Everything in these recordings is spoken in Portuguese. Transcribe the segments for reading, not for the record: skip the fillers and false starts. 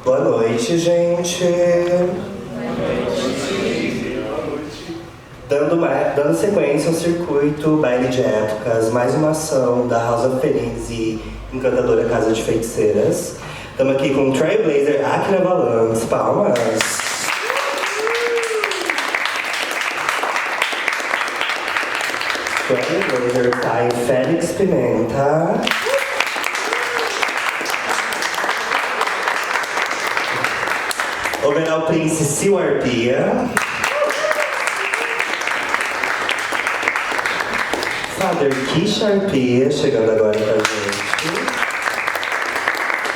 Boa noite, gente. Dando sequência ao circuito Baile de Épocas, mais uma ação da House of Feliz e encantadora Casa de Feiticeiras. Estamos aqui com o Trailblazer Akira Valance. Palmas! Trailblazer Caio Félix Pimenta. Overall Prince Sil Arpia. Father Kisha Arpia, chegando agora pra gente.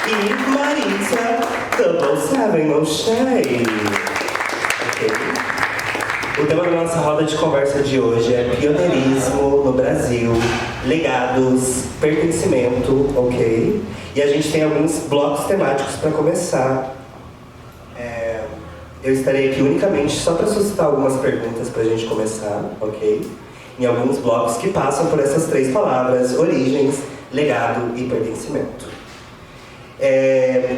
E Marisa Double Seven O'Shea. Ok. O tema da nossa roda de conversa de hoje é pioneirismo no Brasil, legados, pertencimento, ok? E a gente tem alguns blocos temáticos para começar. Eu estarei aqui unicamente só para suscitar algumas perguntas para a gente começar, ok? Em alguns blocos que passam por essas três palavras: origens, legado e pertencimento.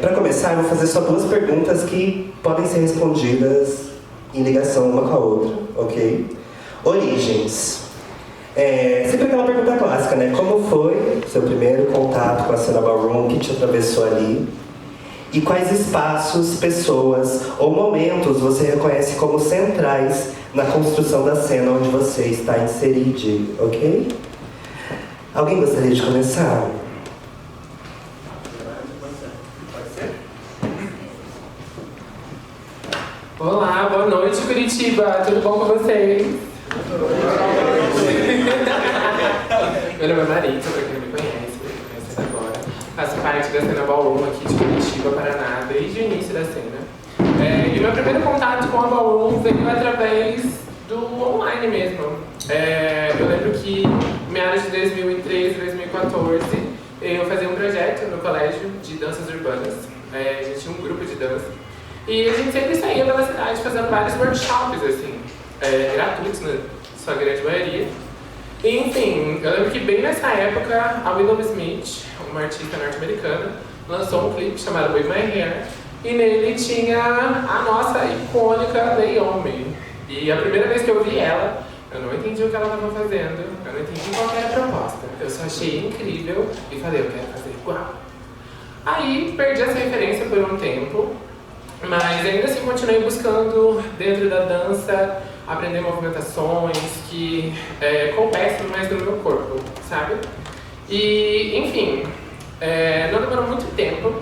Para começar, eu vou fazer só duas perguntas que podem ser respondidas em ligação uma com a outra, ok? Origens. Sempre aquela pergunta clássica, né? Como foi seu primeiro contato com a cena ballroom que te atravessou ali? E quais espaços, pessoas ou momentos você reconhece como centrais na construção da cena onde você está inserido, ok? Alguém gostaria de começar? Olá, boa noite, Curitiba. Tudo bom com vocês? Meu nome é Marisa, pra quem não me conhece, agora. Faço parte da cena ballroom aqui de Curitiba, Paraná, desde o início da cena. E meu primeiro contato com a ballroom veio através do online mesmo. Eu lembro que em meados de 2013, 2014, eu fazia um projeto no colégio de danças urbanas. A gente tinha um grupo de dança. E a gente sempre saía pela cidade fazendo vários workshops, assim, gratuitos, na sua grande maioria. E, enfim, eu lembro que bem nessa época, a Willow Smith, uma artista norte-americana, lançou um clipe chamado With My Hair, e nele tinha a nossa icônica Naomi. E a primeira vez que eu vi ela, eu não entendi o que ela estava fazendo, eu não entendi qual era a proposta. Eu só achei incrível e falei, eu quero fazer igual. Aí, perdi essa referência por um tempo, mas ainda assim continuei buscando dentro da dança, aprender movimentações que coubessem mais no meu corpo, sabe? E, enfim, não demorou muito tempo.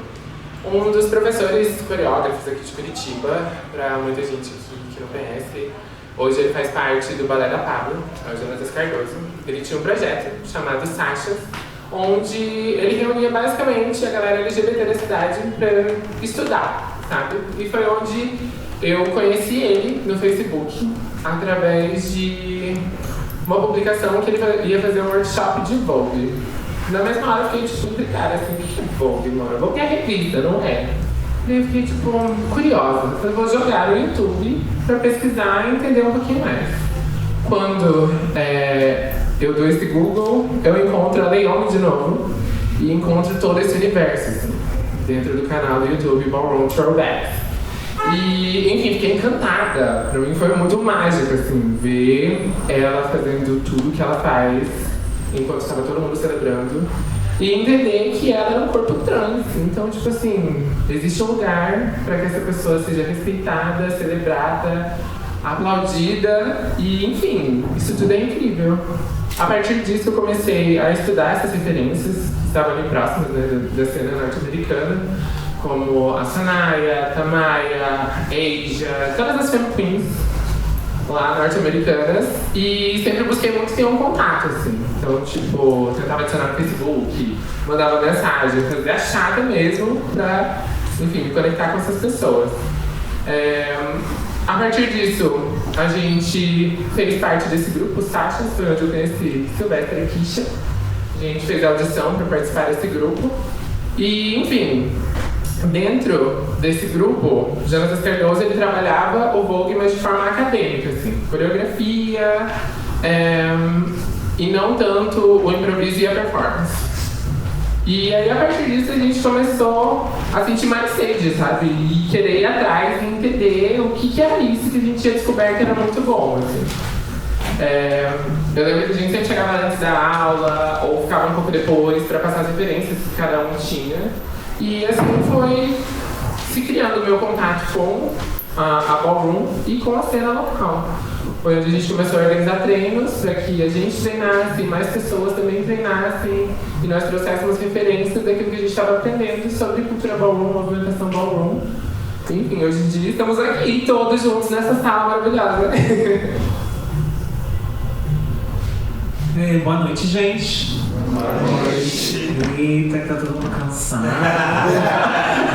Um dos professores coreógrafos aqui de Curitiba, para muita gente aqui que não conhece, hoje ele faz parte do Balé da Pablo, é o Jonas Cardoso. Ele tinha um projeto chamado Sasha, onde ele reunia basicamente a galera LGBT da cidade para estudar, sabe? E foi onde eu conheci ele no Facebook, através de uma publicação que ele ia fazer um workshop de Vogue. Na mesma hora eu fiquei tipo, cara, assim, o que é Vogue, mano? Vogue é revista, não é? E eu fiquei tipo, curiosa. Eu vou jogar no YouTube pra pesquisar e entender um pouquinho mais. Quando eu dou esse Google, eu encontro a Naomi de novo e encontro todo esse universo, assim, dentro do canal do YouTube Ballroom Throwbacks. E, enfim, fiquei encantada. Pra mim foi muito mágico, assim, ver ela fazendo tudo que ela faz enquanto estava todo mundo celebrando e entender que ela era um corpo trans. Então, tipo assim, existe um lugar para que essa pessoa seja respeitada, celebrada, aplaudida e, enfim, isso tudo é incrível. A partir disso eu comecei a estudar essas referências que estavam ali próximas, né, da cena norte-americana, como a Sanaya, Tamaya, Asia, todas as femme queens lá norte-americanas, e sempre busquei muito ter um contato, assim. Então, tipo, tentava adicionar no Facebook, mandava mensagem, fazia a chata mesmo pra, enfim, me conectar com essas pessoas. A partir disso, a gente fez parte desse grupo, Sasha, foi onde eu conheci Silvestre e Kisha. A gente fez a audição para participar desse grupo. E, enfim, dentro desse grupo, Jonas Cardoso, ele trabalhava o Vogue, mas de forma acadêmica, assim, coreografia, e não tanto o improviso e a performance. E aí, a partir disso, a gente começou a sentir mais sede, sabe? E querer ir atrás e entender o que era isso que a gente tinha descoberto que era muito bom, assim. Eu lembro que a gente sempre chegava antes da aula, ou ficava um pouco depois, para passar as referências que cada um tinha. E assim foi se criando o meu contato com a Ballroom e com a cena local. Foi onde a gente começou a organizar treinos para que a gente treinasse, mais pessoas também treinassem e nós trouxéssemos referências daquilo que a gente estava aprendendo sobre cultura ballroom, movimentação ballroom. Enfim, hoje em dia estamos aqui todos juntos nessa sala maravilhosa. Boa noite, gente. Boa noite. Eita, que tá todo mundo cansado.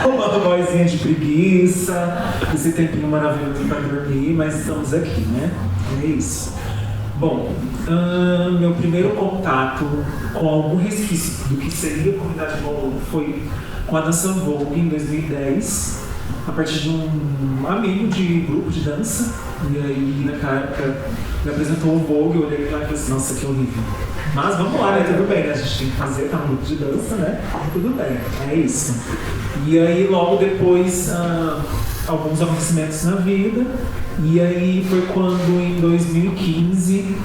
Uma vozinha de preguiça. Esse tempinho maravilhoso pra dormir, mas estamos aqui, né? É isso. Bom, meu primeiro contato com algum resquício do que seria a comunidade ballroom foi com a dança Vogue em 2010, a partir de um amigo de grupo de dança. E aí, naquela época, me apresentou o Vogue, eu olhei lá e falei assim, nossa, que horrível. Mas vamos lá, né? Tudo bem, né? A gente tem que fazer, tá no grupo de dança, né? Tudo bem, é isso. E aí, logo depois, alguns acontecimentos na vida. E aí foi quando, em 2015,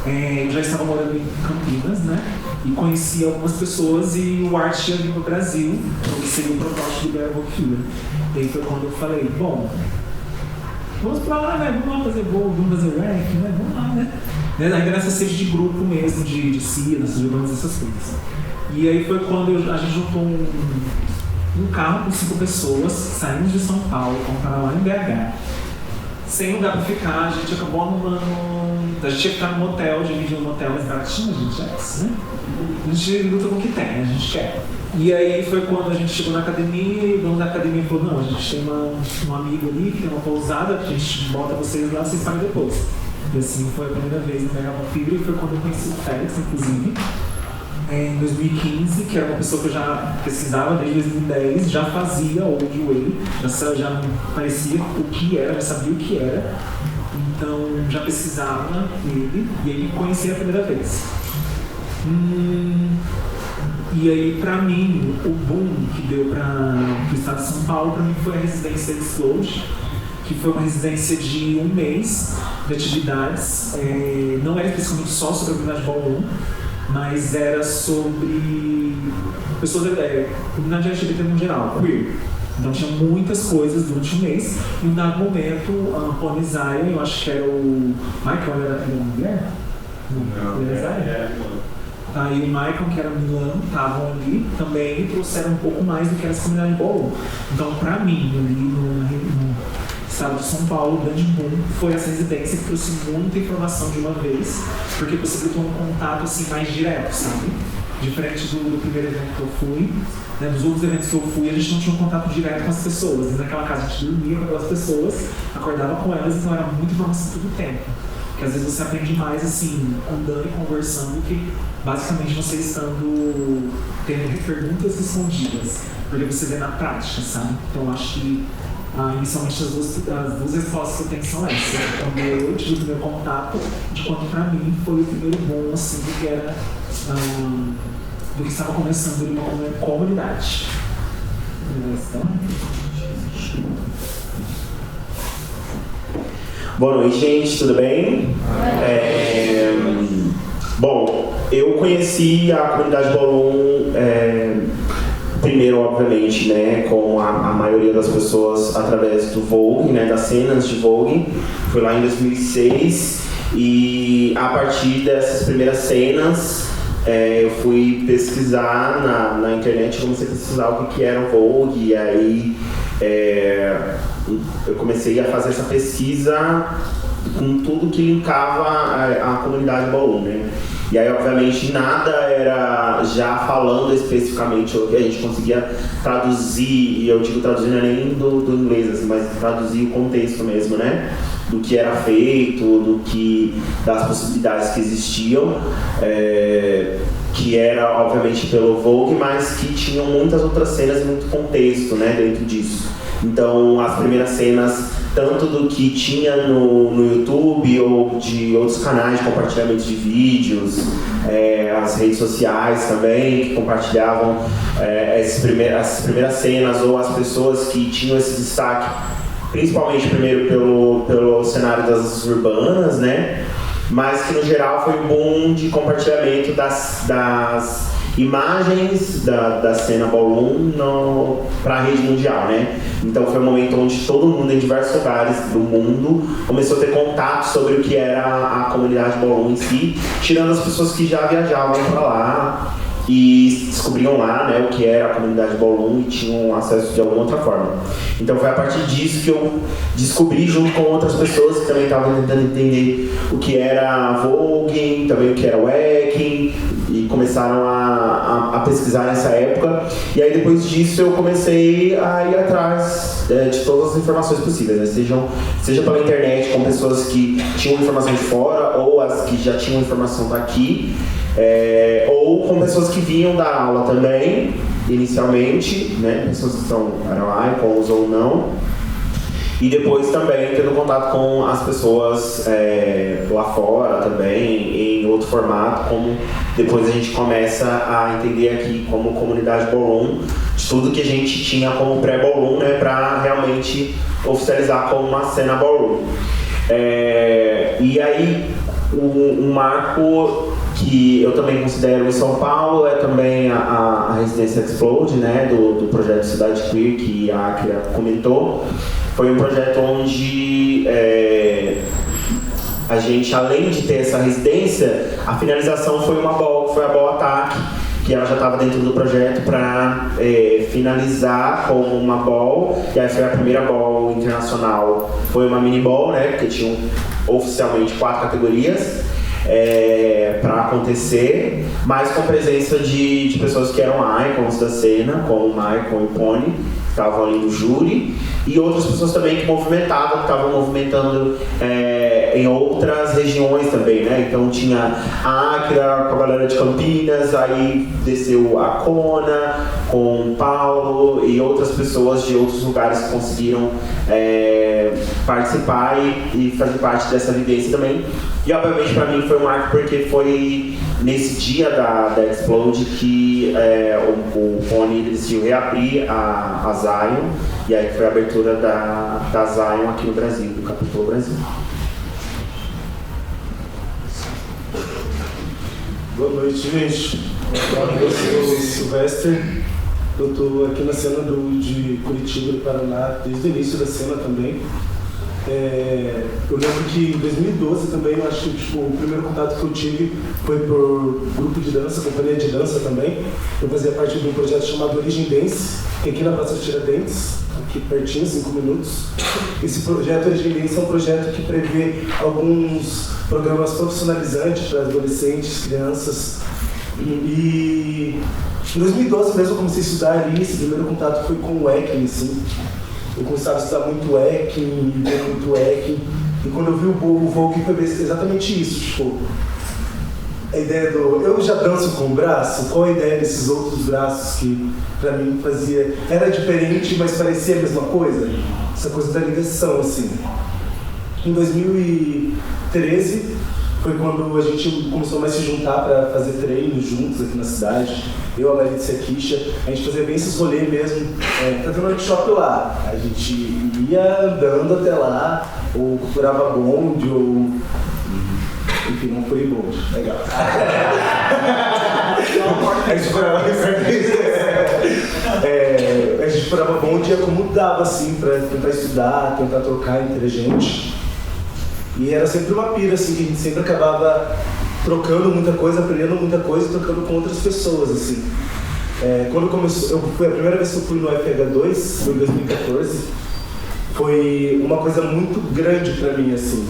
eu já estava morando em Campinas, né? E conheci algumas pessoas e o Arte ia vir no Brasil, que seria o protótipo do Vogue Fever. E aí foi quando eu falei, bom, vamos pra lá, né? Vamos lá fazer Vogue, vamos fazer REC, né? Vamos lá, né? Ainda nessa sede de grupo mesmo, de CIA, nessas jogadas, essas coisas. E aí foi quando a gente juntou um carro com 5 pessoas, saímos de São Paulo, para lá em BH. Sem lugar pra ficar, a gente acabou arrumando. A gente ia ficar no motel, dividir um motel mais baratinho, a gente é isso, né? A gente luta com o que tem, a gente quer. E aí foi quando a gente chegou na academia e o dono da academia falou, não, a gente tem um amigo ali que tem uma pousada, a gente bota vocês lá, vocês pagam depois. E assim foi a primeira vez no Vagabond Fever e foi quando eu conheci o Félix, inclusive, em 2015, que era uma pessoa que eu já pesquisava desde 2010, já fazia Old Way, já parecia o que era, já sabia o que era. Então já pesquisava ele e aí me conheci a primeira vez. E aí, pra mim, o boom que deu para o estado de São Paulo, pra mim foi a residência Explode, que foi uma residência de 1 mês de atividades. Não era especificamente só sobre a comunidade ballroom, mas era sobre pessoas, comunidade LGBT no geral, queer. Então tinha muitas coisas durante o mês. E em um dado momento, a Pony Zaya, eu acho que era o Michael, era uma mulher? Não, ele era Zaya? Aí o Michael, que era Milano, estavam ali também e trouxeram um pouco mais do que era essa comunidade ballroom. Então, pra mim, ali no estado de São Paulo, o grande boom foi essa residência que trouxe muita informação de uma vez, porque possibilitou um contato assim, mais direto, sabe? Diferente do primeiro evento que eu fui, né, dos outros eventos que eu fui, a gente não tinha um contato direto com as pessoas. E naquela casa a gente dormia com aquelas pessoas, acordava com elas, então era muita informação todo o tempo. Porque às vezes você aprende mais assim, andando e conversando, que basicamente você estando tendo perguntas respondidas, porque você vê na prática, sabe? Então eu acho que inicialmente as duas respostas que eu tenho são essas. Então eu tive o primeiro contato de quanto pra mim foi o primeiro bom assim, do que era do que estava começando em uma comunidade. Boa noite, gente, tudo bem? Bom, eu conheci a comunidade ballroom primeiro, obviamente, né, como a maioria das pessoas através do Vogue, né, das cenas de Vogue. Foi lá em 2006 e a partir dessas primeiras cenas eu fui pesquisar na internet, comecei a pesquisar o que era o Vogue e aí eu comecei a fazer essa pesquisa com tudo que linkava a comunidade ballroom, né? E aí, obviamente, nada era já falando especificamente o que a gente conseguia traduzir, e eu digo traduzir não é nem do inglês, assim, mas traduzir o contexto mesmo, né? Do que era feito, das possibilidades que existiam, que era, obviamente, pelo Vogue, mas que tinham muitas outras cenas e muito contexto, né, dentro disso. Então, as primeiras cenas, tanto do que tinha no YouTube ou de outros canais de compartilhamento de vídeos, as redes sociais também, que compartilhavam essas primeiras cenas, ou as pessoas que tinham esse destaque, principalmente primeiro pelo cenário das urbanas, né? Mas que no geral foi um boom de compartilhamento das imagens da cena ballroom para a rede mundial, né? Então foi um momento onde todo mundo em diversos lugares do mundo começou a ter contato sobre o que era a comunidade ballroom em si, tirando as pessoas que já viajavam para lá e descobriam lá, né, o que era a comunidade ballroom e tinham acesso de alguma outra forma. Então foi a partir disso que eu descobri, junto com outras pessoas que também estavam tentando entender o que era voguing, também o que era wacking, e começaram a pesquisar nessa época. E aí depois disso eu comecei a ir atrás de todas as informações possíveis, né? Seja pela internet, com pessoas que tinham informação de fora, ou as que já tinham informação daqui, ou com pessoas que vinham da aula também, inicialmente, né? Pessoas que eram icons ou não. E depois também tendo contato com as pessoas lá fora também, em outro formato, como depois a gente começa a entender aqui como comunidade ballroom, de tudo que a gente tinha como pré-ballroom, né, para realmente oficializar como uma cena ballroom. E aí, um marco que eu também considero em São Paulo é também a Residência Explode, né, do projeto Cidade Queer, que a Akira comentou. Foi um projeto onde a gente, além de ter essa residência, a finalização foi uma ball, que foi a Ball Attack, que ela já estava dentro do projeto para finalizar como uma ball, e aí foi a primeira ball internacional. Foi uma mini ball, né, porque tinham oficialmente 4 categorias para acontecer, mas com presença de pessoas que eram icons da cena, como Michael e Pony, que estavam ali no júri, e outras pessoas também que movimentavam, que estavam movimentando em outras regiões também, né? Então tinha a Akira com a galera de Campinas, aí desceu a Kona com o Paulo e outras pessoas de outros lugares que conseguiram participar e fazer parte dessa vivência também. E obviamente para mim foi um marco porque foi nesse dia da Explode que o Pony decidiu reabrir a Zion, e aí foi a abertura da Zion aqui no Brasil, do Capitol Brasil. Boa noite, gente. Eu sou o Silvestre. Eu estou aqui na cena de Curitiba, do Paraná, desde o início da cena também. Eu lembro que em 2012 também, eu acho que o primeiro contato que eu tive foi por grupo de dança, companhia de dança também. Eu fazia parte de um projeto chamado Origem Dance, que é aqui na Praça Tiradentes, aqui pertinho, 5 minutos. Esse projeto Origem Dance é um projeto que prevê alguns programas profissionalizantes para adolescentes, crianças. E em 2012 mesmo eu comecei a estudar ali, esse primeiro contato foi com o wacking, assim. Eu começava a estudar muito wacking, ver muito wacking. E quando eu vi o voguing foi exatamente isso, tipo, a ideia eu já danço com o braço, qual a ideia desses outros braços que pra mim era diferente, mas parecia a mesma coisa? Essa coisa da ligação, assim. Em 2013 foi quando a gente começou a se juntar para fazer treinos juntos aqui na cidade. Eu, a Marícia e a Kisha, a gente fazia bem esses rolês mesmo, fazendo workshop lá. A gente ia andando até lá, ou procurava bonde, ou... Enfim, não foi bonde. Legal. A gente procurava bonde e ia como dava, assim, para tentar estudar, tentar trocar entre a gente. E era sempre uma pira, assim, que a gente sempre acabava trocando muita coisa, aprendendo muita coisa e trocando com outras pessoas, assim. Quando começou, foi a primeira vez que eu fui no FH2, foi em 2014, foi uma coisa muito grande pra mim, assim.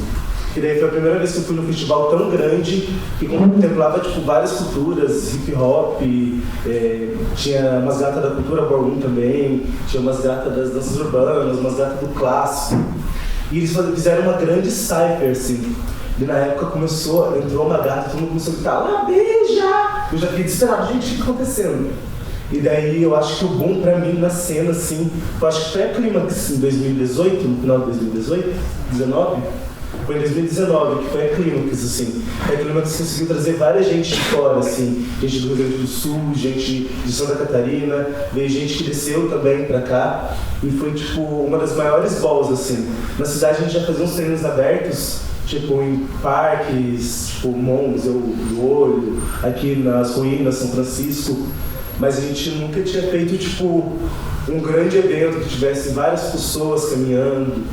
E daí foi a primeira vez que eu fui num festival tão grande que contemplava, tipo, várias culturas, hip hop, tinha umas gatas da cultura ballroom também, tinha umas gatas das danças urbanas, umas gatas do clássico. E eles fizeram uma grande cypher, assim. E na época entrou uma gata, todo mundo começou a gritar, beija! Eu já fiquei desesperado, gente, o que está acontecendo? E daí eu acho que o boom pra mim na cena, assim, eu acho que foi a Clímax em 2018, no final de 2018, 19? Foi em 2019 que foi a Clímax, assim. A Clímax conseguiu trazer várias gente de fora, assim. Gente do Rio Grande do Sul, gente de Santa Catarina, veio gente que desceu também pra cá. E foi, tipo, uma das maiores balls, assim. Na cidade a gente já fazia uns treinos abertos, tipo, em parques, tipo, Museu do Olho, aqui nas ruínas, São Francisco. Mas a gente nunca tinha feito, tipo, um grande evento que tivesse várias pessoas caminhando,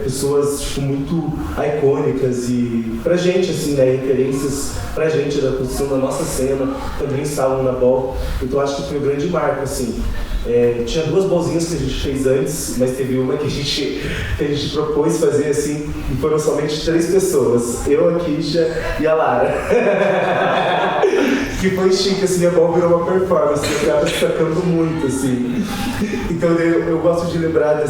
pessoas, tipo, muito icônicas e pra gente, assim, né, referências pra gente da construção da nossa cena, também estavam na ball. Então acho que foi um grande marco, assim. Tinha 2 bolzinhas que a gente fez antes, mas teve uma que a gente propôs fazer, assim, e foram somente 3 pessoas. Eu, a Kisha e a Lara. Que foi chique, assim, a ball virou uma performance, eu tava destacando muito, assim. Então eu gosto de lembrar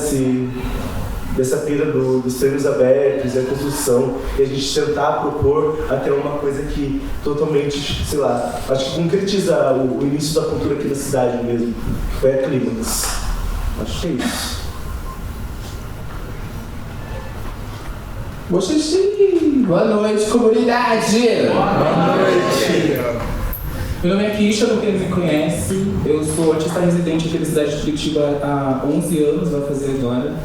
dessa pira dos treinos abertos e a construção, e a gente tentar propor até uma coisa que totalmente, sei lá, acho que concretiza o início da cultura aqui na cidade mesmo, que foi a Clímax. Acho que é isso. Bochechi! Boa noite, comunidade! Boa noite! Meu nome é Kisha, pra quem não me conhece. Eu sou artista residente aqui na cidade de Curitiba há 11 anos, vai fazer agora.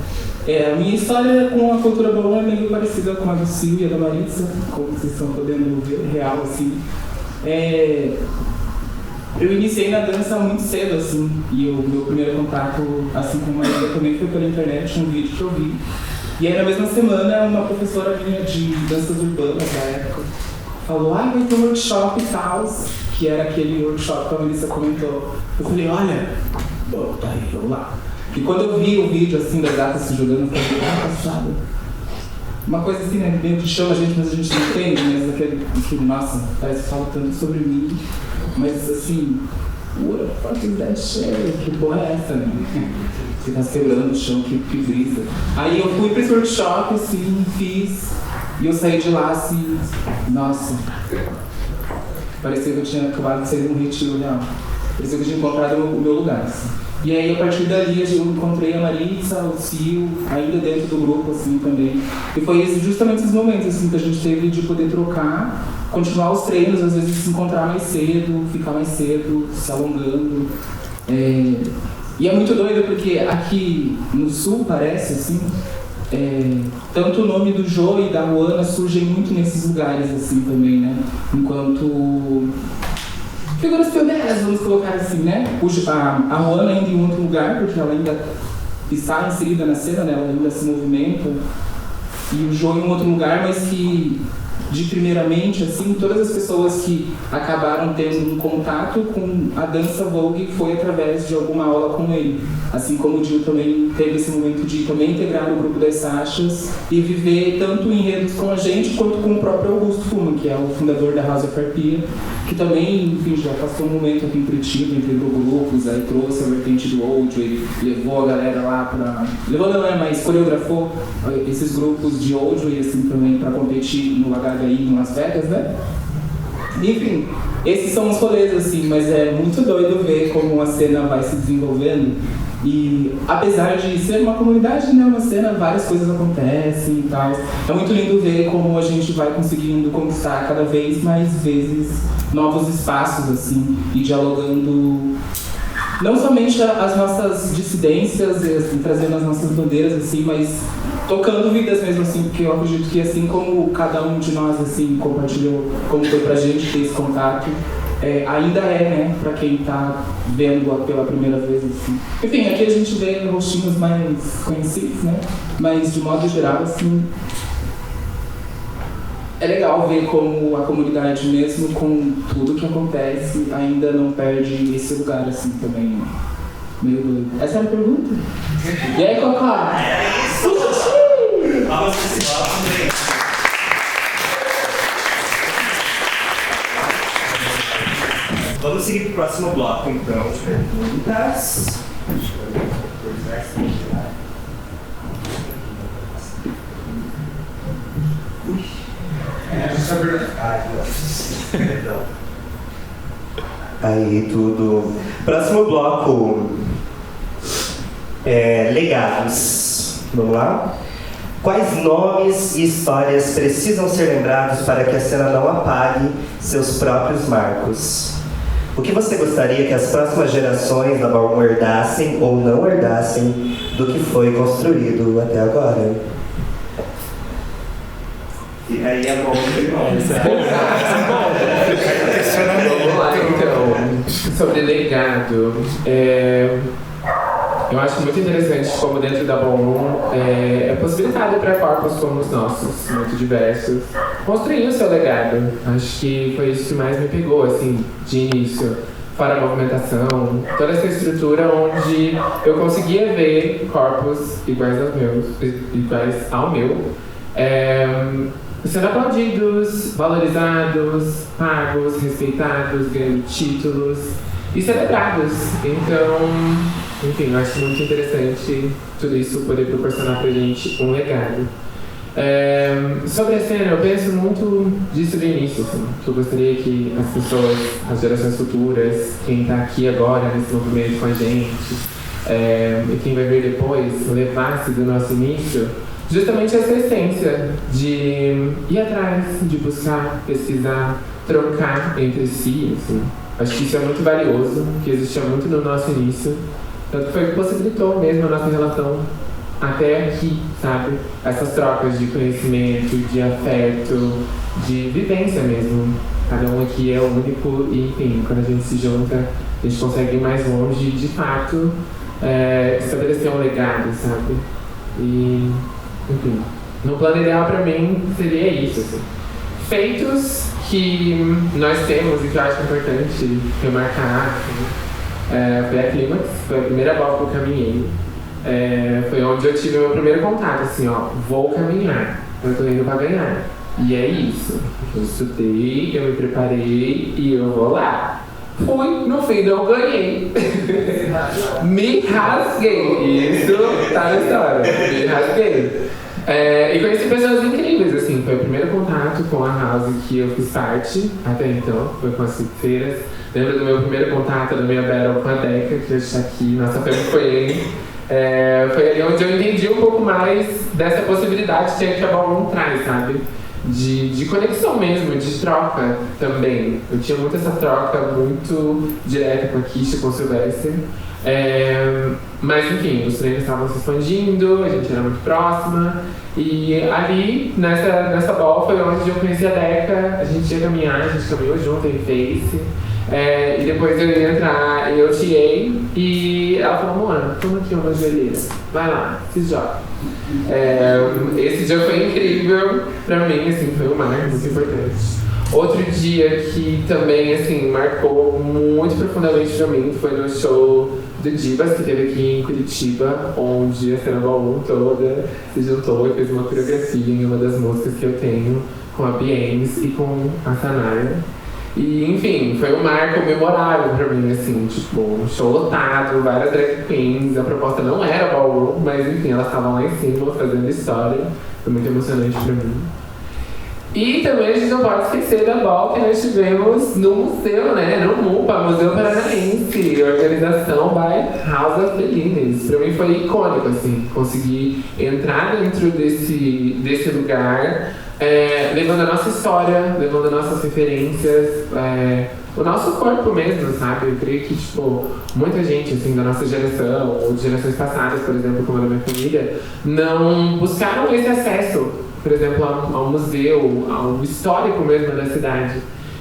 A minha história com a cultura ballroom é meio parecida com a do Sil e a da Maritza, como vocês estão podendo ver, real, assim. Eu iniciei na dança muito cedo, assim, e o meu primeiro contato, assim como a Maria, também foi pela internet, um vídeo que eu vi. E aí, na mesma semana, uma professora minha de danças urbanas da época falou, vai ter um workshop e tal, que era aquele workshop que a Melissa comentou. Eu falei, olha, tá aí, vamos lá. E quando eu vi o vídeo, assim, das gatas se jogando, eu falei, passada. Uma coisa assim, né, meio que chama a gente, mas a gente não entende, mas aquele nossa, parece que fala tanto sobre mim. Mas, assim, what the fuck is that shit? Que porra é essa, né? Você tá se quebrando no chão, que brisa. Aí eu fui pra esse workshop, assim, fiz, e eu saí de lá, assim, nossa. Parecia que eu tinha acabado de sair de um retiro real. Parecia que eu tinha encontrado o meu lugar, assim. E aí, a partir dali, eu encontrei a Maritza, o Sil, ainda dentro do grupo, assim, também. E foi justamente esses momentos, assim, que a gente teve de poder trocar, continuar os treinos, às vezes se encontrar mais cedo, ficar mais cedo, se alongando. E é muito doido, porque aqui no Sul, parece, assim, tanto o nome do Jô e da Ruana surgem muito nesses lugares, assim, também, né? Enquanto figuras pioneiras, vamos colocar assim, né? A Ruana ainda em outro lugar, porque ela ainda está inserida na cena, né? Ela ainda se movimenta. E o Jô em um outro lugar, mas que, de primeiramente, assim, todas as pessoas que acabaram tendo um contato com a dança Vogue foi através de alguma aula com ele. Assim como o Gil também teve esse momento de também integrar o grupo das Sachas e viver tanto enredos com a gente quanto com o próprio Augusto Fuma, que é o fundador da House of Arpia, que também, enfim, já passou um momento aqui em Curitiba, integrou grupos, aí trouxe a vertente do Oldway, levou a galera lá pra... Levou não é, mas coreografou esses grupos de Oldway, assim, também pra competir no HHI em Las Vegas, né? Enfim, esses são os rolês, assim, mas é muito doido ver como a cena vai se desenvolvendo. E apesar de ser uma comunidade, né, uma cena, várias coisas acontecem e tal. É muito lindo ver como a gente vai conseguindo conquistar cada vez mais vezes novos espaços, assim, e dialogando não somente as nossas dissidências e trazendo as nossas bandeiras, assim, mas tocando vidas mesmo, assim, porque eu acredito que assim como cada um de nós, assim, compartilhou como foi pra gente ter esse contato, ainda né, pra quem tá vendo pela primeira vez, assim. Enfim, aqui a gente vê rostinhos mais conhecidos, né, mas de modo geral, assim, é legal ver como a comunidade, mesmo com tudo que acontece, ainda não perde esse lugar, assim, também, meio doido. Essa é a pergunta? E aí, Cocó? Vamos seguir para o próximo bloco, então, de perguntas. Ai, nossa. Perdão. Aí, tudo. Próximo bloco. Legados. Vamos lá? Quais nomes e histórias precisam ser lembrados para que a cena não apague seus próprios marcos? O que você gostaria que as próximas gerações da Ballroom herdassem ou não herdassem do que foi construído até agora? E aí é bom demais. Vamos lá, então. Sobre legado. Eu acho muito interessante como dentro da Ballroom é possibilitado para corpos como os nossos, muito diversos, construir o seu legado. Acho que foi isso que mais me pegou, assim, de início. Fora a movimentação, toda essa estrutura onde eu conseguia ver corpos iguais ao meu, sendo aplaudidos, valorizados, pagos, respeitados, ganhando títulos e celebrados. Então, enfim, eu acho muito interessante tudo isso poder proporcionar pra gente um legado. Sobre a cena, eu penso muito disso do início, assim, que eu gostaria que as pessoas, as gerações futuras, quem tá aqui agora nesse movimento com a gente, e quem vai vir depois, levasse do nosso início justamente essa essência de ir atrás, de buscar, pesquisar, trocar entre si, assim. Acho que isso é muito valioso, que existia muito no nosso início. Tanto que foi que possibilitou mesmo a nossa relação até aqui, sabe? Essas trocas de conhecimento, de afeto, de vivência mesmo. Cada um aqui é único e, enfim, quando a gente se junta, a gente consegue ir mais longe e, de fato, estabelecer um legado, sabe? E, enfim, no plano ideal pra mim seria isso, assim. Feitos que nós temos e que eu acho importante remarcar, foi a Clímax, foi a primeira volta que eu caminhei. Foi onde eu tive o meu primeiro contato, assim, ó, vou caminhar, eu tô indo pra ganhar. E é isso, eu estudei, eu me preparei e eu vou lá. Fui, no fim eu ganhei. Me rasguei, isso tá na história, me rasguei. E conheci pessoas incríveis, assim, foi o primeiro contato com a house que eu fiz parte até então, foi com as feiras. Lembro do meu primeiro contato, da minha battle com a Deca, que está aqui, nossa fêmea foi ele. Foi ali onde eu entendi um pouco mais dessa possibilidade que a Ballroom traz, sabe? De conexão mesmo, de troca também. Eu tinha muito essa troca muito direta com a Kisha, com o Sylvester. Mas enfim, os treinos estavam se expandindo, a gente era muito próxima. E ali, nessa ball, foi onde eu conheci a Deca, a gente ia caminhar, a gente caminhou junto em Face. E depois eu ia entrar em OTA e ela falou, Moana, toma aqui uma joelheira, vai lá, se joga. Esse dia foi incrível pra mim, assim, foi um marco muito importante. Outro dia que também, assim, marcou muito profundamente pra mim foi no show do Divas, que teve aqui em Curitiba, onde a cena Ballroom toda se juntou e fez uma coreografia em uma das músicas que eu tenho com a BMs e com a Sanaya. E, enfim, foi um marco memorável pra mim, assim, tipo, um show lotado, várias drag queens, a proposta não era Ballroom, mas enfim, elas estavam lá em cima fazendo história, foi muito emocionante pra mim. E também a gente não pode esquecer da ball que nós tivemos no museu, né, no MUPA, Museu Paranaense, organização by House of Belines. Pra mim foi icônico, assim, conseguir entrar dentro desse lugar, levando a nossa história, levando as nossas referências, o nosso corpo mesmo, sabe? Eu creio que, tipo, muita gente, assim, da nossa geração, ou de gerações passadas, por exemplo, como a da minha família, não buscaram esse acesso, por exemplo, ao museu, ao histórico mesmo da cidade.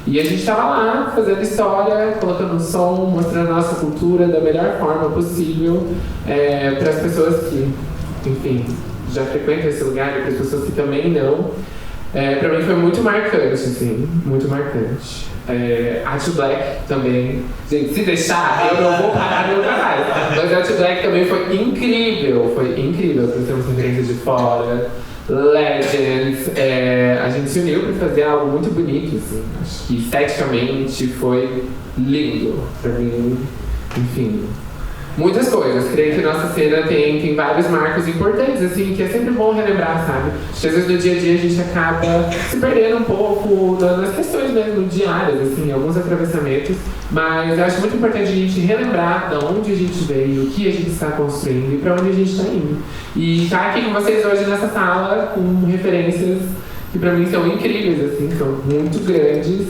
E a gente estava lá, fazendo história, colocando som, mostrando a nossa cultura da melhor forma possível, para as pessoas que, enfim, já frequentam esse lugar e para as pessoas que também não. Pra mim foi muito marcante, assim, muito marcante. A Too Black também, gente, se deixar, eu não vou parar nunca mais. Mas a Too Black também foi incrível, trouxemos referências de fora, Legends, a gente se uniu para fazer algo muito bonito, assim, acho que esteticamente foi lindo pra mim, enfim. muitas coisas. Creio que nossa cena tem vários marcos importantes, assim, que é sempre bom relembrar, sabe? Acho que às vezes no dia a dia a gente acaba se perdendo um pouco nas questões mesmo diárias, assim, alguns atravessamentos. Mas eu acho muito importante a gente relembrar de onde a gente veio, o que a gente está construindo e para onde a gente está indo. E estar aqui com vocês hoje nessa sala com referências que pra mim são incríveis, assim, são muito grandes,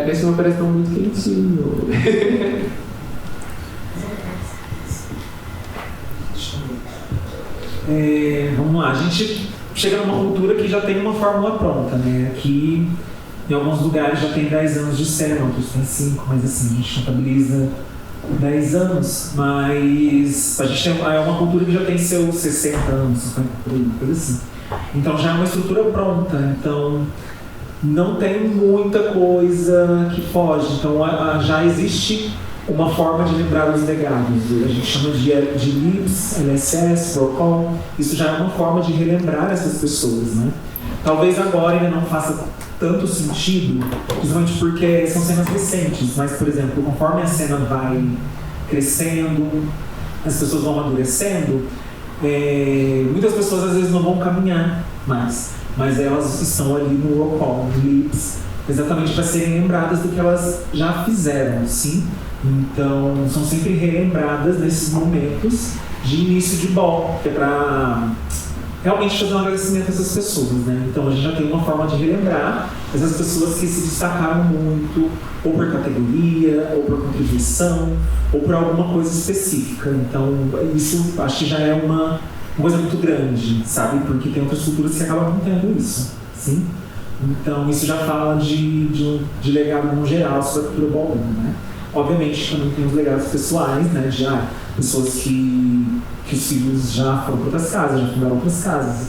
deixa meu coração muito quentinho. Vamos lá, a gente chega numa cultura que já tem uma fórmula pronta, né? Aqui, em alguns lugares já tem 10 anos de cena, outros tem 5, mas assim, a gente contabiliza 10 anos, mas a gente tem uma cultura que já tem seus 60 anos, 50, coisa assim. Então já é uma estrutura pronta, então não tem muita coisa que foge. Então já existe uma forma de lembrar os legados. A gente chama de LIPS, LSS, Roll Call. Isso já é uma forma de relembrar essas pessoas, né? Talvez agora ainda não faça tanto sentido, principalmente porque são cenas recentes, mas, por exemplo, conforme a cena vai crescendo, as pessoas vão amadurecendo, muitas pessoas às vezes não vão caminhar mais, mas elas estão ali no roll call, no lips, exatamente para serem lembradas do que elas já fizeram, sim? Então, são sempre relembradas nesses momentos de início de ball, que é para realmente fazer um agradecimento a essas pessoas, né? Então, a gente já tem uma forma de relembrar essas pessoas que se destacaram muito, ou por categoria, ou por contribuição, ou por alguma coisa específica. Então, isso acho que já é uma coisa muito grande, sabe? Porque tem outras culturas que acabam não tendo isso, sim? Então, isso já fala de legado no geral sobre a cultura ballroom, né? Obviamente, também tem os legados pessoais, né? De pessoas que os filhos já foram para outras casas, já fundaram outras casas,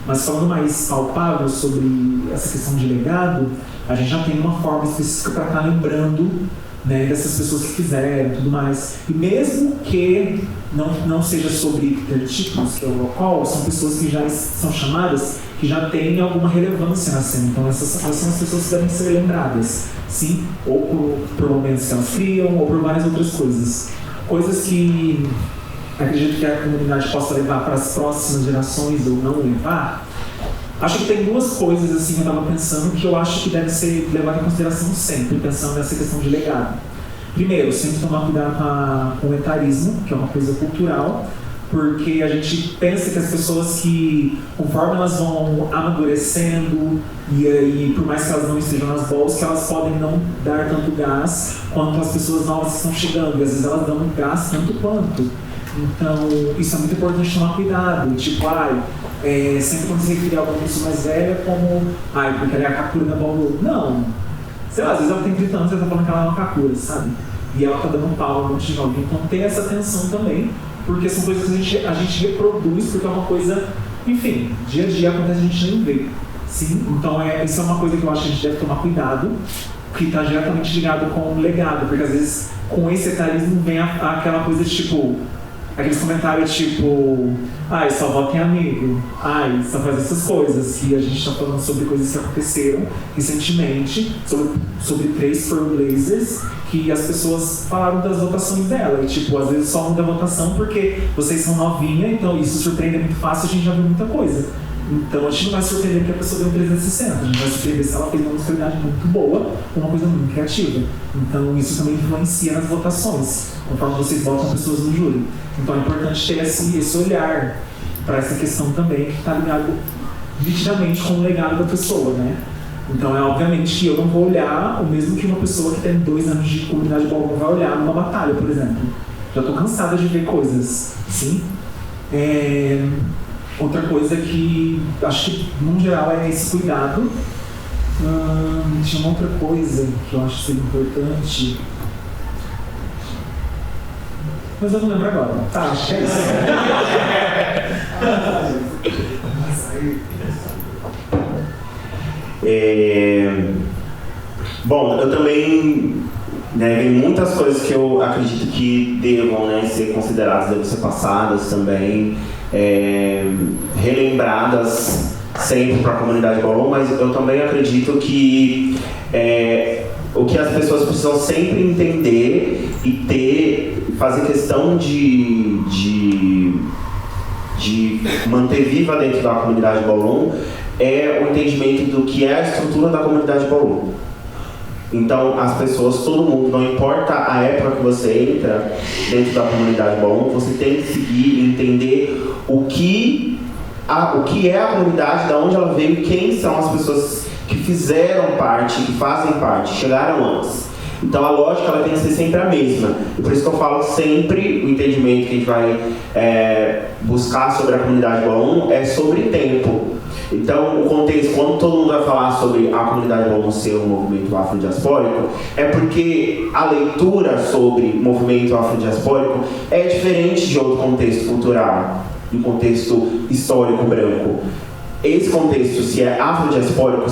mas falando mais palpável sobre essa questão de legado, a gente já tem uma forma específica para estar lembrando, né, dessas pessoas que fizeram e tudo mais. E mesmo que não seja sobre ter títulos, que é o local, são pessoas que já são chamadas, que já têm alguma relevância na cena. Então essas são as pessoas que devem ser lembradas, sim? Ou por momentos que elas criam, ou por várias outras coisas. Coisas que acredito que a comunidade possa levar para as próximas gerações ou não levar. Acho que tem duas coisas assim que eu estava pensando que eu acho que deve ser levado em consideração sempre, pensando nessa questão de legado. Primeiro, sempre tomar cuidado com o etarismo, que é uma coisa cultural, porque a gente pensa que as pessoas que, conforme elas vão amadurecendo, e aí, por mais que elas não estejam nas bolsas, que elas podem não dar tanto gás quanto as pessoas novas que estão chegando, e às vezes elas dão gás tanto quanto. Então, isso é muito importante tomar cuidado. Tipo, sempre quando você referir a alguma pessoa mais velha, como, porque ela é a Kakura da Bauru. Não. Sei lá, às vezes ela tem 30 anos e você tá falando que ela é uma Kakura, sabe? E ela tá dando um pau no monte de novo. Então, tem essa atenção também, porque são coisas que a gente reproduz, porque é uma coisa, enfim, dia a dia acontece, a gente nem vê. Sim? Então, isso é uma coisa que eu acho que a gente deve tomar cuidado, que está diretamente ligado com o legado, porque às vezes com esse etarismo vem aquela coisa de tipo. Aqueles comentários tipo, só vota em amigo, só faz essas coisas. E a gente está falando sobre coisas que aconteceram recentemente, sobre 3 Trailblazers, que as pessoas falaram das votações dela. E tipo, às vezes só muda a votação porque vocês são novinha, então isso surpreende muito fácil, a gente já viu muita coisa. Então a gente não vai se surpreender porque a pessoa deu 360, a gente vai se surpreender se ela fez uma musicalidade muito boa, uma coisa muito criativa. Então isso também influencia nas votações, conforme vocês votam pessoas no júri. Então é importante ter esse olhar para essa questão também, que está ligado nitidamente com o legado da pessoa, né? Então é obviamente que eu não vou olhar o mesmo que uma pessoa que tem 2 anos de comunidade ballroom vai olhar numa batalha, por exemplo. Já estou cansada de ver coisas, sim? Outra coisa que acho que, no geral, é esse cuidado. Tinha uma outra coisa que eu acho que seria importante. Mas eu não lembro agora. Tá, acho que é isso. Bom, eu também... tem muitas coisas que eu acredito que devam ser consideradas, devem ser passadas também. Relembradas sempre para a comunidade ballroom, mas eu também acredito que o que as pessoas precisam sempre entender e ter fazer questão de manter viva dentro da comunidade Ballroom é o entendimento do que é a estrutura da comunidade Ballroom. Então, as pessoas, todo mundo, não importa a época que você entra dentro da comunidade Ballroom, você tem que seguir e entender o que é a comunidade, de onde ela veio, quem são as pessoas que fizeram parte, que fazem parte, chegaram antes. Então, a lógica ela tem que ser sempre a mesma. E por isso que eu falo sempre, o entendimento que a gente vai buscar sobre a comunidade Ballroom é sobre tempo. Então, o contexto, quando todo mundo vai falar sobre a comunidade Ballroom ser um movimento afrodiaspórico, é porque a leitura sobre movimento afrodiaspórico é diferente de outro contexto cultural, de um contexto histórico branco. Esse contexto, se é afrodiaspórico,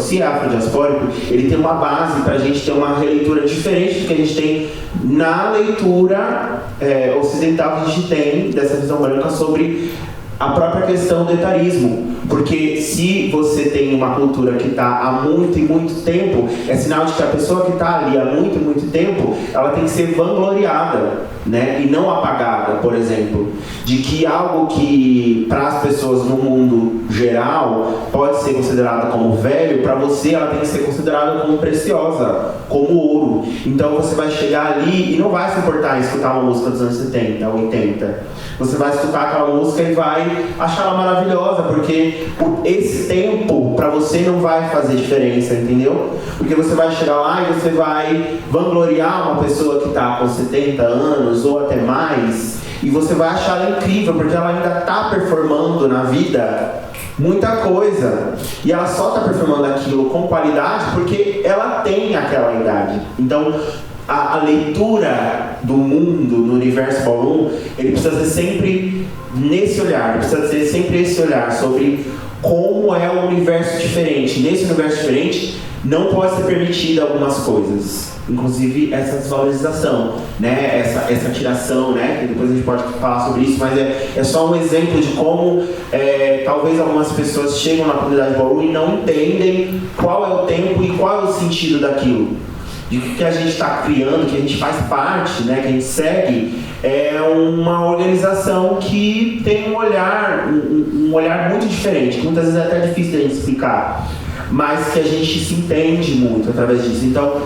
ele tem uma base para a gente ter uma releitura diferente do que a gente tem na leitura ocidental que a gente tem dessa visão branca sobre a própria questão do etarismo. Porque se você tem uma cultura que está há muito e muito tempo, é sinal de que a pessoa que está ali há muito e muito tempo, ela tem que ser vangloriada, né? E não apagada, por exemplo. De que algo que para as pessoas no mundo geral pode ser considerado como velho, para você ela tem que ser considerada como preciosa, como ouro. Então você vai chegar ali e não vai se importar em escutar uma música dos anos 70, 80. Você vai escutar aquela música e vai achar ela maravilhosa, porque esse tempo para você não vai fazer diferença, entendeu? Porque você vai chegar lá e você vai vangloriar uma pessoa que está com 70 anos ou até mais, e você vai achar ela incrível, porque ela ainda está performando na vida muita coisa, e ela só está performando aquilo com qualidade porque ela tem aquela idade. Então, a leitura do mundo, do universo Ballroom, ele precisa ser sempre nesse olhar, precisa ser sempre esse olhar sobre como é um universo diferente. Nesse universo diferente, não pode ser permitida algumas coisas, inclusive essa desvalorização, né? essa tiração, né? Que depois a gente pode falar sobre isso, mas é só um exemplo de como talvez algumas pessoas chegam na comunidade Ballroom e não entendem qual é o tempo e qual é o sentido daquilo. De que a gente está criando, que a gente faz parte, né, que a gente segue, é uma organização que tem um olhar muito diferente, que muitas vezes é até difícil de a gente explicar, mas que a gente se entende muito através disso. Então,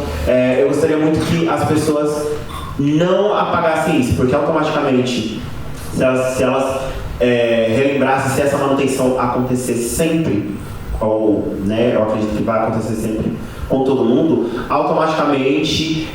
eu gostaria muito que as pessoas não apagassem isso, porque automaticamente, se elas relembrassem, se essa manutenção acontecer sempre, ou, né, eu acredito que vai acontecer sempre com todo mundo, automaticamente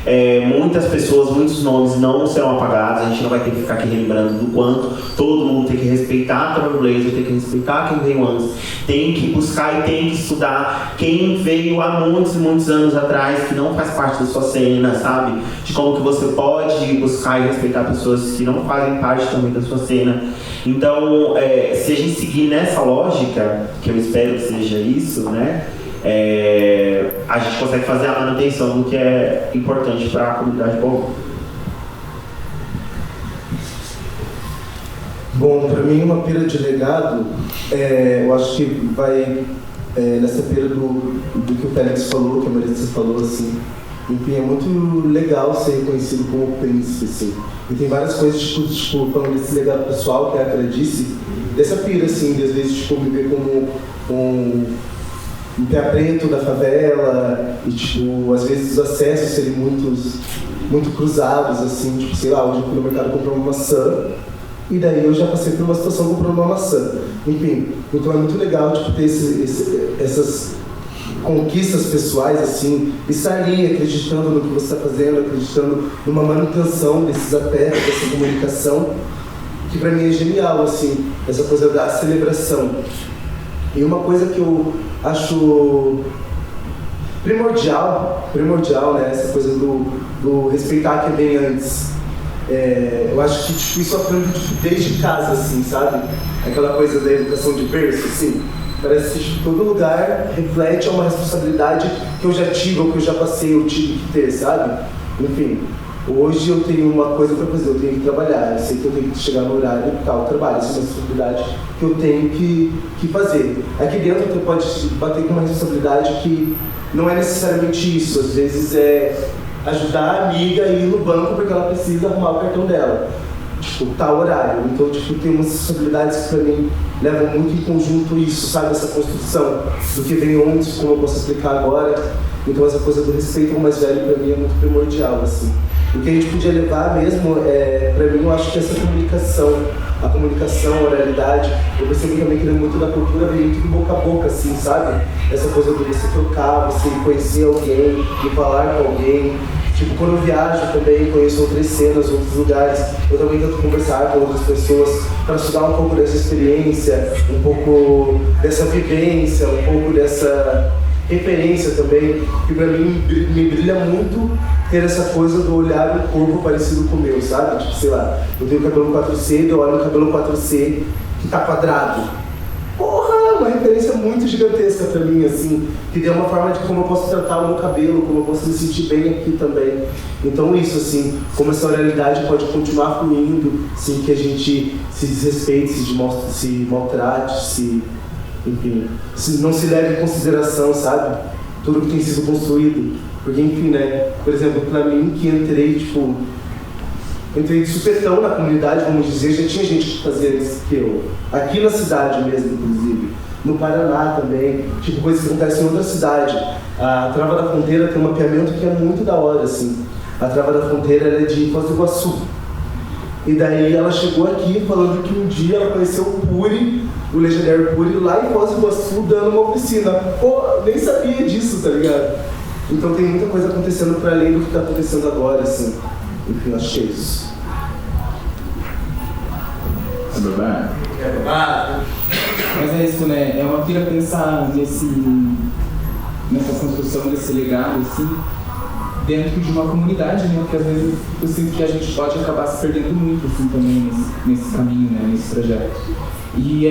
muitas pessoas, muitos nomes não serão apagados. A gente não vai ter que ficar aqui lembrando do quanto todo mundo tem que respeitar a Trailblazer, tem que respeitar quem veio antes, tem que buscar e tem que estudar quem veio há muitos e muitos anos atrás, que não faz parte da sua cena, sabe? De como que você pode buscar e respeitar pessoas que não fazem parte também da sua cena. Então, se a gente seguir nessa lógica, que eu espero que seja isso, né? A gente consegue fazer a manutenção do que é importante para a comunidade Ballroom. Bom, para mim uma pira de legado, eu acho que vai nessa pira do que o Félix falou, que a Marisa falou, assim. Enfim, é muito legal ser reconhecido como príncipe, assim. E tem várias coisas, tipo falando desse legado pessoal, que a Akra disse, dessa pira, assim, de às vezes, tipo, me ver como um pé preto da favela, e, tipo, às vezes os acessos serem muito cruzados, assim, tipo, sei lá, hoje eu fui no mercado comprar uma maçã, e daí eu já passei por uma situação comprando uma maçã. Enfim, então é muito legal, tipo, ter essas conquistas pessoais, assim, estar ali acreditando no que você está fazendo, acreditando numa manutenção desses afetos, dessa comunicação, que pra mim é genial, assim, essa coisa da celebração. E uma coisa que eu acho primordial, né, essa coisa do respeitar quem vem antes. Eu acho que tipo, isso eu aprendo desde casa, assim, sabe? Aquela coisa da educação de berço, assim. Parece que tipo, todo lugar reflete uma responsabilidade que eu já tive ou que eu já passei, eu tive que ter, sabe? Enfim, hoje eu tenho uma coisa para fazer, eu tenho que trabalhar, eu sei que eu tenho que chegar no horário e tal, trabalho, isso é uma responsabilidade que eu tenho que fazer. Aqui dentro você pode bater com uma responsabilidade que não é necessariamente isso, às vezes é ajudar a amiga a ir no banco porque ela precisa arrumar o cartão dela. Tipo, tal horário. Então, tipo, tem umas responsabilidades que pra mim levam muito em conjunto isso, sabe? Essa construção do que vem antes, como eu posso explicar agora. Então, essa coisa do respeito ao mais velho pra mim é muito primordial, assim. O que a gente podia levar mesmo, pra mim, eu acho que essa comunicação, a comunicação, a oralidade, eu percebo também que muito da cultura vem muito de boca a boca, assim, sabe? Essa coisa de você trocar, você conhecer alguém, de falar com alguém. Tipo, quando eu viajo também, conheço outras cenas, outros lugares, eu também tento conversar com outras pessoas para estudar um pouco dessa experiência, um pouco dessa vivência, um pouco dessa referência também, que pra mim me brilha muito ter essa coisa do olhar do corpo parecido com o meu, sabe? Tipo, sei lá, eu tenho cabelo 4C, eu olho o cabelo 4C que tá quadrado. Porra, uma referência muito gigantesca pra mim, assim, que é uma forma de como eu posso tratar o meu cabelo, como eu posso me sentir bem aqui também. Então isso, assim, como essa oralidade pode continuar fluindo, sem que a gente se desrespeite, se maltrate, enfim, não se leve em consideração, sabe? Tudo que tem sido construído. Porque, enfim, né, por exemplo, pra mim que entrei de supetão na comunidade, vamos dizer, já tinha gente que fazia isso que eu. Aqui na cidade mesmo, inclusive. No Paraná também, tipo, coisas que acontecem em outra cidade. A Trava da Fronteira tem um mapeamento que é muito da hora, assim. A Trava da Fronteira ela é de Foz do Iguaçu. E daí ela chegou aqui falando que um dia ela conheceu o Puri, o legendário Puri, lá em Foz do Iguaçu, dando uma oficina. Pô, nem sabia disso, tá ligado? Então tem muita coisa acontecendo para além do que tá acontecendo agora, assim. Enfim, acho que é isso. Mas é isso, né? Eu queria pensar nessa construção desse legado, assim, dentro de uma comunidade, né? Porque às vezes eu sinto que a gente pode acabar se perdendo muito, assim, também nesse caminho, né? Nesse projeto. E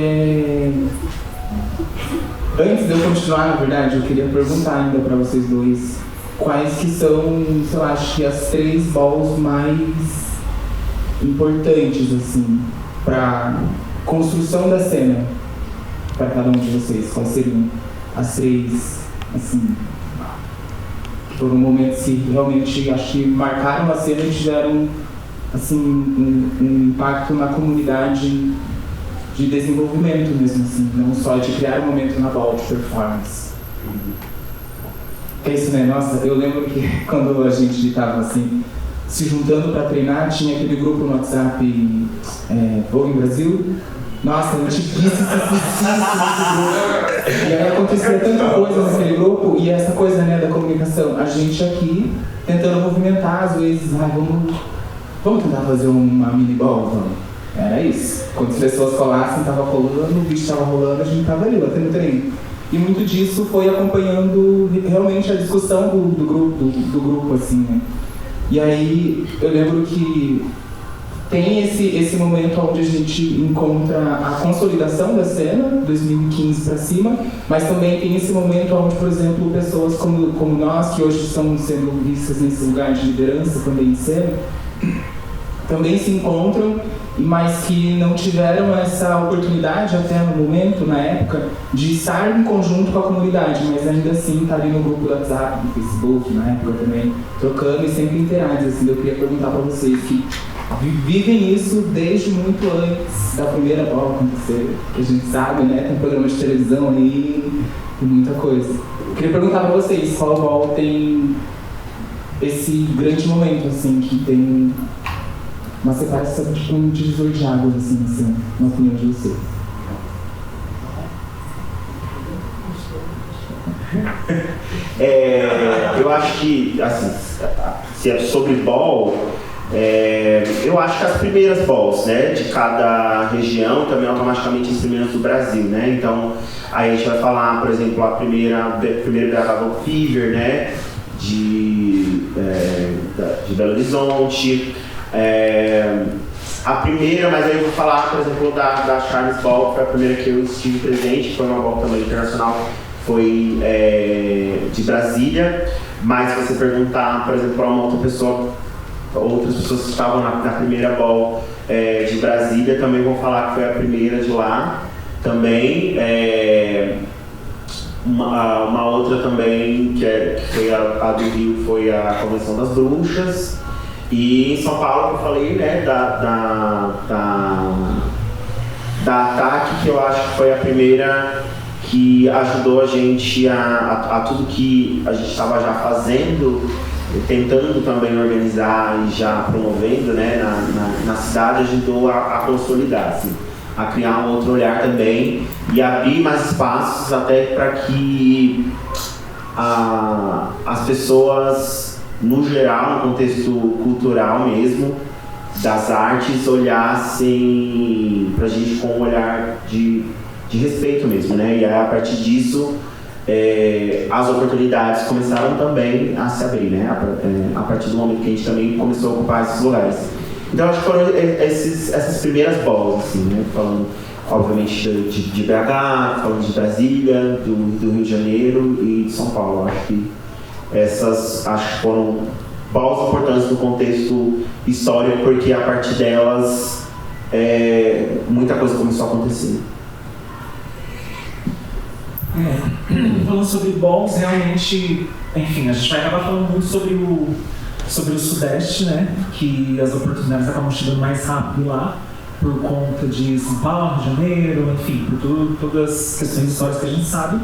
antes de eu continuar, na verdade, eu queria perguntar ainda para vocês dois quais que são, sei lá, acho que as 3 balls mais importantes, assim, para construção da cena, para cada um de vocês. Quais seriam as 3, assim, que foram momentos que realmente acho que marcaram a cena e tiveram, assim, um impacto na comunidade de desenvolvimento mesmo, assim, não só de criar um momento na ball de performance. É isso, né? Nossa, eu lembro que quando a gente estava assim, se juntando para treinar, tinha aquele grupo no WhatsApp, Vogue Brasil. Nossa, eu tive isso. E aí acontecia tanta coisa naquele grupo, e essa coisa, né, da comunicação. A gente aqui tentando movimentar, às vezes, vamos tentar fazer uma mini ball, vamos. Era isso. Quando as pessoas colassem, tava colando, o bicho tava rolando, a gente tava ali, batendo treino. E muito disso foi acompanhando realmente a discussão do grupo, assim, né? E aí eu lembro que tem esse momento onde a gente encontra a consolidação da cena, 2015 para cima, mas também tem esse momento onde, por exemplo, pessoas como nós, que hoje estamos sendo vistas nesse lugar de liderança também em cena, também se encontram, mas que não tiveram essa oportunidade até no momento, na época, de estar em conjunto com a comunidade, mas ainda assim estar ali no grupo do WhatsApp, no Facebook, na época também, trocando e sempre interagem. Assim, eu queria perguntar para vocês que vivem isso desde muito antes da primeira ball acontecer, que a gente sabe, né, tem programa de televisão aí, tem muita coisa. Eu queria perguntar para vocês, qual ball tem esse grande momento, assim, que tem uma separação, tipo um divisor de águas, assim, na opinião de vocês. Eu acho que, assim, se é sobre ball, eu acho que as primeiras balls, né, de cada região, também automaticamente as primeiras do Brasil, né? Então, aí a gente vai falar, por exemplo, a primeira Brava Fever, né, de Belo Horizonte. A primeira, mas aí eu vou falar, por exemplo, da Charles Ball, que foi a primeira que eu estive presente, foi uma ball também internacional, foi de Brasília, mas se você perguntar, por exemplo, para uma outra pessoa, outras pessoas que estavam na primeira ball de Brasília também vão falar que foi a primeira de lá também. Uma outra também, que foi a do Rio, foi a Convenção das Bruxas. E em São Paulo, eu falei, né, da Ataque, que eu acho que foi a primeira que ajudou a gente a tudo que a gente estava já fazendo, tentando também organizar e já promovendo, né, na cidade, ajudou a consolidar, assim, a criar um outro olhar também e abrir mais espaços até para que as pessoas, no geral, no contexto cultural mesmo, das artes, olhassem pra gente com um olhar de respeito mesmo, né? E aí, a partir disso, as oportunidades começaram também a se abrir, né? A partir do momento que a gente também começou a ocupar esses lugares. Então, acho que foram essas primeiras bolas, assim, né? Falando, obviamente, de BH, falando de Brasília, do Rio de Janeiro e de São Paulo. Acho que essas foram bolas importantes no contexto histórico, porque a partir delas muita coisa começou a acontecer. Falando sobre balls, realmente, enfim, a gente vai acabar falando muito sobre o Sudeste, né? Que as oportunidades acabam chegando mais rápido lá, por conta de São Paulo, Rio de Janeiro, enfim, por todas as questões históricas que a gente sabe.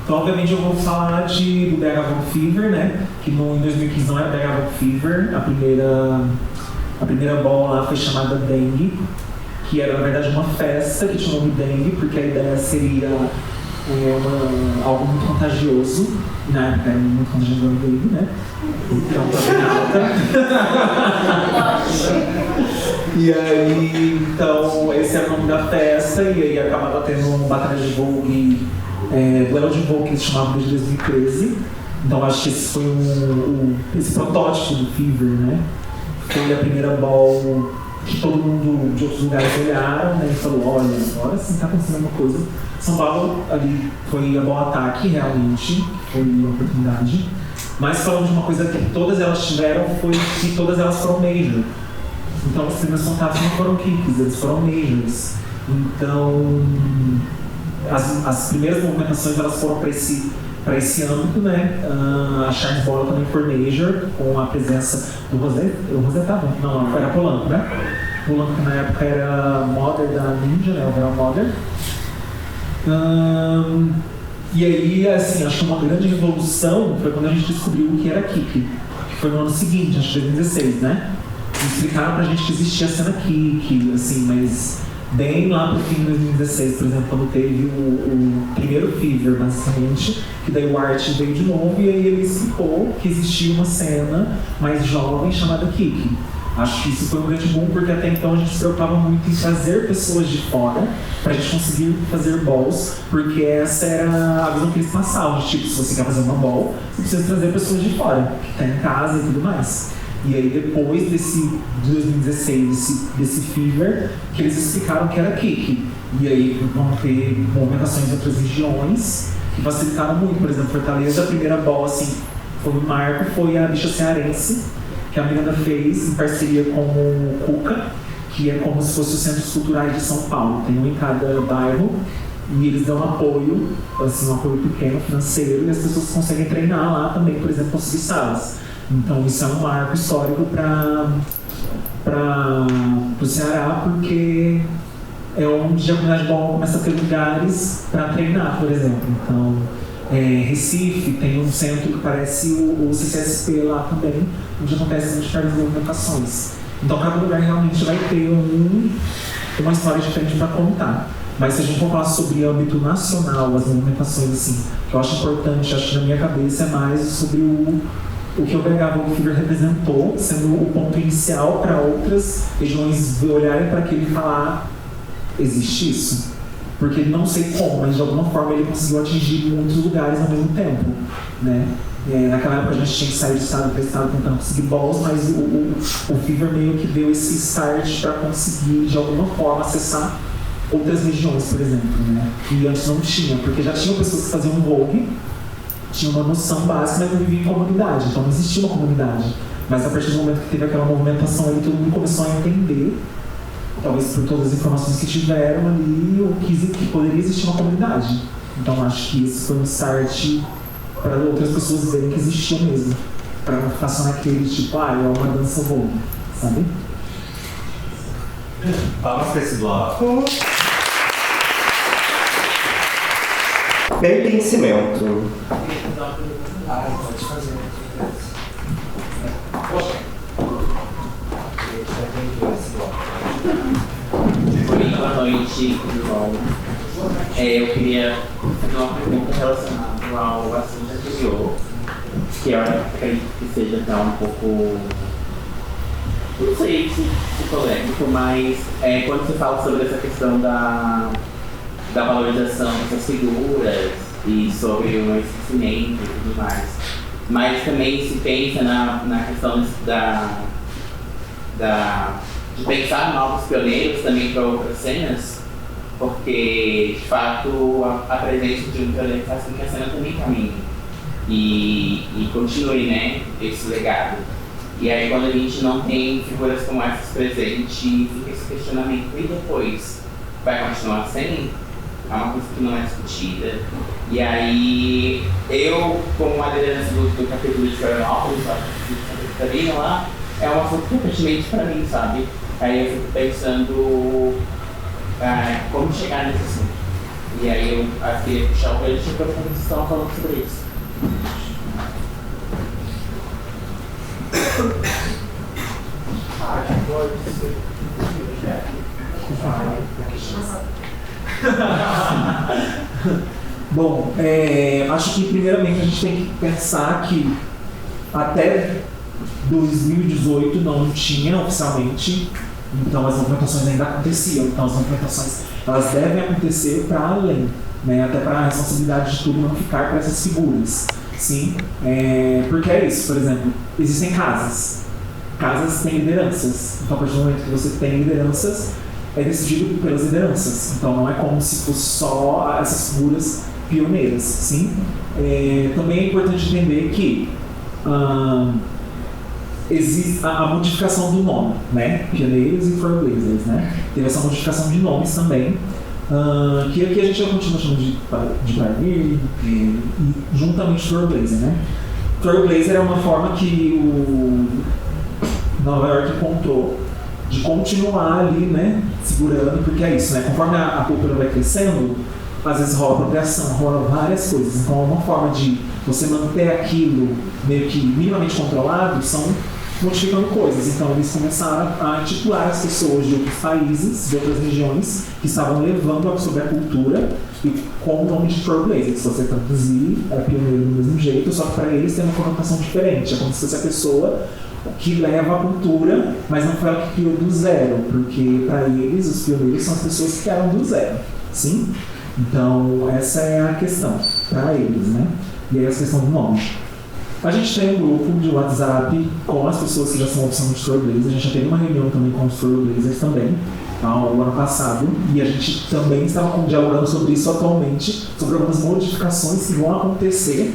Então, obviamente, eu vou falar do BH Vogue Fever, né? Que em 2015 não era BH Vogue Fever, a primeira bola lá foi chamada Dengue, que era, na verdade, uma festa que tinha o nome Dengue, porque a ideia seria algo muito contagioso, na época era muito contagioso o Dengue, né? Então, tá bem. E aí, então, esse era o nome da festa, e aí acabava tendo uma batalha de Vogue, duelo de Vogue que eles chamavam desde 2013. Então acho que esse foi esse protótipo do Fever, né? Foi a primeira ball que todo mundo de outros lugares olharam, né? E falou, olha, agora sim tá acontecendo uma coisa. São Paulo ali foi a ball Ataque, realmente, foi uma oportunidade. Mas falando de uma coisa que todas elas tiveram, foi que todas elas foram major. Então os primeiros contatos não foram kicks, eles foram majors. Então as primeiras movimentações elas foram para esse âmbito, né? A Charles Boyle também foi major, com a presença do Rosetta, não, era Polanco, né? Polanco que na época era modder da Ninja, né? Era modder. E aí, assim, acho que uma grande revolução foi quando a gente descobriu o que era kick, que foi no ano seguinte, acho que 2016, né? Explicaram pra gente que existia a cena kick, assim, mas bem lá pro fim de 2016, por exemplo, quando teve o primeiro Fever, basicamente, que daí o Art veio de novo e aí ele explicou que existia uma cena mais jovem chamada Kick. Acho que isso foi um grande boom, porque até então a gente se preocupava muito em trazer pessoas de fora pra gente conseguir fazer balls, porque essa era a visão que eles passavam, de tipo, se você quer fazer uma ball, você precisa trazer pessoas de fora, que tá em casa e tudo mais. E aí depois de 2016, desse Fever, que eles explicaram que era kick. E aí vão ter movimentações em outras regiões que facilitaram muito. Por exemplo, Fortaleza, a primeira ball, assim, foi um marco, foi a Bicha Cearense, que a Miranda fez em parceria com o Cuca, que é como se fosse os centros culturais de São Paulo. Tem um em cada bairro e eles dão apoio, assim, um apoio pequeno, financeiro, e as pessoas conseguem treinar lá também, por exemplo, conseguir salas. Então isso é um marco histórico para o Ceará, porque é onde a comunidade ball começa a ter lugares para treinar, por exemplo. Então, Recife tem um centro que parece o CCSP lá também, onde acontecem diversas movimentações. Então cada lugar realmente vai ter uma história diferente para contar. Mas se a gente for falar sobre âmbito nacional, as movimentações assim, que eu acho importante, acho que na minha cabeça é mais sobre o que o BH Vogue Fever representou, sendo o ponto inicial para outras regiões olharem para aquilo e falar, existe isso? Porque não sei como, mas de alguma forma ele conseguiu atingir muitos lugares ao mesmo tempo, né? Naquela época a gente tinha que sair de estado para estado tentando conseguir balls, mas o Fever meio que deu esse start para conseguir de alguma forma acessar outras regiões, por exemplo, né? Que antes não tinha, porque já tinham pessoas que faziam Vogue, tinha uma noção básica, mas não vivia em comunidade, então não existia uma comunidade. Mas a partir do momento que teve aquela movimentação ali, todo mundo começou a entender, talvez por todas as informações que tiveram ali, que poderia existir uma comunidade. Então acho que isso foi um start para outras pessoas verem que existia mesmo. Para não ficar só naquele tipo, é uma dança boa, sabe? Palmas para esse bloco. Pertencimento. Pode fazer. Oi, boa noite, tudo bom? Eu queria fazer uma pergunta relacionada ao assunto anterior, que eu acredito que seja até um pouco, não sei se polêmico, mas quando você fala sobre essa questão da valorização dessas figuras e sobre o esquecimento e tudo mais, mas também se pensa na questão de pensar novos pioneiros também para outras cenas, porque de fato a presença de um pioneiro faz com que a cena também caminhe e continue, né, esse legado. E aí quando a gente não tem figuras como essas presentes, fica esse questionamento, e depois vai continuar sem? É uma coisa que não é discutida. E aí eu, como uma liderança do capítulo de Florianópolis, de Santa Catarina lá, é uma coisa pertinente para mim, sabe? Aí eu fico pensando como chegar nesse assunto. E aí eu queria puxar o gancho para vocês estavam falando sobre isso. Bom, acho que primeiramente a gente tem que pensar que até 2018 não tinha oficialmente, então as movimentações ainda aconteciam, então as movimentações elas devem acontecer para além, né, até para a responsabilidade de tudo não ficar para essas figuras, sim, porque é isso, por exemplo, existem casas têm lideranças, então a partir do momento que você tem lideranças, é decidido pelas lideranças, então não é como se fosse só essas figuras pioneiras, sim. Também é importante entender que existe a modificação do nome, né? Pioneiros e Trailblazers, né? Teve essa modificação de nomes também, que aqui a gente já continua chamando de Pioneer e juntamente Trailblazer, né? Trailblazer é uma forma que o Nova York encontrou de continuar ali, né? Segurando, porque é isso, né? Conforme a cultura vai crescendo, às vezes rola apropriação, rola várias coisas. Então, uma forma de você manter aquilo meio que minimamente controlado são modificando coisas. Então, eles começaram a intitular as pessoas de outros países, de outras regiões, que estavam levando sobre a cultura e com o nome de Trailblazer. Se você traduzir, é pioneiro do mesmo jeito, só que para eles tem uma conotação diferente. É como se fosse a pessoa que leva a cultura, mas não foi ela que criou do zero, porque para eles, os pioneiros são as pessoas que criaram do zero. Sim? Então, essa é a questão para eles, né? E aí, essa questão do nome. A gente tem um grupo de WhatsApp com as pessoas que já são opção de Trailblazers. A gente já teve uma reunião também com os Trailblazers também, o ano passado, e a gente também estava dialogando sobre isso atualmente, sobre algumas modificações que vão acontecer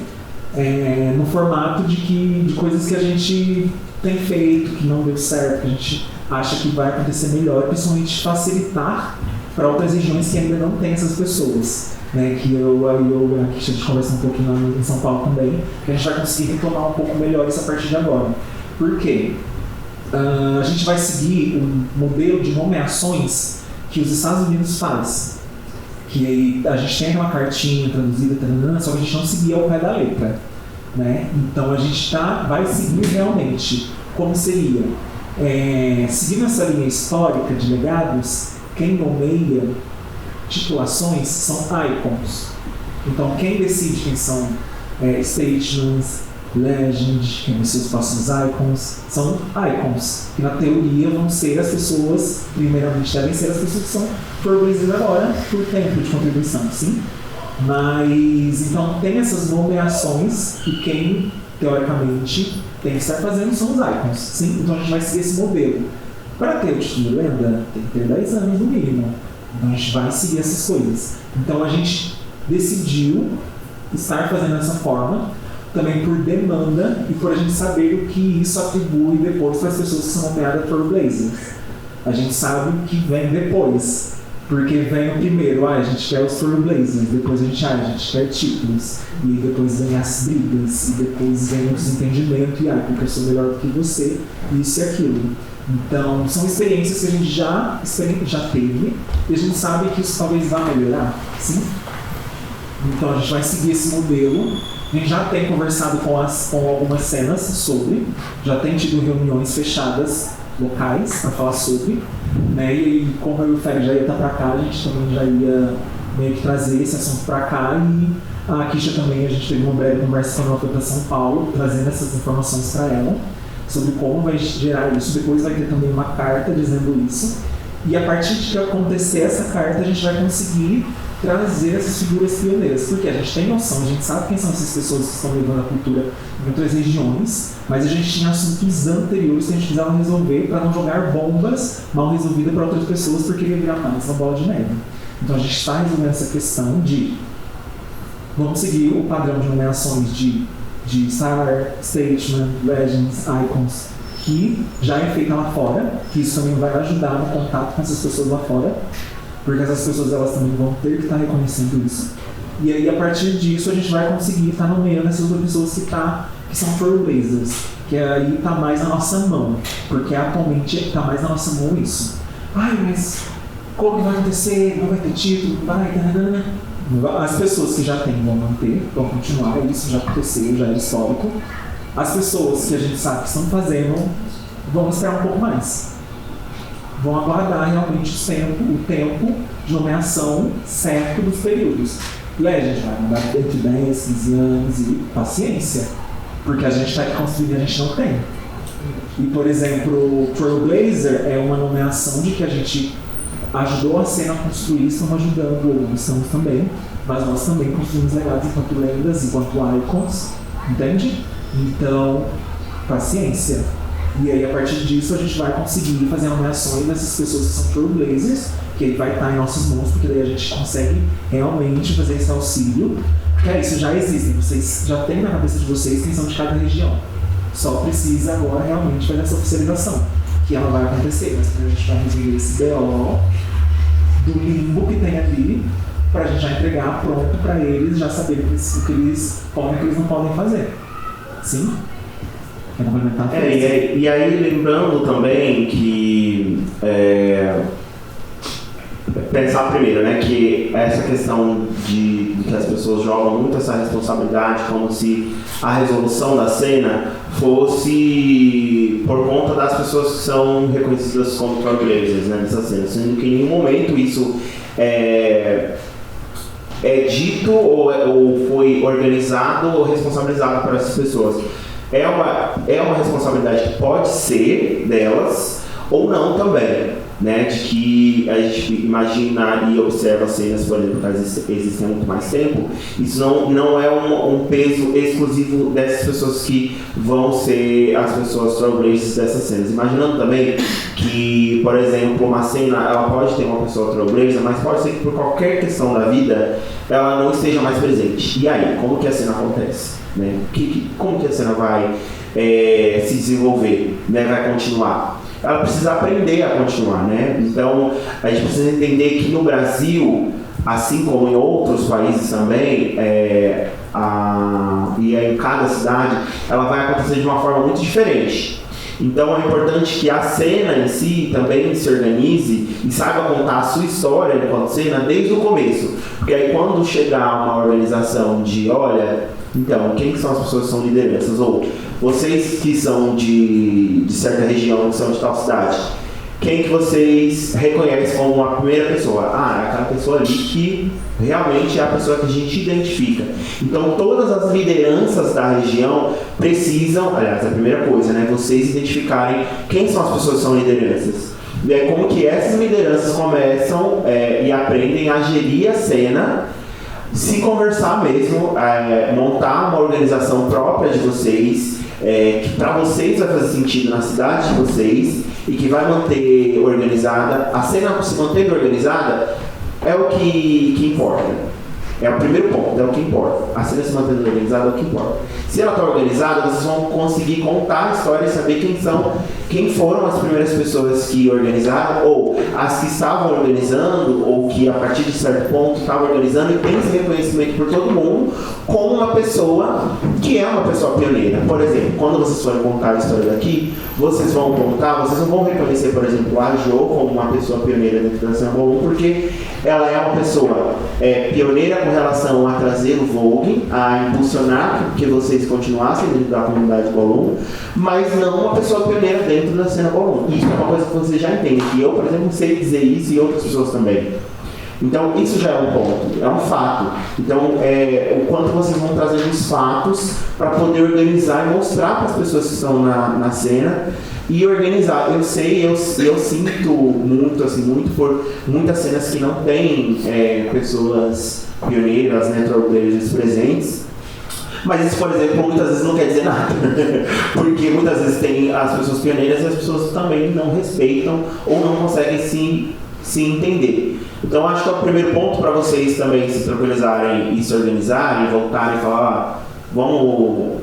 no formato de coisas que a gente tem feito, que não deu certo, que a gente acha que vai acontecer melhor, principalmente facilitar para outras regiões que ainda não tem essas pessoas, né? Que aqui a gente conversa um pouquinho em São Paulo também, que a gente vai conseguir retomar um pouco melhor isso a partir de agora. Por quê? A gente vai seguir um modelo de nomeações que os Estados Unidos faz, que a gente tem uma cartinha traduzida, só que a gente não seguia ao pé da letra, né? Então a gente vai seguir realmente como seria, seguindo essa linha histórica de legados. Quem nomeia titulações são icons. Então, quem decide quem são statements, legend, quem vão ser os próximos icons, são icons. Que na teoria vão ser as pessoas, primeiramente devem ser as pessoas que são Trailblazers agora por tempo de contribuição, sim? Mas, então, tem essas nomeações e quem, teoricamente, tem que estar fazendo são os icons, sim? Então, a gente vai seguir esse modelo. Para ter o título de lenda, tem que ter 10 anos no mínimo. Então a gente vai seguir essas coisas. Então a gente decidiu estar fazendo dessa forma, também por demanda e por a gente saber o que isso atribui depois para as pessoas que são nomeadas Trailblazers. A gente sabe o que vem depois. Porque vem o primeiro, a gente quer os Trailblazers, depois a gente quer títulos, e depois vem as brigas, e depois vem o desentendimento, e porque eu sou melhor do que você, isso e aquilo. Então, são experiências que a gente já teve, e a gente sabe que isso talvez vá melhorar, sim? Então, a gente vai seguir esse modelo. A gente já tem conversado com algumas cenas sobre, já tem tido reuniões fechadas locais para falar sobre, né? E como eu e o Félix já ia estar para cá, a gente também já ia meio que trazer esse assunto para cá, e a Kisha também, a gente teve uma breve conversa quando ela foi para São Paulo, trazendo essas informações para ela, sobre como vai gerar isso. Depois vai ter também uma carta dizendo isso, e a partir de que acontecer essa carta, a gente vai conseguir trazer essas figuras pioneiras, porque a gente tem noção, a gente sabe quem são essas pessoas que estão levando a cultura em outras regiões, mas a gente tinha assuntos anteriores que a gente precisava resolver para não jogar bombas mal resolvidas para outras pessoas, porque ia virar mais uma bola de neve. Então a gente está resolvendo essa questão de vamos seguir o padrão de nomeações de Star, Statesman, Legends, Icons, que já é feita lá fora, que isso também vai ajudar no contato com essas pessoas lá fora, porque essas pessoas elas também vão ter que estar reconhecendo isso. E aí, a partir disso, a gente vai conseguir estar nomeando essas outras pessoas que são Trailblazers, que aí está mais na nossa mão, porque atualmente está mais na nossa mão isso. Ai, mas como que vai acontecer? Não vai ter título? Vai, As pessoas que já têm vão manter, vão continuar, isso já aconteceu, já é histórico. As pessoas que a gente sabe que estão fazendo vão esperar um pouco mais. Vão aguardar realmente o tempo de nomeação certo dos períodos. E aí a gente vai mudar dentro de 10, 15 anos e paciência, porque a gente está construindo e a gente não tem. E, por exemplo, o Trailblazer é uma nomeação de que a gente ajudou a cena a construir, estamos ajudando, ou estamos também, mas nós também construímos legados enquanto lendas, enquanto icons, entende? Então, paciência. E aí, a partir disso, a gente vai conseguir fazer nomeações dessas pessoas que são Trailblazers, que aí vai estar em nossas mãos, porque daí a gente consegue realmente fazer esse auxílio. Porque é isso, já existem, vocês já têm na cabeça de vocês quem são de cada região. Só precisa agora realmente fazer essa oficialização, que ela vai acontecer, mas a gente vai resolver esse BO do limbo que tem ali, para a gente já entregar pronto para eles, já saberem o que eles podem e o que eles não podem fazer. Sim? E aí lembrando também que pensar primeiro, né, que essa questão de que as pessoas jogam muito essa responsabilidade como se a resolução da cena fosse por conta das pessoas que são reconhecidas como Trailblazers, né, nessa cena, sendo que em nenhum momento isso é dito ou foi organizado ou responsabilizado por essas pessoas. É uma responsabilidade que pode ser delas ou não também, né? De que a gente imagina e observa cenas, por exemplo, que existem há muito mais tempo. Isso não é um peso exclusivo dessas pessoas que vão ser as pessoas Trailblazers dessas cenas. Imaginando também que, por exemplo, uma cena, ela pode ter uma pessoa Trailblazer, mas pode ser que por qualquer questão da vida ela não esteja mais presente. E aí, como que a cena acontece? Né? Como que a cena vai se desenvolver, né? Vai continuar? Ela precisa aprender a continuar, né? Então, a gente precisa entender que no Brasil, assim como em outros países também, e em cada cidade, ela vai acontecer de uma forma muito diferente. Então é importante que a cena em si também se organize e saiba contar a sua história enquanto cena desde o começo. Porque aí quando chegar uma organização de, olha, então, quem que são as pessoas que são lideranças? Ou vocês que são de certa região, que são de tal cidade, quem que vocês reconhecem como uma primeira pessoa? Ah, é aquela pessoa ali que realmente é a pessoa que a gente identifica. Então, todas as lideranças da região precisam, aliás, a primeira coisa, né? Vocês identificarem quem são as pessoas que são lideranças. E é como que essas lideranças começam e aprendem a gerir a cena, se conversar mesmo, montar uma organização própria de vocês, que para vocês vai fazer sentido na cidade de vocês e que vai manter organizada. A cena se mantendo organizada é o que importa. É o primeiro ponto, é o que importa. A cena se mantendo organizada é o que importa. Se ela está organizada, vocês vão conseguir contar a história e saber quem foram as primeiras pessoas que organizaram, ou as que estavam organizando, ou que a partir de certo ponto estavam organizando, e tem esse reconhecimento por todo mundo como uma pessoa que é uma pessoa pioneira. Por exemplo, quando vocês forem contar a história daqui, vocês não vão reconhecer, por exemplo, a Jo como uma pessoa pioneira dentro da cena Ballroom, porque ela é uma pessoa pioneira com relação a trazer o Vogue, a impulsionar que vocês continuassem dentro da comunidade Ballroom, mas não uma pessoa pioneira dentro da cena Ballroom. Isso é uma coisa que vocês já entendem, que eu, por exemplo, sei dizer isso e outras pessoas também. Então, isso já é um ponto, é um fato. Então, o quanto vocês vão trazer os fatos para poder organizar e mostrar para as pessoas que estão na cena e organizar. Eu sei, eu sinto muito, assim, muito por muitas cenas que não tem pessoas pioneiras, né, trailblazers presentes. Mas isso, por exemplo, muitas vezes não quer dizer nada, porque muitas vezes tem as pessoas pioneiras e as pessoas também não respeitam ou não conseguem se entender. Então acho que é o primeiro ponto para vocês também se tranquilizarem e se organizarem, voltarem e falar, vamos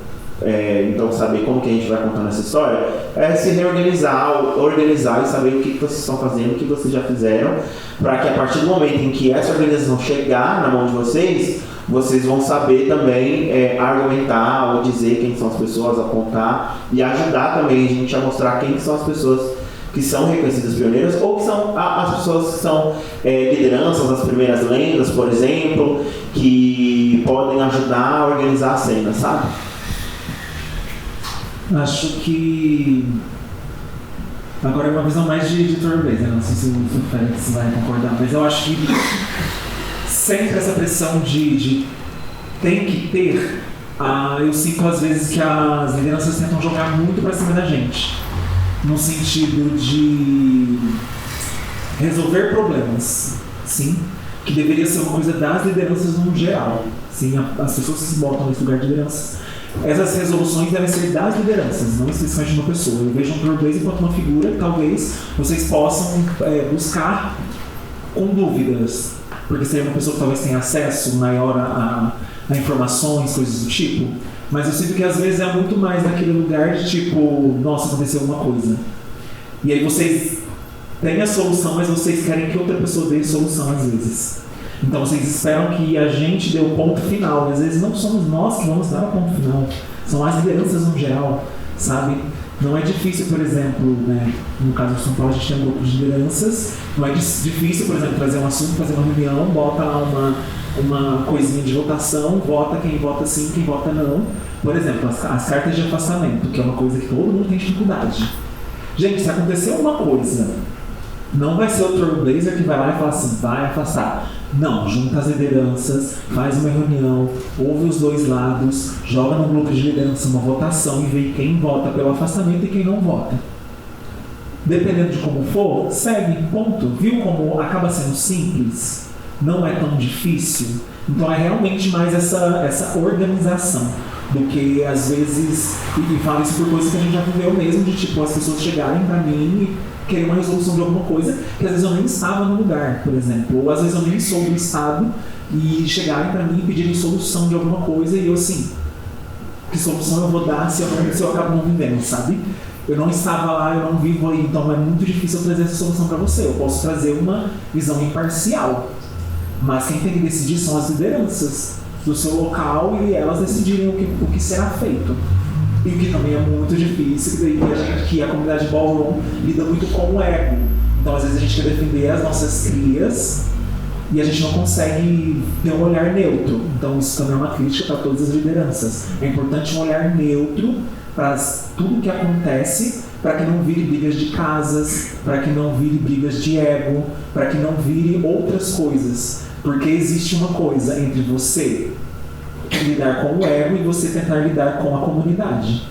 então saber como que a gente vai contando essa história, se reorganizar, organizar e saber o que vocês estão fazendo, o que vocês já fizeram, para que a partir do momento em que essa organização chegar na mão de vocês vão saber também argumentar ou dizer quem são as pessoas, apontar e ajudar também a gente a mostrar quem são as pessoas que são reconhecidas pioneiras ou que são as pessoas que são lideranças, as primeiras lendas, por exemplo, que podem ajudar a organizar a cena, sabe? Acho que agora é uma visão mais de Trailblazer, não sei se o Félix vai concordar, mas eu acho que sempre essa pressão de tem que ter, eu sinto às vezes que as lideranças tentam jogar muito pra cima da gente, no sentido de resolver problemas, sim, que deveria ser uma coisa das lideranças no geral, sim, as pessoas que se botam nesse lugar de liderança. Essas resoluções devem ser das lideranças, não especificamente de uma pessoa. Eu vejo um Trailblazer enquanto uma figura que talvez vocês possam buscar com dúvidas, porque seria uma pessoa que talvez tenha acesso maior a informações, coisas do tipo. Mas eu sinto que às vezes é muito mais naquele lugar de tipo, nossa, aconteceu alguma coisa. E aí vocês têm a solução, mas vocês querem que outra pessoa dê a solução às vezes. Então vocês esperam que a gente dê o ponto final, e às vezes não somos nós que vamos dar o ponto final, são as lideranças no geral, sabe? Não é difícil, por exemplo, né, no caso de São Paulo a gente tem um grupo de lideranças, não é difícil, por exemplo, trazer um assunto, fazer uma reunião, bota lá uma coisinha de votação, vota quem vota sim, quem vota não. Por exemplo, as cartas de afastamento, que é uma coisa que todo mundo tem dificuldade. Gente, se acontecer alguma coisa, não vai ser o Trailblazer que vai lá e fala assim, vai afastar. Não, junta as lideranças, faz uma reunião, ouve os dois lados, joga no grupo de liderança uma votação e vê quem vota pelo afastamento e quem não vota. Dependendo de como for, segue, ponto. Viu como acaba sendo simples? Não é tão difícil? Então é realmente mais essa organização do que às vezes, e falo isso por coisas que a gente já viveu mesmo, de tipo as pessoas chegarem pra mim e querer uma resolução de alguma coisa que às vezes eu nem estava no lugar, por exemplo, ou às vezes eu nem sou do estado e chegarem pra mim e pedirem solução de alguma coisa e eu assim, que solução eu vou dar se eu acabo não vivendo, sabe? Eu não estava lá, eu não vivo aí, então é muito difícil eu trazer essa solução pra você. Eu posso trazer uma visão imparcial, mas quem tem que decidir são as lideranças do seu local e elas decidirem o que será feito. E o que também é muito difícil, que a comunidade Ballroom lida muito com o ego. Então, às vezes, a gente quer defender as nossas crias e a gente não consegue ter um olhar neutro. Então, isso também é uma crítica para todas as lideranças. É importante um olhar neutro para tudo que acontece, para que não vire brigas de casas, para que não vire brigas de ego, para que não vire outras coisas. Porque existe uma coisa entre você lidar com o ego e você tentar lidar com a comunidade.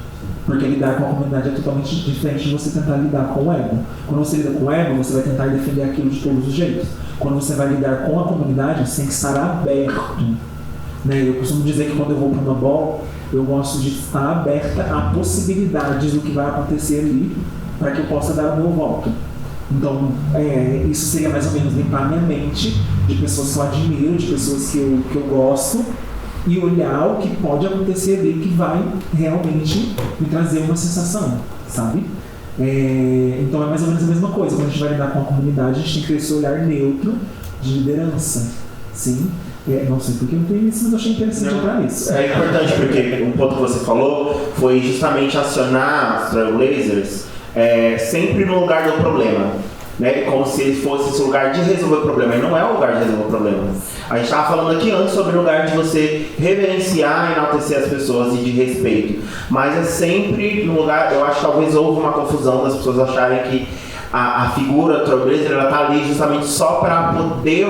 Porque lidar com a comunidade é totalmente diferente de você tentar lidar com o ego. Quando você lida com o ego, você vai tentar defender aquilo de todos os jeitos. Quando você vai lidar com a comunidade, você tem que estar aberto. Né? Eu costumo dizer que quando eu vou para uma ball, eu gosto de estar aberta a possibilidades do que vai acontecer ali para que eu possa dar o meu voto. Então, isso seria mais ou menos limpar minha mente de pessoas que eu admiro, de pessoas que eu gosto, e olhar o que pode acontecer ali que vai realmente me trazer uma sensação, sabe? Então é mais ou menos a mesma coisa. Quando a gente vai lidar com a comunidade, a gente tem que ter esse olhar neutro de liderança, sim? Não sei porque não tem isso, mas eu achei interessante entrar nisso. É importante porque um ponto que você falou foi justamente acionar os Trailblazers sempre no lugar do problema, né? Como se fosse esse lugar de resolver o problema, e não é o lugar de resolver o problema. A gente estava falando aqui antes sobre o lugar de você reverenciar e enaltecer as pessoas e de respeito, mas é sempre no lugar, eu acho que talvez houve uma confusão das pessoas acharem que a figura Trailblazer, ela está ali justamente só para poder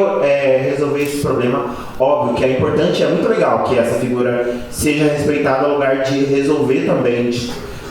resolver esse problema. Óbvio que é importante, é muito legal que essa figura seja respeitada ao lugar de resolver também,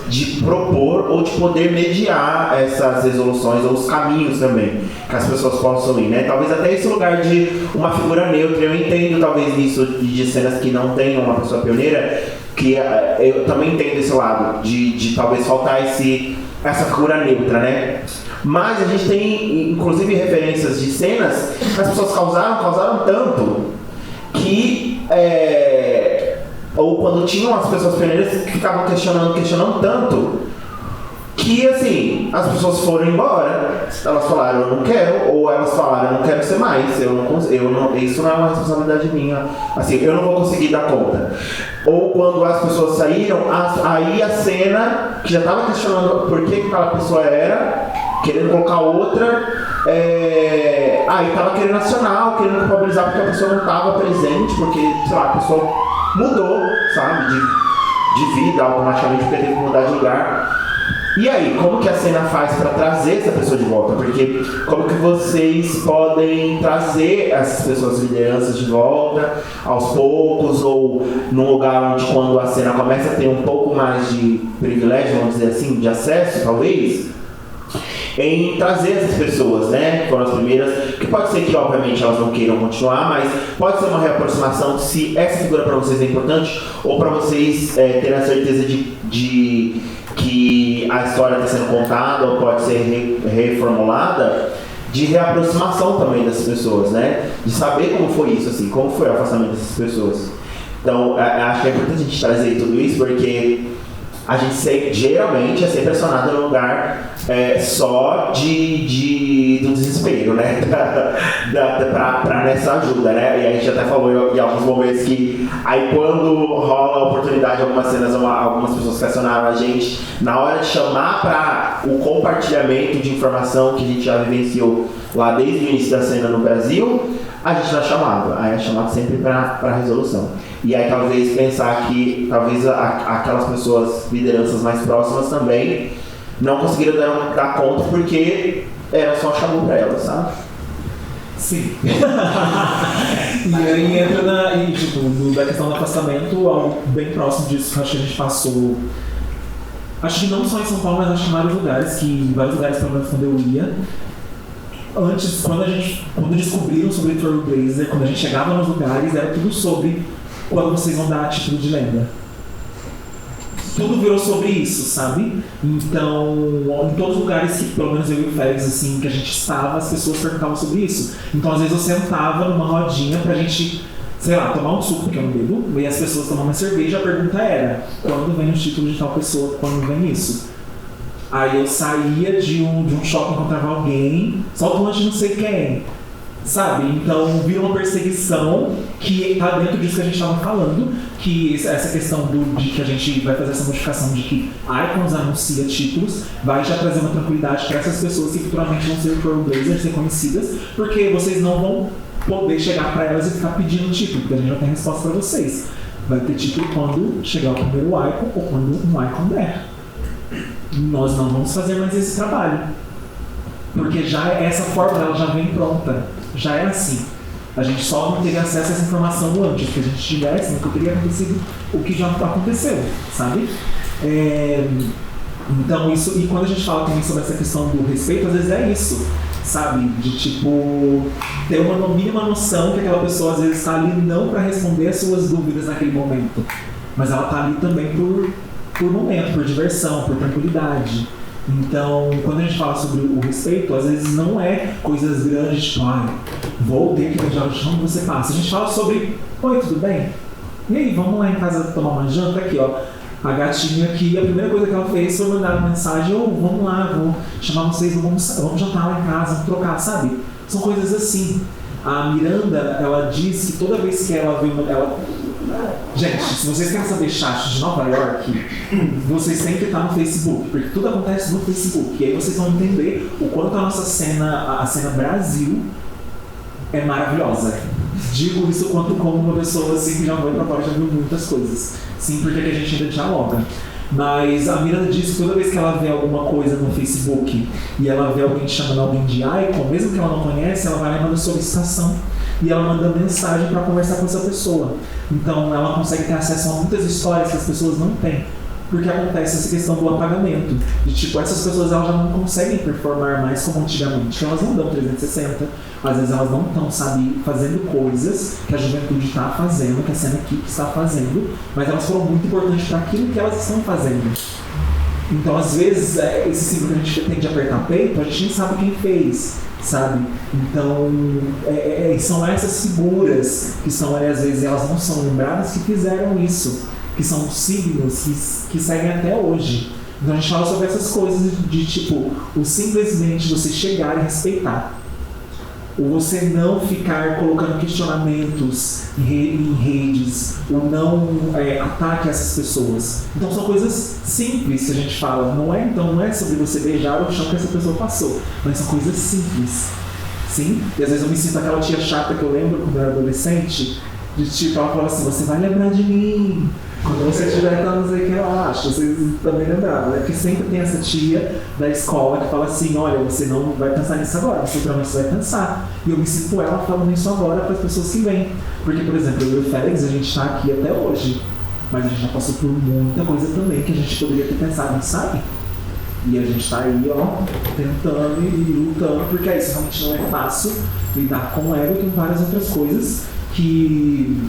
de propor ou de poder mediar essas resoluções ou os caminhos também que as pessoas possam ir, né? Talvez até esse lugar de uma figura neutra, eu entendo talvez isso de cenas que não tenham uma pessoa pioneira, que eu também entendo esse lado de talvez faltar essa figura neutra, né? Mas a gente tem inclusive referências de cenas que as pessoas causaram tanto que ou quando tinham as pessoas pioneiras que ficavam questionando tanto que assim, as pessoas foram embora, elas falaram eu não quero, ou elas falaram eu não quero ser mais, isso não é uma responsabilidade minha, assim, eu não vou conseguir dar conta. Ou quando as pessoas saíram, aí a cena que já estava questionando por que aquela pessoa era, querendo colocar outra, aí estava querendo acionar, querendo culpabilizar porque a pessoa não estava presente, porque, sei lá, a pessoa mudou, sabe, de vida automaticamente porque teve que mudar de lugar. E aí, como que a cena faz para trazer essa pessoa de volta? Porque como que vocês podem trazer essas pessoas, lideranças de volta, aos poucos, ou num lugar onde quando a cena começa a ter um pouco mais de privilégio, vamos dizer assim, de acesso, talvez, em trazer essas pessoas, né, que foram as primeiras, que pode ser que obviamente elas não queiram continuar, mas pode ser uma reaproximação se essa figura para vocês é importante, ou para vocês terem a certeza de que a história está sendo contada ou pode ser reformulada, de reaproximação também dessas pessoas, né, de saber como foi isso, assim, como foi o afastamento dessas pessoas. Então, acho que é importante a gente trazer tudo isso, porque a gente geralmente é sempre acionado num lugar só do desespero, né? pra nessa ajuda, né? E a gente até falou em alguns momentos que aí quando rola a oportunidade, algumas cenas, algumas pessoas que acionaram a gente, na hora de chamar para o compartilhamento de informação que a gente já vivenciou lá desde o início da cena no Brasil, a gente não é chamado. Aí é chamado sempre para resolução. E aí talvez pensar que talvez aquelas pessoas, lideranças mais próximas também, não conseguiram dar conta porque era só chamou para elas, sabe? Sim. E aí entra da questão do afastamento, bem próximo disso que acho que a gente passou. Acho que não só em São Paulo, mas acho que em vários lugares, pelo menos quando eu ia. Antes, quando descobriram sobre Trailblazer, quando a gente chegava nos lugares, era tudo sobre quando vocês vão dar título de lenda. Tudo virou sobre isso, sabe? Então, em todos os lugares que, pelo menos eu e o Félix, assim, que a gente estava, as pessoas perguntavam sobre isso. Então, às vezes eu sentava numa rodinha pra gente, sei lá, tomar um suco, porque eu não bebo, e as pessoas tomavam uma cerveja, a pergunta era, quando vem o título de tal pessoa, quando vem isso? Aí eu saía de um shopping, encontrava alguém, solta o lanche de não sei quem, sabe? Então vira uma perseguição que está dentro disso que a gente estava falando, que essa questão de que a gente vai fazer essa modificação de que Icons anuncia títulos, vai já trazer uma tranquilidade para essas pessoas que futuramente vão ser Trailblazers, ser conhecidas, porque vocês não vão poder chegar para elas e ficar pedindo título, porque a gente já tem resposta para vocês. Vai ter título quando chegar o primeiro Icon ou quando um Icon der. Nós não vamos fazer mais esse trabalho, porque já essa fórmula ela já vem pronta, já é assim. A gente só não teve acesso a essa informação antes, que a gente tivesse, não teria acontecido o que já aconteceu, sabe? Então isso, e quando a gente fala também sobre essa questão do respeito, às vezes é isso, sabe? De tipo, ter uma mínima noção que aquela pessoa às vezes está ali não para responder as suas dúvidas naquele momento, mas ela está ali também por momento, por diversão, por tranquilidade. Então, quando a gente fala sobre o respeito, às vezes não é coisas grandes, tipo, vou ter que beijar o chão que você passa. A gente fala sobre, oi, tudo bem? E aí, vamos lá em casa tomar uma janta? Aqui, ó. A gatinha aqui, a primeira coisa que ela fez foi mandar uma mensagem, vamos lá, vou chamar vocês, vamos jantar lá em casa, vamos trocar, sabe? São coisas assim. A Miranda, ela diz que toda vez que ela vê Gente, se vocês querem saber chat de Nova York, vocês têm que estar no Facebook, porque tudo acontece no Facebook. E aí vocês vão entender o quanto a nossa cena, a cena Brasil, é maravilhosa. Digo isso quanto como uma pessoa assim que já foi pra fora, já viu muitas coisas. Sim, porque a gente ainda dialoga. Mas a Miranda diz que toda vez que ela vê alguma coisa no Facebook e ela vê alguém chamando alguém de icon, mesmo que ela não conhece, ela vai lá e manda solicitação. E ela manda mensagem para conversar com essa pessoa. Então ela consegue ter acesso a muitas histórias que as pessoas não têm. Porque acontece essa questão do apagamento. De tipo, essas pessoas elas já não conseguem performar mais como antigamente. Elas não dão 360. Às vezes elas não estão, sabe, fazendo coisas que a juventude está fazendo, que a cena aqui está fazendo. Mas elas foram muito importantes para aquilo que elas estão fazendo. Então às vezes, esse símbolo que a gente tem de apertar peito, a gente nem sabe quem fez. Sabe? Então, são essas figuras que são, às vezes, elas não são lembradas que fizeram isso, que são signos que seguem até hoje. Então a gente fala sobre essas coisas de tipo, o simplesmente você chegar e respeitar. Ou você não ficar colocando questionamentos em redes, ou não ataque essas pessoas. Então são coisas simples que a gente fala. Não é sobre você beijar o chão que essa pessoa passou, mas são coisas simples. Sim? E às vezes eu me sinto aquela tia chata que eu lembro quando eu era adolescente, de tipo, ela fala assim, você vai lembrar de mim. Quando você tiver não sei o que eu acho, vocês também lembraram, né? Porque sempre tem essa tia da escola que fala assim, olha, você não vai pensar nisso agora, você provavelmente vai pensar. E eu me sinto ela falando isso agora para as pessoas que vêm. Porque, por exemplo, eu e o Félix, a gente está aqui até hoje, mas a gente já passou por muita coisa também que a gente poderia ter pensado, sabe? E a gente está aí, ó, tentando e lutando, porque isso realmente não é fácil lidar com o ego e com várias outras coisas que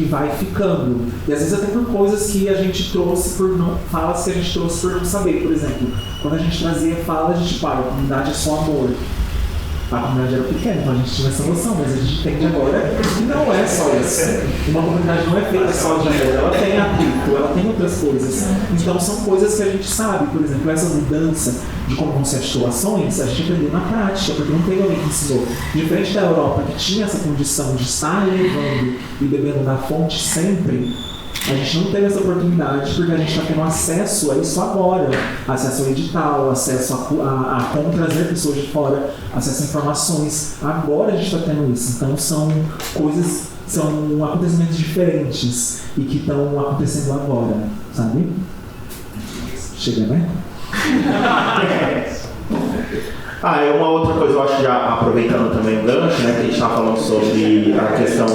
vai ficando. E às vezes até por coisas que a gente trouxe por não... falas que a gente trouxe por não saber. Por exemplo, quando a gente trazia falas de tipo, a comunidade é só amor. A comunidade era pequena, então a gente tinha essa noção, mas a gente entende agora que não é só isso. Uma comunidade não é feita só de amor, ela tem atrito, ela tem outras coisas. Então são coisas que a gente sabe, por exemplo, essa mudança de como vão ser as situações, a gente aprendeu na prática, porque não teve alguém que ensinou. Diferente da Europa, que tinha essa condição de estar levando e bebendo da fonte sempre, a gente não teve essa oportunidade porque a gente está tendo acesso a isso agora. Acesso ao edital, acesso a como trazer pessoas de fora, acesso a informações. Agora a gente está tendo isso. Então são coisas, são acontecimentos diferentes e que estão acontecendo agora, sabe? Chega, né? É uma outra coisa, eu acho, já aproveitando também o gancho, né, que a gente estava falando sobre a questão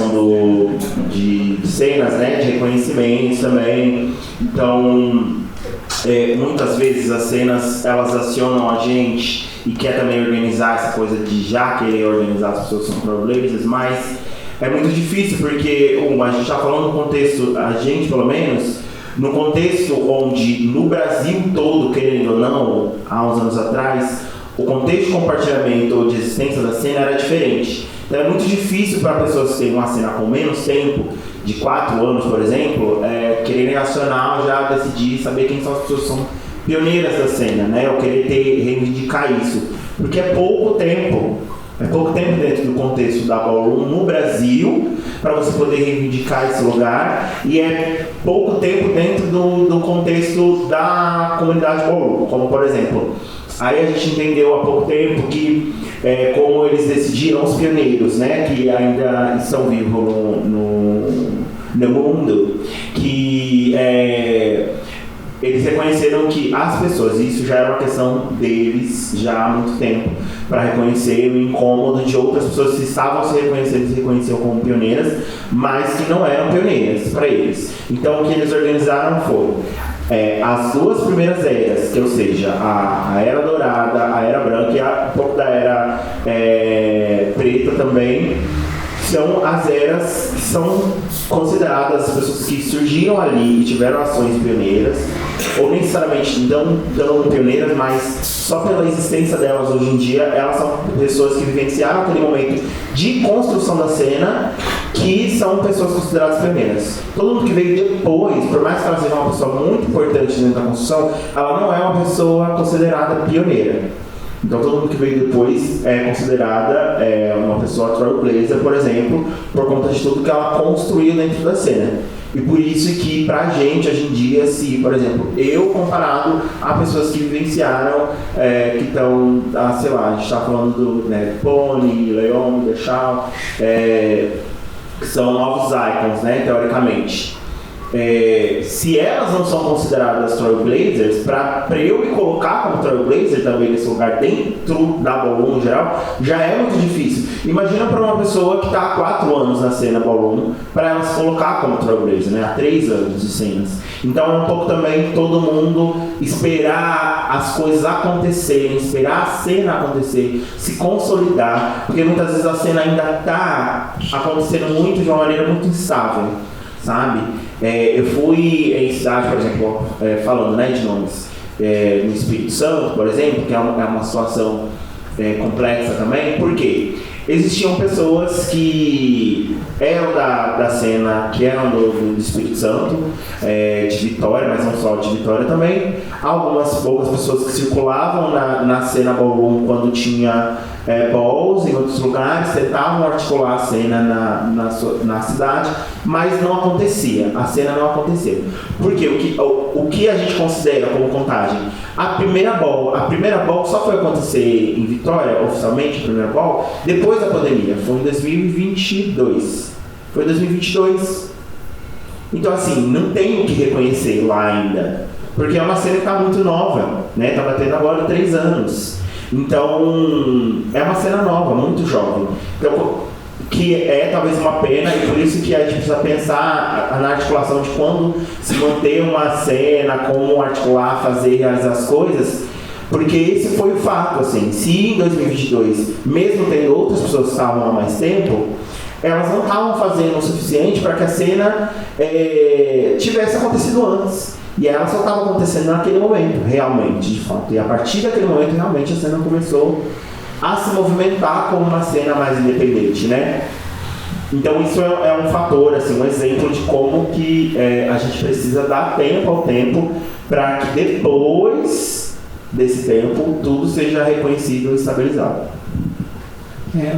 de cenas, né, de reconhecimentos também. Então, muitas vezes as cenas, elas acionam a gente e quer também organizar essa coisa de já querer organizar as pessoas com problemas, mas é muito difícil porque a gente está falando no contexto, a gente pelo menos, no contexto onde no Brasil todo, querendo ou não, há uns anos atrás, o contexto de compartilhamento ou de existência da cena era diferente. Então é muito difícil para pessoas que têm uma cena com menos tempo, de 4 anos, por exemplo, quererem acionar, já decidir, saber quem são as pessoas que são pioneiras da cena, né? Ou querer reivindicar isso. Porque é pouco tempo dentro do contexto da Ballroom no Brasil, para você poder reivindicar esse lugar, e é pouco tempo dentro do contexto da comunidade Ballroom, como por exemplo... Aí a gente entendeu há pouco tempo que, como eles decidiram, os pioneiros, né, que ainda estão vivos no mundo, que eles reconheceram que as pessoas, isso já era uma questão deles já há muito tempo, para reconhecer o incômodo de outras pessoas que estavam se reconheciam como pioneiras, mas que não eram pioneiras para eles. Então o que eles organizaram foi... as duas primeiras eras, que ou seja, a Era Dourada, a Era Branca e um pouco da Era Preta também, são as eras que são consideradas as pessoas que surgiram ali e tiveram ações pioneiras, ou necessariamente não tão pioneiras, mas só pela existência delas hoje em dia, elas são pessoas que vivenciaram aquele momento de construção da cena, que são pessoas consideradas pioneiras. Todo mundo que veio depois, por mais que ela seja uma pessoa muito importante dentro da construção, ela não é uma pessoa considerada pioneira. Então todo mundo que veio depois é considerada uma pessoa trailblazer, por exemplo, por conta de tudo que ela construiu dentro da cena. E por isso que pra gente hoje em dia, se, por exemplo, eu comparado a pessoas que vivenciaram, que estão, sei lá, a gente está falando do Pony, Leon, Deschal, que são novos icons, né, teoricamente. Se elas não são consideradas trailblazers, para eu me colocar como trailblazer também nesse lugar dentro da Ballroom no geral, já é muito difícil. Imagina para uma pessoa que está há 4 anos na cena Ballroom, para ela se colocar como trailblazer, né? Há 3 anos de cenas. Então é um pouco também todo mundo esperar as coisas acontecerem, esperar a cena acontecer, se consolidar, porque muitas vezes a cena ainda está acontecendo muito de uma maneira muito instável, sabe? Eu fui em cidade, por exemplo, falando, né, de nomes, no Espírito Santo, por exemplo, que é uma situação complexa também, porque existiam pessoas que eram da cena, que eram do Espírito Santo, de Vitória, mas não só de Vitória também, algumas poucas pessoas que circulavam na cena Ballroom quando tinha balls em outros lugares, tentavam articular a cena na cidade, mas não acontecia, a cena não acontecia. Porque o que a gente considera como contagem? A primeira ball só foi acontecer em Vitória, oficialmente, a primeira ball, depois da pandemia, foi em 2022. Foi em 2022. Então, assim, não tem o que reconhecer lá ainda, porque é uma cena que está muito nova, né? Está batendo agora 3 anos. Então, é uma cena nova, muito jovem. Então, que é talvez uma pena, e por isso que a gente precisa pensar na articulação de quando se manter uma cena, como articular, fazer, realizar as coisas, porque esse foi o fato, assim, se em 2022, mesmo tendo outras pessoas que estavam há mais tempo, elas não estavam fazendo o suficiente para que a cena tivesse acontecido antes. E ela só estava acontecendo naquele momento, realmente, de fato. E a partir daquele momento, realmente, a cena começou a se movimentar como uma cena mais independente, né? Então isso é um fator, assim, um exemplo de como que a gente precisa dar tempo ao tempo para que depois desse tempo tudo seja reconhecido e estabilizado.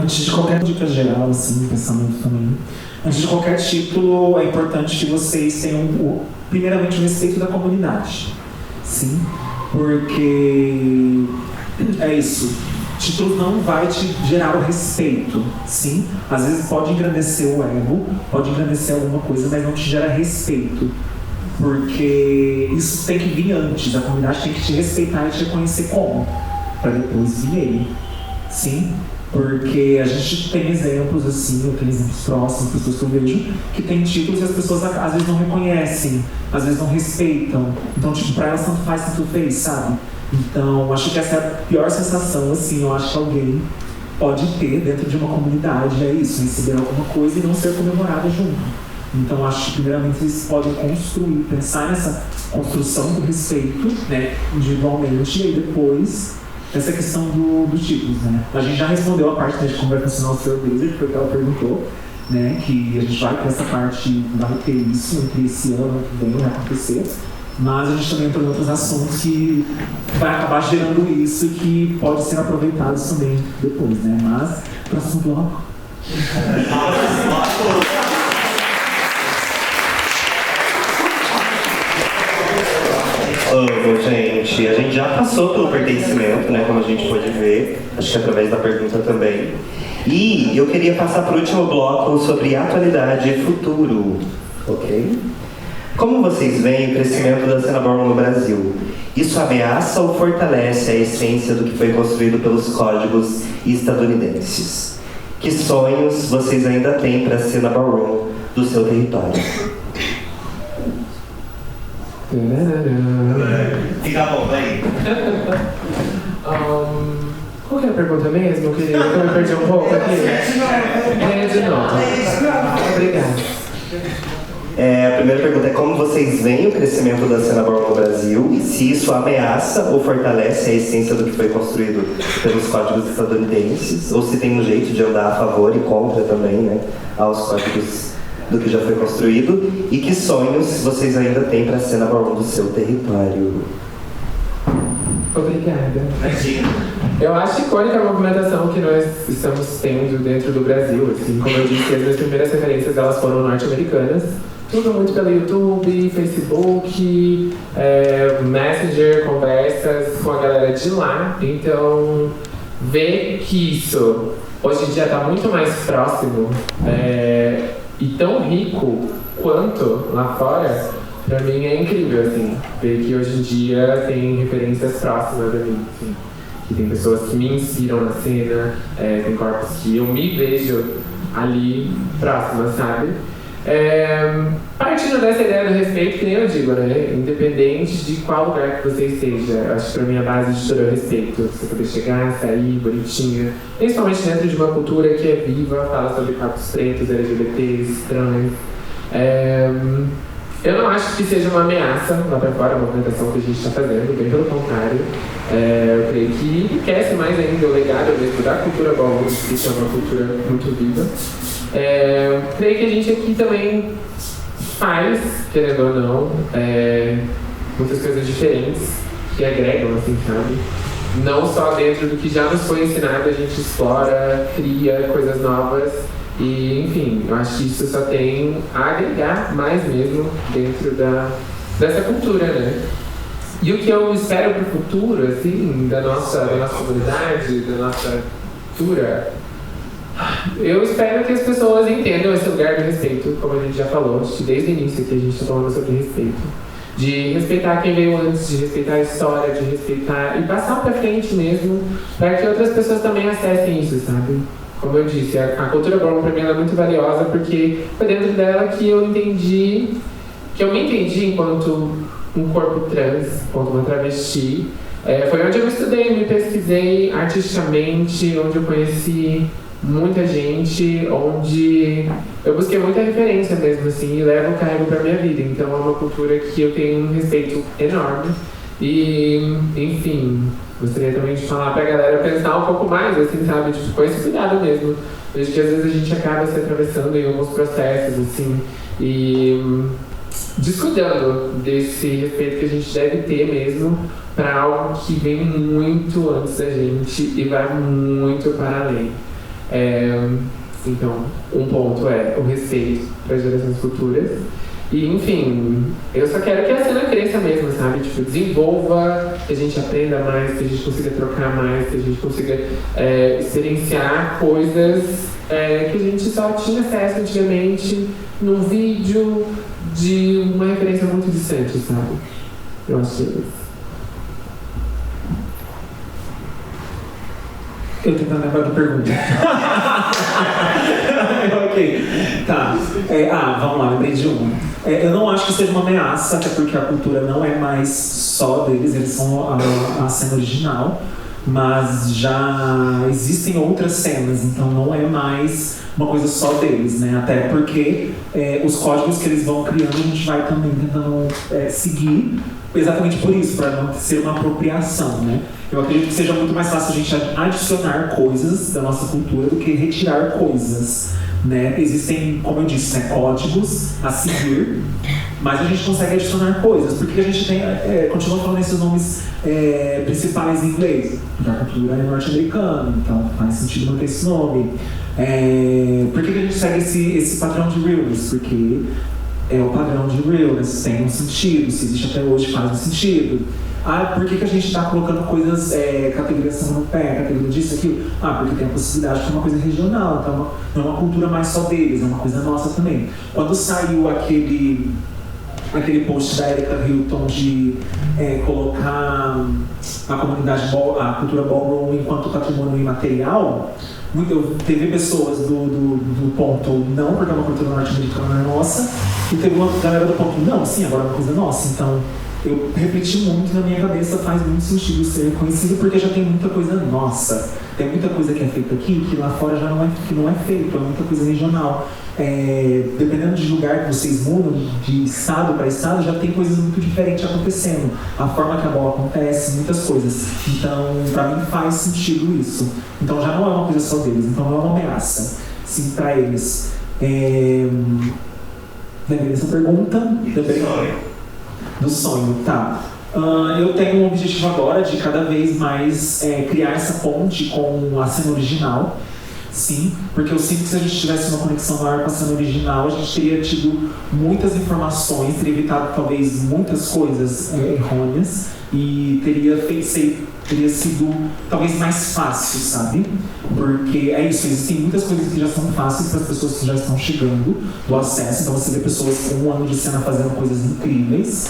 Antes de qualquer dica geral, assim, pensamento também, antes de qualquer título, é importante que vocês tenham, primeiramente, o respeito da comunidade. Sim, porque é isso. Título não vai te gerar o respeito, sim. Às vezes pode engrandecer o ego, pode engrandecer alguma coisa, mas não te gera respeito. Porque isso tem que vir antes, a comunidade tem que te respeitar e te reconhecer como, para depois vir ele, sim. Porque a gente tem exemplos assim, eu tenho exemplos próximos, pessoas que eu vejo, que tem títulos e as pessoas às vezes não reconhecem, às vezes não respeitam. Então, tipo, pra elas tanto faz, tanto fez, sabe? Então, acho que essa é a pior sensação, assim, eu acho que alguém pode ter dentro de uma comunidade, é isso, receber alguma coisa e não ser comemorada junto. Então, acho que primeiramente eles podem construir, pensar nessa construção do respeito, né, individualmente, e aí depois essa questão dos títulos, né? A gente já respondeu a parte de como vai funcionar o seu blazer, que foi o que ela perguntou, né? Que a gente vai ter essa parte, vai ter isso entre esse ano que vem, vai acontecer. Mas a gente também entrou em outros assuntos que vai acabar gerando isso e que pode ser aproveitado também depois, né? Mas, próximo bloco. Gente, a gente já passou pelo pertencimento, né, como a gente pode ver, acho que através da pergunta também. E eu queria passar para o último bloco sobre atualidade e futuro, ok? Como vocês veem o crescimento da cena ballroom no Brasil? Isso ameaça ou fortalece a essência do que foi construído pelos códigos estadunidenses? Que sonhos vocês ainda têm para a cena ballroom do seu território? Fica bom, vem. Qual que é a pergunta mesmo? Eu me perdi um pouco aqui. De novo. Obrigada. A primeira pergunta é como vocês veem o crescimento da cena ballroom no Brasil e se isso ameaça ou fortalece a essência do que foi construído pelos códigos estadunidenses, ou se tem um jeito de andar a favor e contra também, né, aos códigos do que já foi construído, e que sonhos vocês ainda têm para a cena ballroom do seu território. Obrigada. Eu acho icônica a movimentação que nós estamos tendo dentro do Brasil. Assim, como eu disse, as minhas primeiras referências elas foram norte-americanas. Tudo muito pelo YouTube, Facebook, Messenger, conversas com a galera de lá. Então, ver que isso hoje em dia está muito mais próximo e tão rico quanto lá fora, pra mim é incrível, assim, ver que hoje em dia tem referências próximas a mim, assim, que tem pessoas que me inspiram na cena, tem corpos que eu me vejo ali próximas, sabe? Partindo dessa ideia do respeito, que nem eu digo, né? Independente de qual lugar que você esteja, acho que pra mim a base de tudo é o respeito. Você poder chegar, sair, bonitinha, principalmente dentro de uma cultura que é viva, fala sobre corpos pretos, LGBTs, trans. Eu não acho que seja uma ameaça lá pra fora a movimentação que a gente está fazendo, bem pelo contrário. Eu creio que enriquece mais ainda o legado mesmo da cultura ballroom, que é uma cultura muito viva. Creio que a gente aqui também faz, querendo ou não, muitas coisas diferentes que agregam, assim, sabe? Não só dentro do que já nos foi ensinado, a gente explora, cria coisas novas. E, enfim, eu acho que isso só tem a agregar mais mesmo dentro dessa cultura, né? E o que eu espero pro futuro, assim, da nossa comunidade, da nossa cultura, eu espero que as pessoas entendam esse lugar do respeito, como a gente já falou, desde o início que a gente está falando sobre respeito. De respeitar quem veio antes, de respeitar a história, de respeitar e passar pra frente mesmo, para que outras pessoas também acessem isso, sabe? Como eu disse, a cultura ballroom pra mim é muito valiosa porque foi dentro dela que eu me entendi enquanto um corpo trans, enquanto uma travesti. Foi onde eu estudei, me pesquisei artisticamente, onde eu conheci muita gente, onde eu busquei muita referência mesmo, assim, e levo o carrego pra minha vida. Então é uma cultura que eu tenho um respeito enorme. E, enfim, gostaria também de falar pra galera pensar um pouco mais, assim, sabe? Tipo, com esse cuidado mesmo. Vejo que às vezes a gente acaba se atravessando em alguns processos, assim, e descuidando desse respeito que a gente deve ter mesmo pra algo que vem muito antes da gente e vai muito para além. Então, um ponto é o respeito para as gerações futuras. E, enfim, eu só quero que a cena cresça mesmo, sabe? Tipo, desenvolva, que a gente aprenda mais, que a gente consiga trocar mais, que a gente consiga experienciar coisas que a gente só tinha acesso antigamente num vídeo de uma referência muito distante, sabe? Eu acho isso. Eu tentando lembrar da pergunta. Ok, tá. Vamos lá, lembrei de uma. Eu não acho que seja uma ameaça, até porque a cultura não é mais só deles, eles são a cena original, mas já existem outras cenas, então não é mais uma coisa só deles, né? Até porque os códigos que eles vão criando, a gente vai também tentando seguir, exatamente por isso, para não ser uma apropriação, né? Eu acredito que seja muito mais fácil a gente adicionar coisas da nossa cultura do que retirar coisas, né? Existem, como eu disse, códigos a seguir, mas a gente consegue adicionar coisas. Por que a gente tem, continua falando esses nomes principais em inglês? Porque a cultura é norte-americana, então faz sentido manter esse nome. Por que a gente segue esse padrão de realness? Porque o padrão de realness tem um sentido, se existe até hoje faz um sentido. Por que a gente está colocando coisas, categorização no pé, categoria disso, aquilo? Porque tem a possibilidade de ser uma coisa regional, então não é uma cultura mais só deles, é uma coisa nossa também. Quando saiu aquele post da Erika Hilton de colocar a comunidade, a cultura ballroom enquanto patrimônio imaterial, teve pessoas do ponto não, porque é uma cultura norte-americana nossa, e teve uma galera do ponto não, sim, agora é uma coisa nossa. Então eu repeti muito na minha cabeça, faz muito sentido ser reconhecido porque já tem muita coisa nossa. Tem muita coisa que é feita aqui que lá fora já não é feito, é muita coisa regional. Dependendo de lugar que vocês mudam, de estado para estado, já tem coisas muito diferentes acontecendo. A forma que a bola acontece, muitas coisas. Então, para mim faz sentido isso. Então já não é uma coisa só deles, então não é uma ameaça, sim, para eles. Essa pergunta também do sonho, tá? Eu tenho um objetivo agora de cada vez mais criar essa ponte com a cena original. Sim, porque eu sinto que se a gente tivesse uma conexão maior com a cena original, a gente teria tido muitas informações, teria evitado talvez muitas coisas errôneas e teria sido talvez mais fácil, sabe? Porque é isso, existem muitas coisas que já são fáceis para as pessoas que já estão chegando do acesso. Então você vê pessoas com 1 ano de cena fazendo coisas incríveis.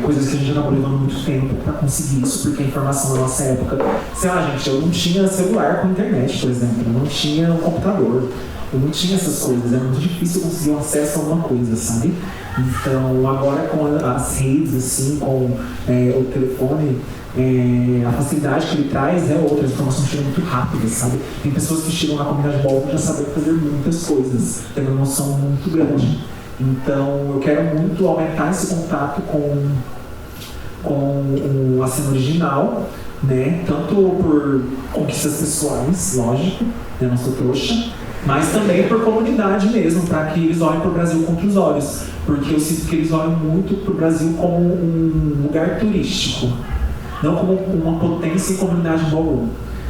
Coisas que a gente acabou levando muito tempo para conseguir isso, porque a informação na nossa época, sei lá, gente, eu não tinha celular com internet, por exemplo, eu não tinha um computador, eu não tinha essas coisas, é muito difícil conseguir um acesso a alguma coisa, sabe? Então, agora com as redes, assim, com o telefone, a facilidade que ele traz é outra, as informações chegam muito rápidas, sabe? Tem pessoas que chegam na comunidade Ballroom já sabem fazer muitas coisas, tem uma noção muito grande. Então, eu quero muito aumentar esse contato com a cena original, né? Tanto por conquistas pessoais, lógico, eu não sou trouxa, mas também por comunidade mesmo, para que eles olhem para o Brasil com outros olhos. Porque eu sinto que eles olham muito para o Brasil como um lugar turístico, não como uma potência em comunidade ballroom.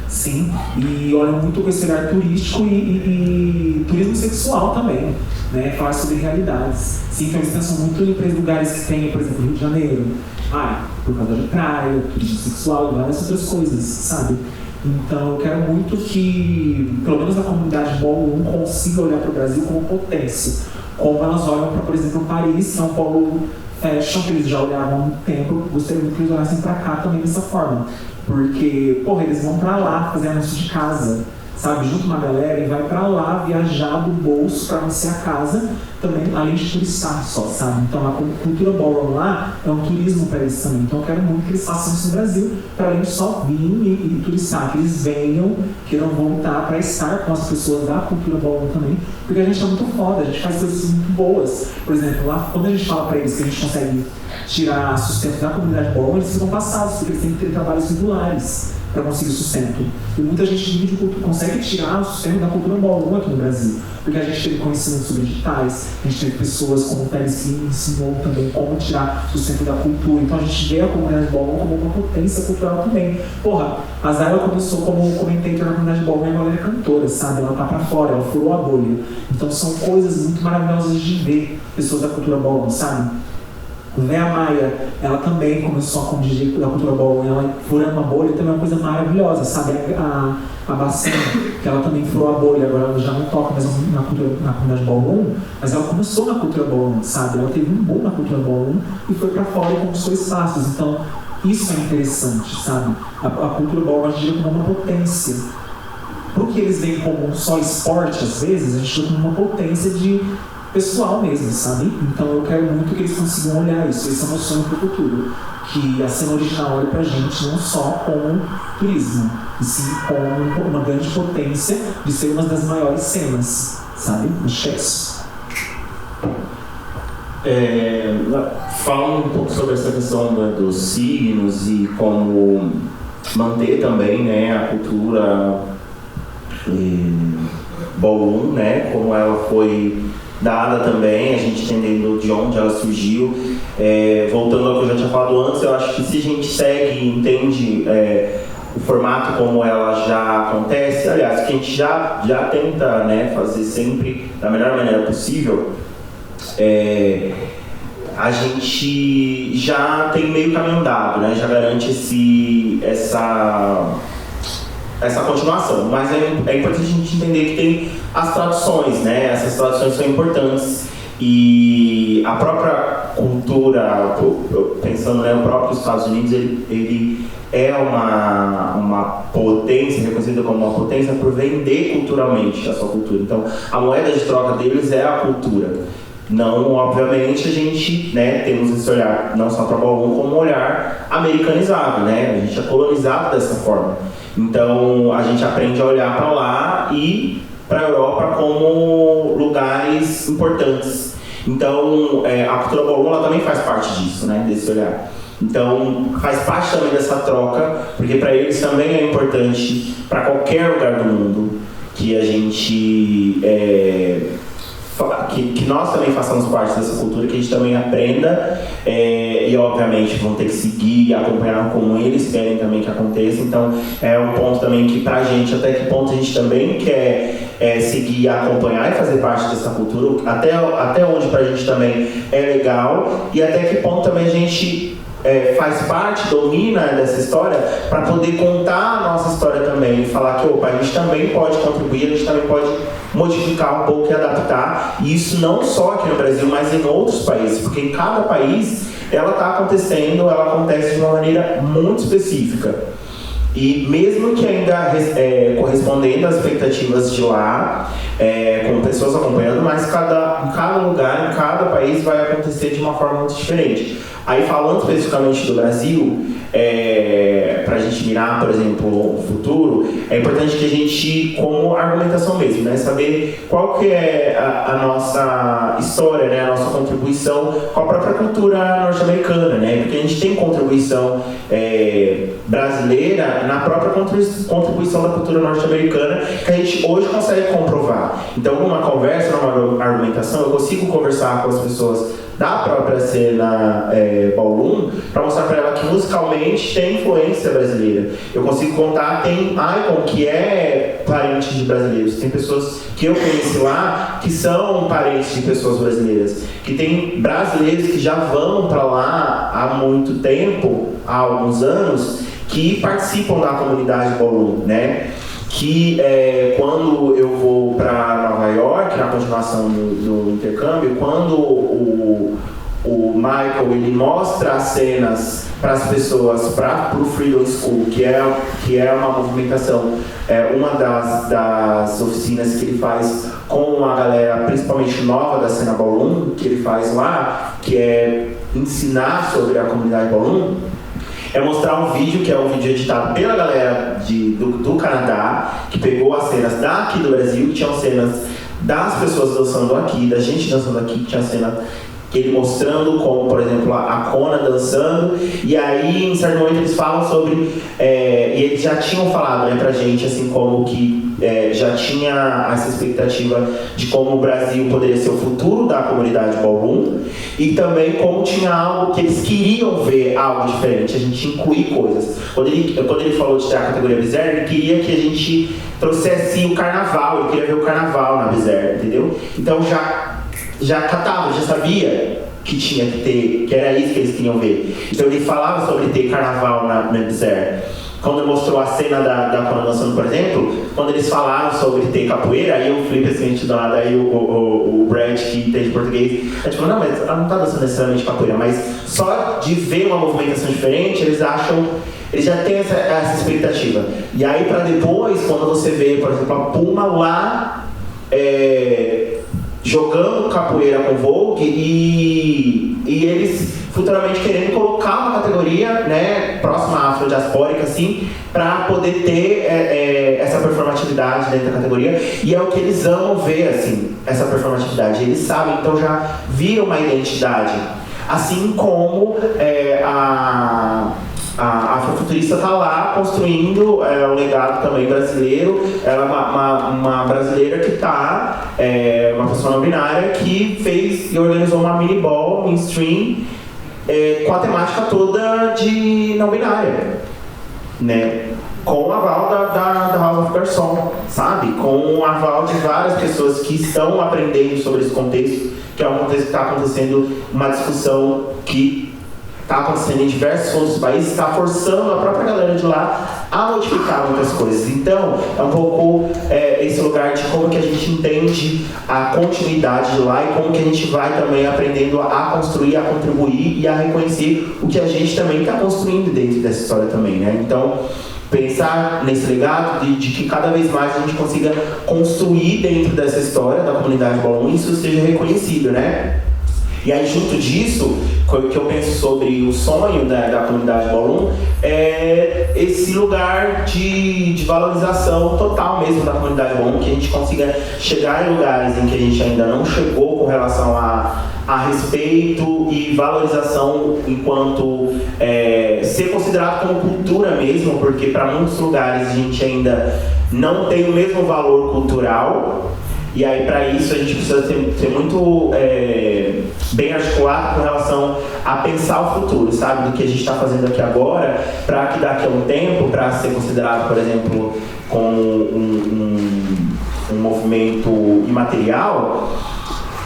Sim, e olham muito com esse olhar turístico e turismo sexual também, né? Falar sobre realidades. Sim, então eles pensam muito em lugares que tem, por exemplo, Rio de Janeiro, por causa de praia, turismo sexual e várias outras coisas, sabe? Então eu quero muito que, pelo menos a comunidade ballroom consiga olhar para o Brasil como potência, como elas olham para, por exemplo, Paris, que é um polo fashion, que eles já olhavam há muito tempo. Gostaria muito que eles olhassem para cá também dessa forma. Porque, eles vão pra lá fazer anúncio de casa, sabe? Junto uma galera e vai pra lá viajar do bolso pra anunciar a casa, também, além de turistar só, sabe? Então a cultura ballroom lá é um turismo pra eles também. Então eu quero muito que eles façam isso no Brasil, para além de só vir e turistar, que eles venham, queiram voltar pra estar com as pessoas da cultura ballroom também, porque a gente é muito foda, a gente faz coisas muito boas. Por exemplo, lá, quando a gente fala pra eles que a gente consegue tirar sustento da comunidade ballroom, eles ficam passados, porque eles têm que ter trabalhos regulares para conseguir sustento. E muita gente consegue tirar o sustento da cultura ballroom aqui no Brasil, porque a gente teve conhecimento sobre digitais, a gente teve pessoas como o Pérez que ensinou também como tirar sustento da cultura. Então a gente vê a comunidade ballroom como uma potência cultural também. A Zayla começou como commentator na comunidade ballroom e ela é cantora, sabe? Ela tá pra fora, ela furou a bolha. Então são coisas muito maravilhosas de ver pessoas da cultura ballroom, sabe? Véa Maia, ela também começou com DJ da cultura ballroom, ela furando uma bolha também é uma coisa maravilhosa, sabe? A Bacena, que ela também furou a bolha, agora ela já não toca mais na comunidade ballroom, mas ela começou na cultura ballroom, sabe? Ela teve um boom na cultura ballroom e foi pra fora e conquistou espaços. Então, isso é interessante, sabe? A cultura ballroom a gente vê como uma potência. Porque eles veem como só esporte, às vezes, a gente vê como uma potência de pessoal mesmo, sabe? Então eu quero muito que eles consigam olhar isso. Esse é o meu sonho para o futuro. Que a cena original olhe pra gente não só como turismo, e sim como uma grande potência de ser uma das maiores cenas, sabe? Acho que é isso. Falando um pouco sobre essa questão, né, dos signos e como manter também, né, a cultura ballroom, né, como ela foi dada também, a gente entendendo de onde ela surgiu. Voltando ao que eu já tinha falado antes, eu acho que se a gente segue e entende o formato como ela já acontece, aliás, que a gente já tenta, né, fazer sempre da melhor maneira possível, a gente já tem meio caminho andado, né, já garante essa continuação, mas é importante a gente entender que tem as traduções, né? Essas traduções são importantes e a própria cultura, pensando, né, o próprio Estados Unidos, ele é uma potência, reconhecida como uma potência por vender culturalmente a sua cultura. Então, a moeda de troca deles é a cultura. Não, obviamente, a gente, né, temos esse olhar não só para o ballroom, como um olhar americanizado, né? A gente é colonizado dessa forma. Então a gente aprende a olhar para lá e para a Europa como lugares importantes. Então a cultura Bauru ela também faz parte disso, né, desse olhar. Então faz parte também dessa troca, porque para eles também é importante, para qualquer lugar do mundo, que a gente que nós também façamos parte dessa cultura, que a gente também aprenda e obviamente vão ter que seguir e acompanhar como eles querem também que aconteça. Então é um ponto também que pra gente, até que ponto a gente também quer seguir, acompanhar e fazer parte dessa cultura, até onde pra gente também é legal, e até que ponto também a gente faz parte, domina dessa história, para poder contar a nossa história também e falar que opa, a gente também pode contribuir, a gente também pode modificar um pouco e adaptar, e isso não só aqui no Brasil, mas em outros países, porque em cada país ela está acontecendo, ela acontece de uma maneira muito específica. E mesmo que ainda correspondendo às expectativas de lá, com pessoas acompanhando, mas em cada lugar, em cada país vai acontecer de uma forma muito diferente. Aí falando especificamente do Brasil, para a gente mirar, por exemplo, o futuro, é importante que a gente, como argumentação mesmo, né, saber qual que é a nossa história, né, a nossa contribuição com a própria cultura norte-americana, né, porque a gente tem contribuição brasileira na própria contribuição da cultura norte-americana, que a gente hoje consegue comprovar. Então, numa conversa, numa argumentação, eu consigo conversar com as pessoas da própria cena ballroom para mostrar para ela que musicalmente tem influência brasileira. Eu consigo contar, tem Icon que é parente de brasileiros, tem pessoas que eu conheci lá que são parentes de pessoas brasileiras, que tem brasileiros que já vão para lá há muito tempo, há alguns anos, que participam da comunidade ballroom, né? Que quando eu vou para Nova York, na continuação do intercâmbio, quando o Michael ele mostra as cenas para as pessoas, para o Freedom School, que é uma movimentação, uma das oficinas que ele faz com a galera, principalmente nova da cena ballroom, que ele faz lá, que é ensinar sobre a comunidade ballroom, é mostrar um vídeo, que é um vídeo editado pela galera do Canadá, que pegou as cenas daqui do Brasil, que tinham cenas das pessoas dançando aqui, da gente dançando aqui, que tinha cena que ele mostrando como, por exemplo, a Kona dançando, e aí em certo momento eles falam sobre, e eles já tinham falado, né, pra gente, assim, como que já tinha essa expectativa de como o Brasil poderia ser o futuro da comunidade ballroom, e também como tinha algo que eles queriam ver, algo diferente, a gente incluir coisas. Quando ele falou de ter a categoria Bizarre, ele queria que a gente trouxesse o carnaval, ele queria ver o carnaval na Bizarre, entendeu? Então já catava, já sabia que tinha que ter, que era isso que eles queriam ver. Então ele falava sobre ter carnaval na Bizarre. Quando mostrou a cena da Kona dançando, por exemplo, quando eles falaram sobre ter capoeira, aí o Felipe assim, do lado, aí o Brad, que entende português, a gente falou, não, mas ela não está dançando necessariamente capoeira, mas só de ver uma movimentação diferente, eles já têm essa expectativa. E aí para depois, quando você vê, por exemplo, a Puma lá, jogando capoeira com Vogue e eles futuramente querendo colocar uma categoria, né, próxima à afrodiaspórica, assim, para poder ter essa performatividade dentro da categoria, e é o que eles amam ver, assim, essa performatividade, eles sabem, então já viram uma identidade, assim como a afrofuturista está lá construindo um legado também brasileiro. Ela é uma brasileira que está, uma pessoa não binária, que fez e organizou uma mini ball mainstream com a temática toda de não binária, né? Com o aval da House of Garçom, sabe? Com o aval de várias pessoas que estão aprendendo sobre esse contexto, que é um contexto que está acontecendo uma discussão que está acontecendo em diversos outros países, está forçando a própria galera de lá a modificar muitas coisas. Então, é um pouco esse lugar de como que a gente entende a continuidade de lá e como que a gente vai também aprendendo a construir, a contribuir e a reconhecer o que a gente também está construindo dentro dessa história também, né? Então, pensar nesse legado de que cada vez mais a gente consiga construir dentro dessa história da comunidade ballroom e isso seja reconhecido, né? E aí, junto disso, o que eu penso sobre o sonho da comunidade Ballroom é esse lugar de valorização total mesmo da comunidade Ballroom, que a gente consiga chegar em lugares em que a gente ainda não chegou com relação a respeito e valorização enquanto ser considerado como cultura mesmo, porque para muitos lugares a gente ainda não tem o mesmo valor cultural. E aí, para isso, a gente precisa ser muito bem articulado com relação a pensar o futuro, sabe? Do que a gente está fazendo aqui agora, para que daqui a um tempo, para ser considerado, por exemplo, como um movimento imaterial,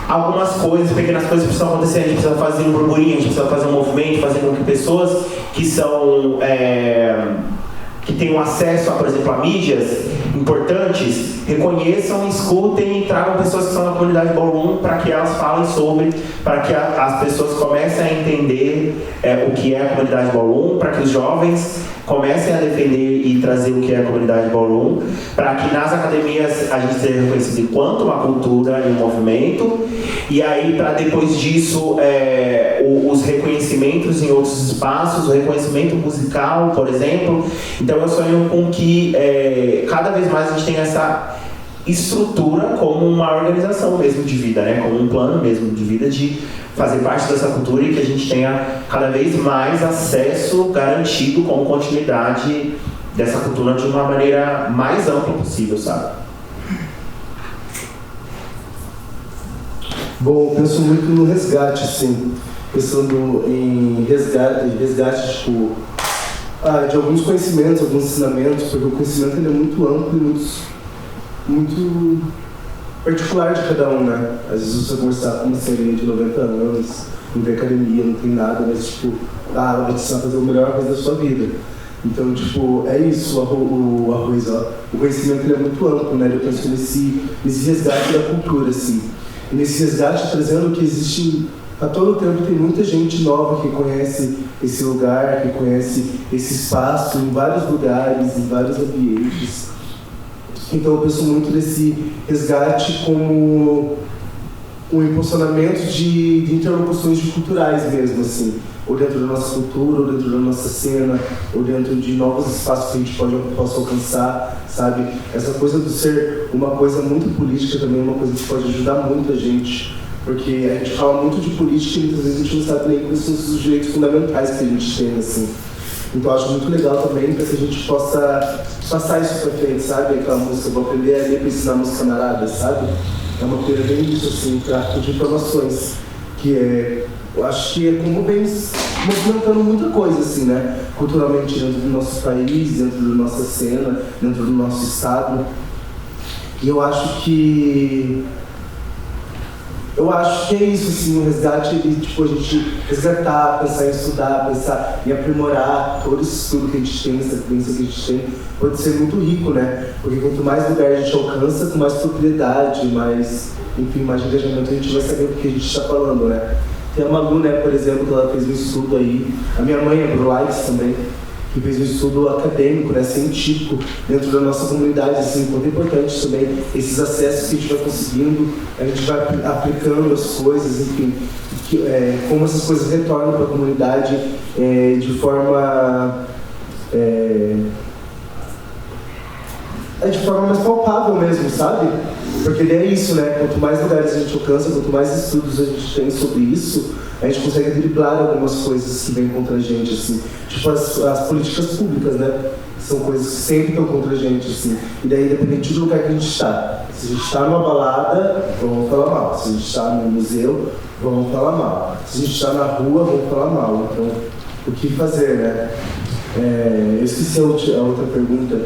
algumas coisas, pequenas coisas precisam acontecer. A gente precisa fazer um burburinho, a gente precisa fazer um movimento, fazer com que pessoas que são... que tenham acesso a, por exemplo, a mídias importantes, reconheçam, escutem e tragam pessoas que estão na comunidade Ballroom para que elas falem sobre, para que as pessoas comecem a entender o que é a comunidade Ballroom, para que os jovens comecem a defender e trazer o que é a comunidade Ballroom, para que nas academias a gente seja reconhecido enquanto uma cultura e um movimento, e aí para depois disso os reconhecimentos em outros espaços, o reconhecimento musical, por exemplo. Então eu sonho com que cada vez mais a gente tenha essa estrutura como uma organização mesmo de vida, né? Como um plano mesmo de vida, de fazer parte dessa cultura e que a gente tenha cada vez mais acesso garantido como continuidade dessa cultura de uma maneira mais ampla possível, sabe? Bom, eu penso muito no resgate, assim, pensando em resgate tipo, de alguns conhecimentos, alguns ensinamentos, porque o conhecimento ele é muito amplo e muito particular de cada um, né? Às vezes você conversar com uma senhorinha de 90 anos, não tem academia, não tem nada, mas tipo, eu vou te ensinar a fazer o melhor arroz da sua vida. Então, tipo, é isso, o arroz, ó. O conhecimento ele é muito amplo, né? Eu penso nesse resgate da cultura, assim. E nesse resgate trazendo que existe, a todo tempo tem muita gente nova que conhece esse lugar, que conhece esse espaço em vários lugares, em vários ambientes. Então eu penso muito nesse resgate como um impulsionamento de interlocuções culturais mesmo, assim, ou dentro da nossa cultura, ou dentro da nossa cena, ou dentro de novos espaços que a gente possa alcançar, sabe? Essa coisa de ser uma coisa muito política também é uma coisa que pode ajudar muito a gente, porque a gente fala muito de política e muitas vezes a gente não sabe nem quais são os direitos fundamentais que a gente tem, assim. Então eu acho muito legal também para que a gente possa passar isso pra frente, sabe? Aquela música, vou aprender a ler para ensinar meus camaradas, sabe? É uma coisa bem isso, assim, tráfico de informações, que eu acho que é como vem movimentando muita coisa, assim, né? Culturalmente dentro do nosso país, dentro da nossa cena, dentro do nosso estado. E eu acho que é isso, assim, o resgate, tipo, a gente resgatar, pensar em estudar, pensar em aprimorar todo esse estudo que a gente tem, essa experiência que a gente tem, pode ser muito rico, né? Porque quanto mais lugar a gente alcança, com mais propriedade, mais engajamento, a gente vai saber do que a gente está falando, né? Tem a Malu, né, por exemplo, que ela fez um estudo aí, a minha mãe, a Brulais também, que fez um estudo acadêmico, né, científico, dentro da nossa comunidade, assim, muito importante também, esses acessos que a gente vai conseguindo, a gente vai aplicando as coisas, enfim, como essas coisas retornam para a comunidade de forma mais palpável mesmo, sabe? Porque é isso, né? Quanto mais lugares a gente alcança, quanto mais estudos a gente tem sobre isso, a gente consegue driblar algumas coisas que vêm contra a gente, assim. Tipo as políticas públicas, né? São coisas que sempre estão contra a gente, assim. E daí, independente do lugar que a gente está. Se a gente está numa balada, vamos falar mal. Se a gente está no museu, vamos falar mal. Se a gente está na rua, vamos falar mal. Então, o que fazer, né? Eu esqueci a outra pergunta.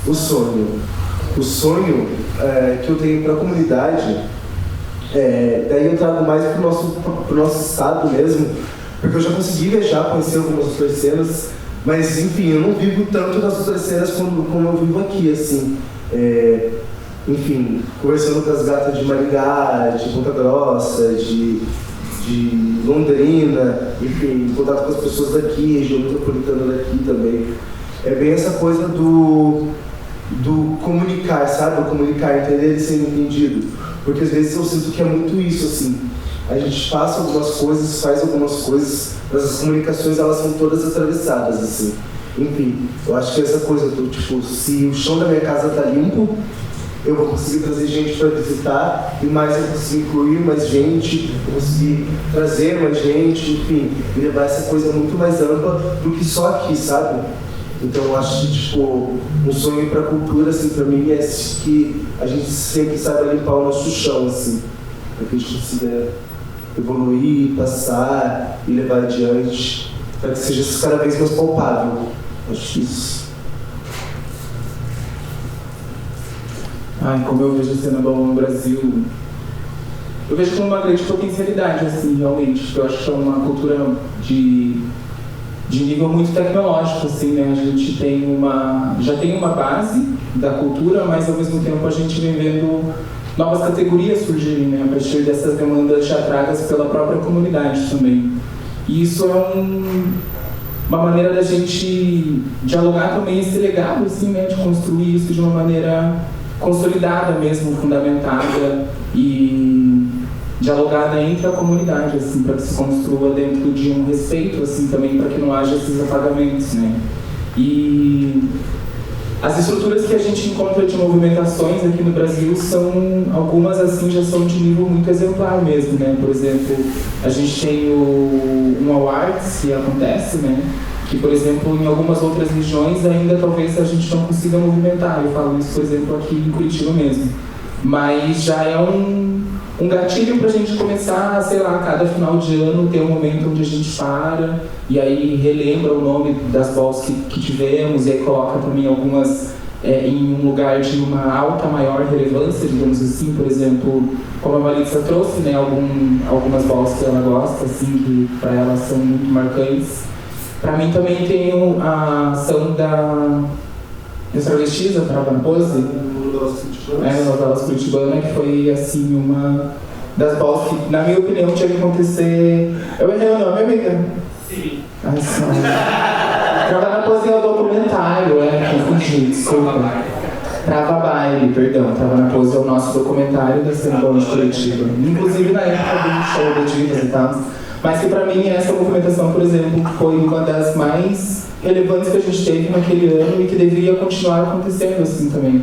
O sonho. O sonho que eu tenho para a comunidade, daí eu trago mais para o nosso estado mesmo, porque eu já consegui viajar, conhecer algumas outras cenas, mas enfim, eu não vivo tanto das outras cenas como eu vivo aqui, assim. Enfim, conversando com as gatas de Maringá, de Ponta Grossa, de Londrina, enfim, contato com as pessoas daqui, região metropolitana daqui também. É bem essa coisa do comunicar, sabe? O comunicar, entender e ser entendido. Porque às vezes eu sinto que é muito isso, assim. A gente passa algumas coisas, faz algumas coisas, mas as comunicações elas são todas atravessadas, assim. Enfim, eu acho que essa coisa do tipo, se o chão da minha casa tá limpo, eu vou conseguir trazer gente para visitar e mais eu consigo incluir mais gente, eu conseguir trazer mais gente, enfim, e levar essa coisa muito mais ampla do que só aqui, sabe? Então eu acho que tipo, um sonho para a cultura, assim, para mim é que a gente sempre saiba limpar o nosso chão, assim, para que a gente consiga evoluir, passar e levar adiante, para que seja cada vez mais palpável. Acho isso. Como eu vejo a cena Ballroom no Brasil, eu vejo como uma grande potencialidade, assim, realmente. Eu acho que é uma cultura de nível muito tecnológico, assim, né? A gente já tem uma base da cultura, mas ao mesmo tempo a gente vem vendo novas categorias surgirem, né? A partir dessas demandas já tragas pela própria comunidade também. E isso é uma maneira da gente dialogar também esse legado, assim, né? De construir isso de uma maneira consolidada mesmo, fundamentada e dialogada entre a comunidade, assim, para que se construa dentro de um respeito, assim, também para que não haja esses apagamentos, né? E as estruturas que a gente encontra de movimentações aqui no Brasil são, algumas assim, já são de nível muito exemplar mesmo, né? Por exemplo, a gente tem um Awards que acontece, né? Que, por exemplo, em algumas outras regiões ainda talvez a gente não consiga movimentar. Eu falo isso, por exemplo, aqui em Curitiba mesmo. Mas já é um gatilho para a gente começar, sei lá, cada final de ano ter um momento onde a gente para e aí relembra o nome das balls que tivemos e aí coloca também algumas em um lugar de uma alta, maior relevância, digamos assim. Por exemplo, como a Maritza trouxe, né, algumas balls que ela gosta, assim, que para ela são muito marcantes. Para mim também tem a ação da travestis, a Trava na Pose, Novelas Curitibana, que foi assim uma das balls que, na minha opinião, tinha que acontecer. Eu errei o nome, amiga? Sim. Trava na Pose é o documentário, confundi, desculpa. Trava Baile, perdão. Trava na Pose é o nosso documentário da cena de Curitiba. Inclusive na época do show da Divas e tal. Mas que para mim essa movimentação, por exemplo, foi uma das mais relevantes que a gente teve naquele ano e que deveria continuar acontecendo assim também.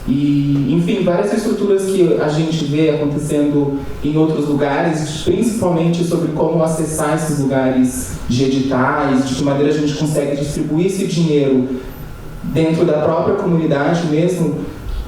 E, enfim, várias estruturas que a gente vê acontecendo em outros lugares, principalmente sobre como acessar esses lugares de editais, de que maneira a gente consegue distribuir esse dinheiro dentro da própria comunidade mesmo,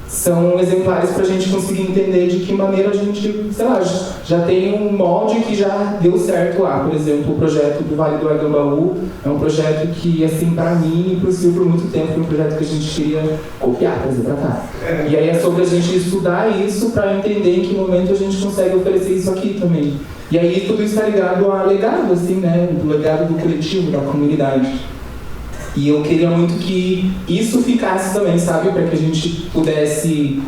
são exemplares para a gente conseguir entender de que maneira a gente, sei lá, já tem um molde que já deu certo lá. Por exemplo, o projeto do Vale do Agambaú é um projeto que, assim, para mim, inclusive por muito tempo, foi um projeto que a gente queria copiar, trazer para cá. E aí é sobre a gente estudar isso para entender em que momento a gente consegue oferecer isso aqui também. E aí tudo isso está ligado a legado, assim, né, do legado do coletivo, da comunidade. E eu queria muito que isso ficasse também, sabe? Para que a gente pudesse,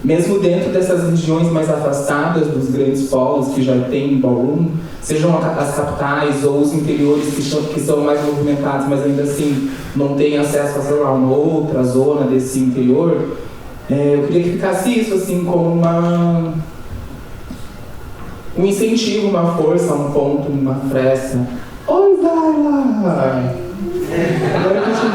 mesmo dentro dessas regiões mais afastadas dos grandes polos que já tem ballroom, sejam as capitais ou os interiores que são mais movimentados, mas ainda assim não têm acesso a, sei lá, uma outra zona desse interior, eu queria que ficasse isso assim como um incentivo, uma força, um ponto, uma fresta. Oi, Darla! Agora que eu te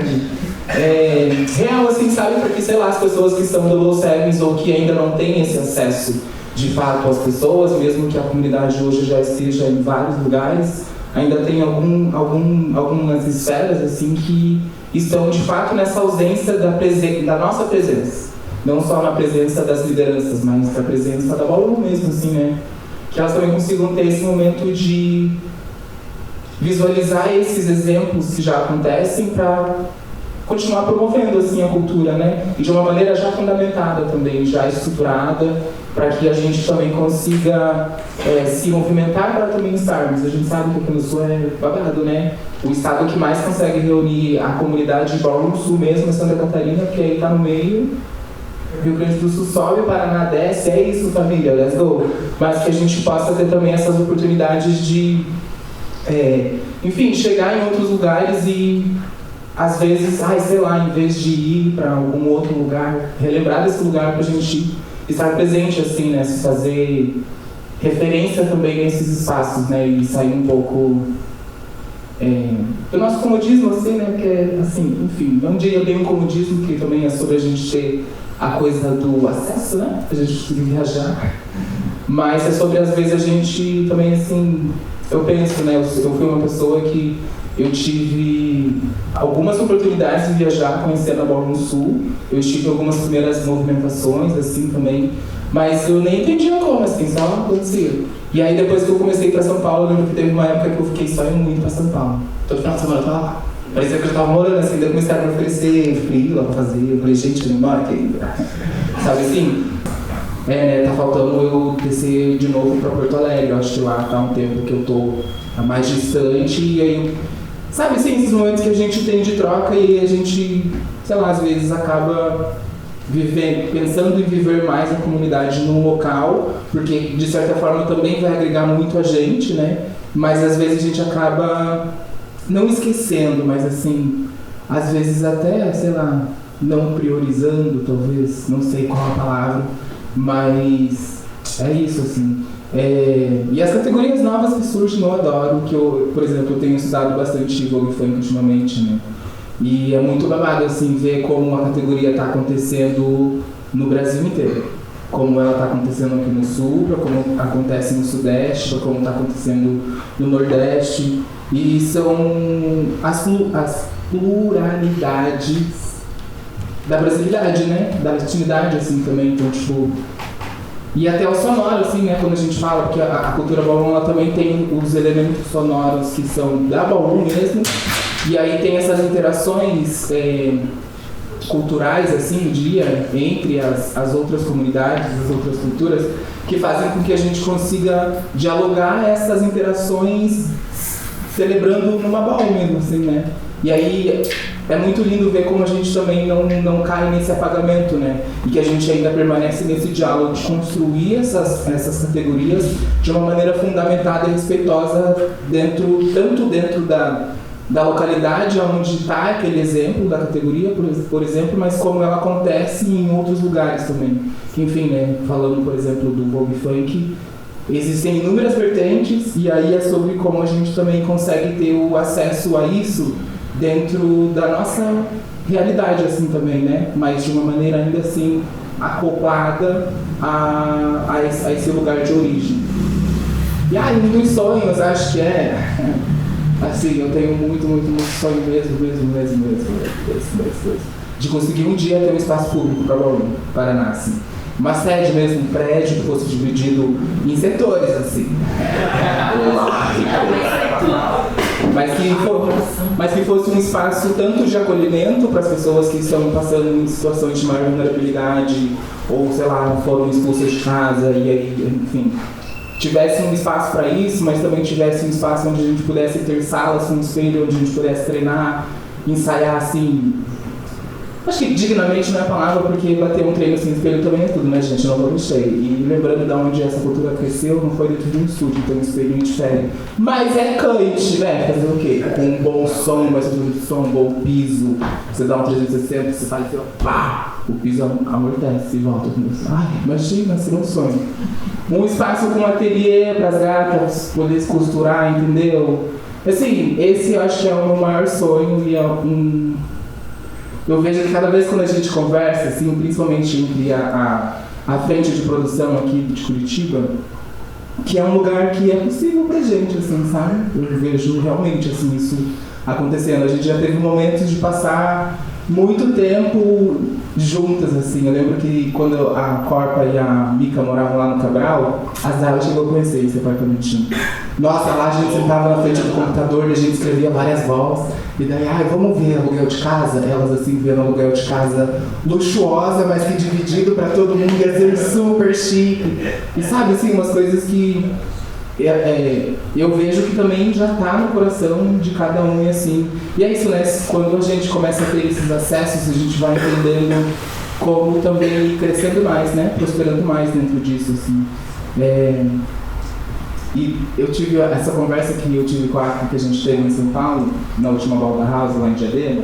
vi, real, assim, sabe? Porque, sei lá, as pessoas que estão do Low Sevens ou que ainda não têm esse acesso de fato às pessoas, mesmo que a comunidade hoje já esteja em vários lugares, ainda tem algumas esferas, assim, que estão, de fato, nessa ausência da nossa presença. Não só na presença das lideranças, mas da presença da ballroom mesmo, assim, né? Que elas também consigam ter esse momento de visualizar esses exemplos que já acontecem para continuar promovendo assim a cultura, né? E de uma maneira já fundamentada também, já estruturada, para que a gente também consiga se movimentar para também estarmos. A gente sabe que aqui no Sul é babado, né? O estado que mais consegue reunir a comunidade de Ballroom Sul mesmo é Santa Catarina, porque aí está no meio. Rio Grande do Sul sobe, Paraná desce, é isso, família, let's go. Mas que a gente possa ter também essas oportunidades de enfim, chegar em outros lugares e às vezes, sei lá, em vez de ir para algum outro lugar, relembrar desse lugar para a gente estar presente, assim, né? Se fazer referência também nesses espaços, né? E sair um pouco do nosso comodismo, assim, né? Porque, assim, enfim, não diria bem um comodismo, que também é sobre a gente ter a coisa do acesso, né? A gente conseguir viajar. Mas é sobre, às vezes, a gente também, assim... Eu penso, né? Eu fui uma pessoa que eu tive algumas oportunidades de viajar, conhecendo a Ballroom Sul. Eu tive algumas primeiras movimentações, assim, também. Mas eu nem entendia como, assim, só acontecia. E aí, depois que eu comecei para São Paulo, eu lembro que teve uma época que eu fiquei só indo muito para São Paulo. Todo final de semana eu tava lá. Parecia que eu tava morando, assim, daí começaram a me oferecer freela pra fazer. Eu falei, gente, não embora, querida. Sabe assim? Né, tá faltando eu descer de novo para Porto Alegre. Eu acho que lá tá um tempo que eu tô mais distante. E aí, sabe assim, esses momentos que a gente tem de troca e a gente, sei lá, às vezes acaba pensando em viver mais a comunidade num local, porque de certa forma também vai agregar muito a gente, né? Mas às vezes a gente acaba não esquecendo, mas assim, às vezes até, sei lá, não priorizando, talvez, não sei qual a palavra, mas é isso, assim. E as categorias novas que surgem eu adoro, que eu, por exemplo, eu tenho estudado bastante Vogue Funk ultimamente, né? E é muito babado, assim, ver como a categoria está acontecendo no Brasil inteiro. Como ela está acontecendo aqui no Sul, para como acontece no Sudeste, para como está acontecendo no Nordeste. E são as pluralidades da brasilidade, né? Da latinidade, assim, também. Então, tipo... E até o sonoro, assim, né? Quando a gente fala, porque a cultura ballroom, ela também tem os elementos sonoros que são da ballroom mesmo. E aí tem essas interações culturais, assim, no dia, entre as outras comunidades, as outras culturas, que fazem com que a gente consiga dialogar essas interações celebrando numa ballroom mesmo, assim, né? E aí é muito lindo ver como a gente também não cai nesse apagamento, né? E que a gente ainda permanece nesse diálogo de construir essas categorias de uma maneira fundamentada e respeitosa tanto dentro da localidade onde está aquele exemplo da categoria, por exemplo, mas como ela acontece em outros lugares também. Que, enfim, né, falando, por exemplo, do Vogue Funk, existem inúmeras vertentes e aí é sobre como a gente também consegue ter o acesso a isso dentro da nossa realidade, assim, também, né? Mas de uma maneira ainda assim acoplada a esse lugar de origem. E aí, um dos sonhos, acho que assim, eu tenho muito sonho mesmo, de conseguir um dia ter um espaço público para o Paraná, assim. Uma sede mesmo, um prédio que fosse dividido em setores, assim. Mas que fosse um espaço tanto de acolhimento para as pessoas que estão passando em situações de maior vulnerabilidade, ou, sei lá, foram expulsas de casa, e aí, enfim... tivesse um espaço para isso, mas também tivesse um espaço onde a gente pudesse ter salas com espelho, onde a gente pudesse treinar, ensaiar, assim... Acho que dignamente não é a palavra, porque bater um treino sem espelho também é tudo, né, gente? Não vou mexer. E lembrando de onde essa cultura cresceu, não foi dentro de um estúdio, então o espelho difere. Mas é cante, né? Fazer o quê? Com um bom som, uma estrutura de som, um bom piso. Você dá um 360, você faz assim, ó, pá! O piso amortece e volta. Ai, imagina, seria um sonho. Um espaço com ateliê para as gatas poder se costurar, entendeu? Assim, esse eu acho que é o meu maior sonho e é eu vejo que cada vez quando a gente conversa, assim, principalmente entre a frente de produção aqui de Curitiba, que é um lugar que é possível pra gente, assim, sabe? Eu vejo realmente, assim, isso acontecendo. A gente já teve momentos de passar muito tempo juntas, assim. Eu lembro que quando a Corpa e a Mica moravam lá no Cabral, a Zara chegou a conhecer esse apartamentinho. Nossa, lá a gente sentava na frente do computador e a gente escrevia várias vozes. E daí, vamos ver aluguel de casa? Elas, assim, vendo aluguel de casa luxuosa, mas que dividido pra todo mundo ia ser super chique. E sabe, assim, umas coisas que eu vejo que também já tá no coração de cada um, e assim. E é isso, né? Quando a gente começa a ter esses acessos, a gente vai entendendo como também ir crescendo mais, né? Prosperando mais dentro disso, assim. E eu tive essa conversa que eu tive com a que a gente teve em São Paulo, na última Balda House, lá em Diadema.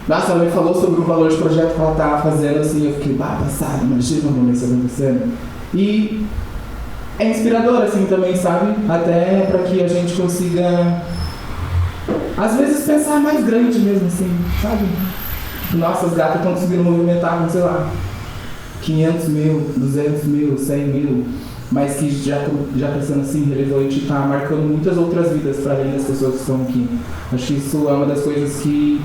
Nossa, ela me falou sobre o valor de projeto que ela tava fazendo, assim, eu fiquei, passado, imagina o isso acontecendo. E é inspirador, assim, também, sabe? Até pra que a gente consiga, às vezes, pensar mais grande mesmo, assim, sabe? Nossa, as gatas estão conseguindo movimentar com, sei lá, 500 mil, 200 mil, 100 mil, mas que já está sendo assim relevante e está marcando muitas outras vidas para além das pessoas que estão aqui. Acho que isso é uma das coisas que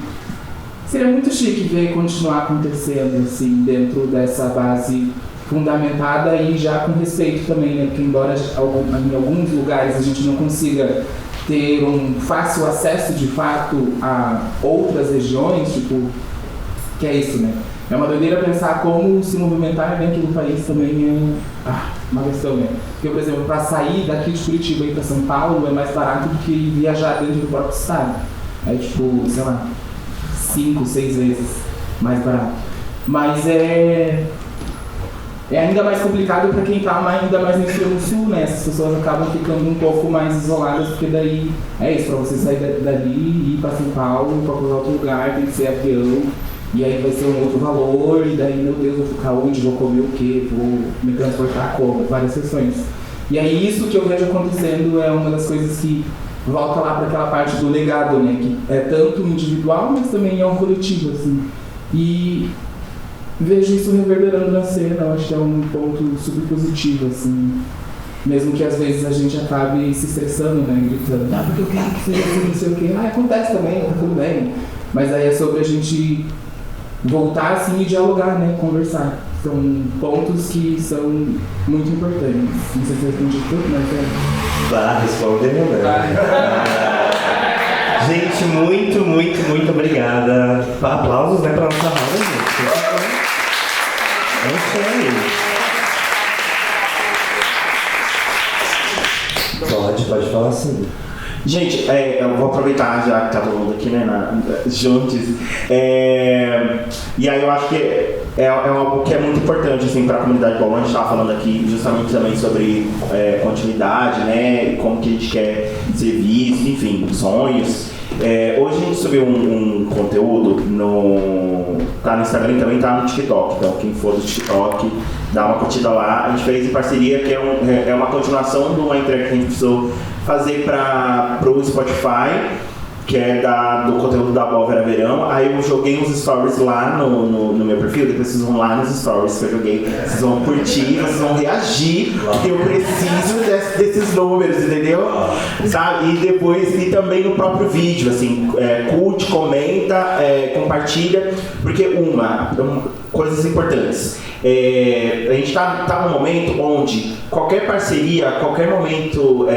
seria muito chique ver continuar acontecendo assim, dentro dessa base fundamentada e já com respeito também, né? Porque embora em alguns lugares a gente não consiga ter um fácil acesso de fato a outras regiões, tipo, que é isso, né? É uma doideira pensar como se movimentar dentro do país também é uma questão, né? Porque, por exemplo, para sair daqui de Curitiba e ir para São Paulo é mais barato do que viajar dentro do próprio estado. É tipo, sei lá, 5, 6 vezes mais barato. Mas é ainda mais complicado para quem está ainda mais no extremo sul, né? Essas pessoas acabam ficando um pouco mais isoladas, porque daí é isso, para você sair dali e ir para São Paulo, para qualquer outro lugar, tem que ser avião. E aí vai ser um outro valor, e daí, meu Deus, vou ficar onde, vou comer o quê, vou me transportar como, várias questões. E aí isso que eu vejo acontecendo é uma das coisas que volta lá para aquela parte do legado, né, que é tanto individual, mas também é um coletivo, assim. E vejo isso reverberando na cena, eu acho que é um ponto super positivo, assim. Mesmo que às vezes a gente acabe se estressando, né, gritando, porque eu quero que seja assim, não sei o quê. Acontece também, tá tudo bem. Mas aí é sobre a gente voltar assim e dialogar, né, conversar. São pontos que são muito importantes. Não sei se eu respondi tudo, mas Vai, respondendo, né? Gente, muito obrigada. Aplausos, né, pra nossa roda, gente. É isso aí. Pode falar sim. Gente, eu vou aproveitar já que tá todo mundo aqui, né, juntos. E aí eu acho que é algo que é muito importante, assim, para a comunidade bom. A gente estava falando aqui justamente também sobre continuidade, né, e como que a gente quer ser visto, enfim, sonhos. Hoje a gente subiu um conteúdo tá no Instagram e também tá no TikTok. Então quem for do TikTok, dá uma curtida lá. A gente fez em parceria, que é uma continuação de uma entrega que a gente precisou fazer pro Spotify, que é do conteúdo da Bol Vera Verão. Aí eu joguei uns stories lá no meu perfil, depois vocês vão lá nos stories que eu joguei, vocês vão curtir, vocês vão reagir, porque eu preciso desses números, entendeu? Sabe? E também no próprio vídeo, assim, curte, comenta, compartilha, porque coisas importantes. A gente tá num momento onde qualquer parceria, qualquer momento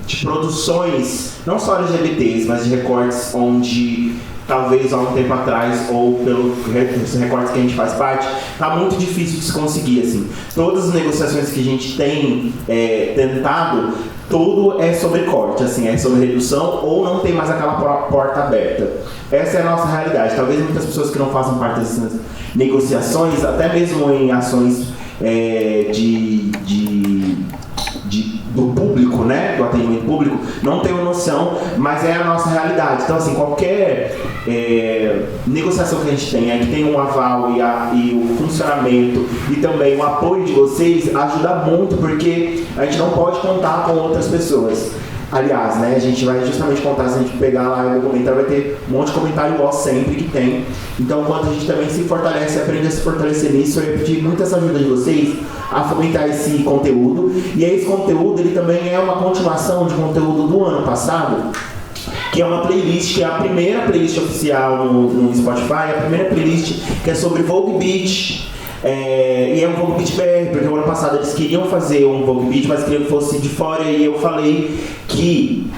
de produções, não só LGBTs, mas de recortes onde talvez há um tempo atrás, ou pelos recortes que a gente faz parte, tá muito difícil de se conseguir, assim. Todas as negociações que a gente tem tentado, tudo é sobre corte, assim, é sobre redução ou não tem mais aquela porta aberta. Essa é a nossa realidade. Talvez muitas pessoas que não façam parte dessas negociações, até mesmo em ações do público, né, do atendimento público, não tenham noção, mas é a nossa realidade. Então, assim, qualquer negociação que a gente tem, que tem um aval e o funcionamento e também o apoio de vocês ajuda muito, porque a gente não pode contar com outras pessoas. Aliás, né, a gente vai justamente contar, se a gente pegar lá o comentário, vai ter um monte de comentário igual sempre que tem. Então, quando a gente também se fortalece, aprende a se fortalecer nisso, eu ia pedir muito essa ajuda de vocês a fomentar esse conteúdo. E esse conteúdo, ele também é uma continuação de conteúdo do ano passado, que é uma playlist, que é a primeira playlist oficial no Spotify, a primeira playlist que é sobre Vogue Beach. E é um Vogue Beach BR, porque o ano passado eles queriam fazer um Vogue Beach, mas queriam que fosse de fora, e eu falei que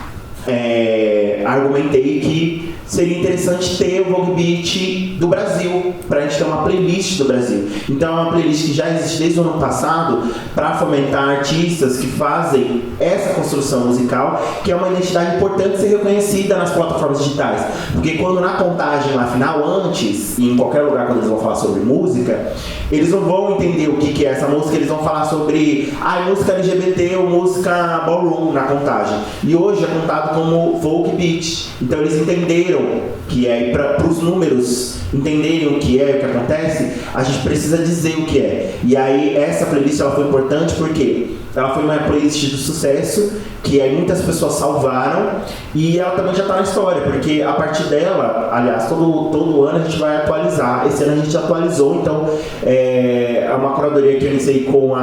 argumentei que seria interessante ter o Vogue Beach do Brasil, pra gente ter uma playlist do Brasil. Então é uma playlist que já existe desde o ano passado para fomentar artistas que fazem essa construção musical, que é uma identidade importante ser reconhecida nas plataformas digitais. Porque quando na contagem lá final, antes, e em qualquer lugar quando eles vão falar sobre música, eles não vão entender o que é essa música, eles vão falar sobre música LGBT ou música ballroom na contagem. E hoje é contado como Vogue Beach. Então eles entenderam entendeu que é, e para os números entenderem o que é, o que acontece, a gente precisa dizer o que é. E aí essa playlist ela foi importante porque ela foi uma playlist de sucesso que aí muitas pessoas salvaram e ela também já está na história, porque a partir dela, aliás, todo ano a gente vai atualizar. Esse ano a gente atualizou, então é uma curadoria que eu iniciei com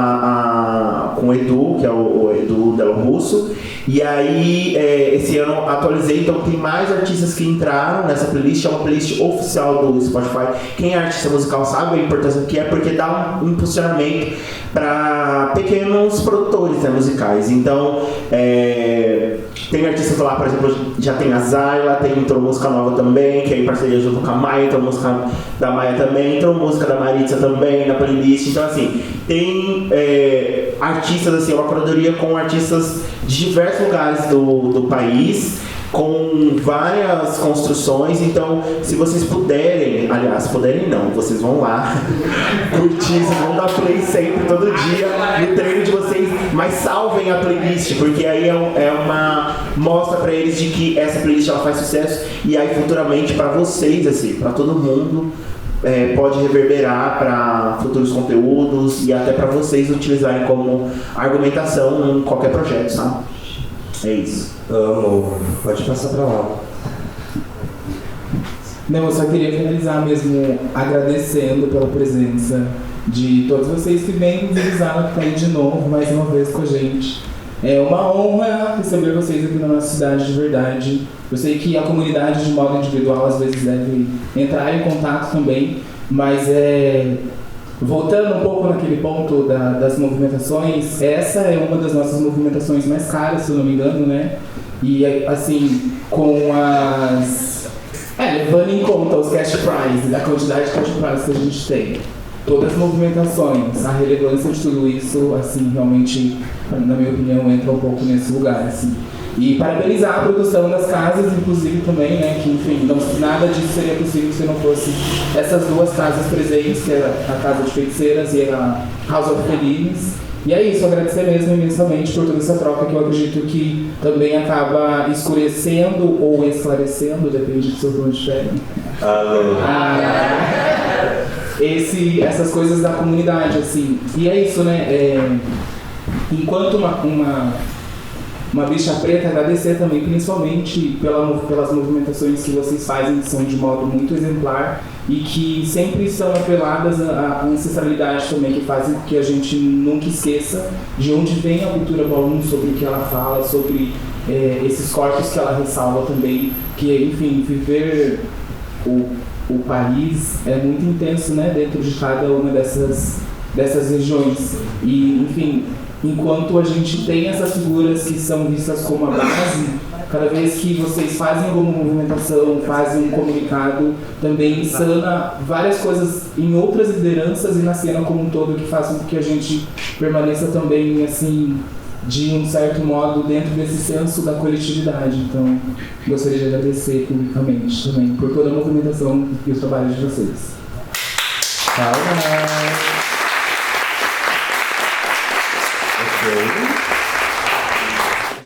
o Edu, que é o Edu Delo Russo, e aí esse ano atualizei, então tem mais artistas que entraram nessa playlist, é uma playlist oficial do Spotify. Quem é artista musical sabe a importância que é, porque dá um impulsionamento para pequenos produtores, né, musicais. Então, tem artistas lá, por exemplo, já tem a Zayla, entrou música nova também, que é em parceria junto com a Maia, entrou música da Maia também, entrou música da Maritza também na playlist. Então, assim, tem artistas, assim, uma curadoria com artistas de diversos lugares do país, com várias construções. Então, se vocês puderem, aliás, puderem não, vocês vão lá curtir, vocês vão dar play sempre, todo dia, no treino de vocês, mas salvem a playlist, porque aí é uma mostra pra eles de que essa playlist ela faz sucesso, e aí futuramente pra vocês, assim, pra todo mundo, pode reverberar para futuros conteúdos e até pra vocês utilizarem como argumentação em qualquer projeto, sabe? É isso. Amo. Pode passar pra lá. Não, eu só queria finalizar mesmo agradecendo pela presença de todos vocês que vêm visitar estar aí de novo, mais uma vez com a gente. É uma honra receber vocês aqui na nossa cidade, de verdade. Eu sei que a comunidade, de modo individual, às vezes deve entrar em contato também, mas voltando um pouco naquele ponto das movimentações, essa é uma das nossas movimentações mais caras, se eu não me engano, né? E assim, com levando em conta os cash prize, a quantidade de cash prize que a gente tem, todas as movimentações, a relevância de tudo isso, assim, realmente, na minha opinião, entra um pouco nesse lugar, assim. E parabenizar a produção das casas, inclusive também, né, que enfim, nada disso seria possível se não fosse essas duas casas presentes, que era a Casa de Feiticeiras e a House of Felines. E é isso, agradecer mesmo imensamente por toda essa troca, que eu acredito que também acaba escurecendo ou esclarecendo, depende do seu ponto de vista, essas coisas da comunidade, assim. E é isso, né, enquanto uma bicha preta, agradecer também, principalmente pelas movimentações que vocês fazem, que são de modo muito exemplar e que sempre são apeladas à ancestralidade também, que fazem com que a gente nunca esqueça de onde vem a cultura ballroom, sobre o que ela fala, sobre esses corpos que ela ressalva também, que, enfim, viver o país é muito intenso, né, dentro de cada uma dessas regiões. E, enfim, enquanto a gente tem essas figuras que são vistas como a base, cada vez que vocês fazem alguma movimentação, fazem um comunicado, também sana várias coisas em outras lideranças e na cena como um todo, que fazem com que a gente permaneça também, assim, de um certo modo, dentro desse senso da coletividade. Então, gostaria de agradecer publicamente também por toda a movimentação e os trabalhos de vocês. Ok.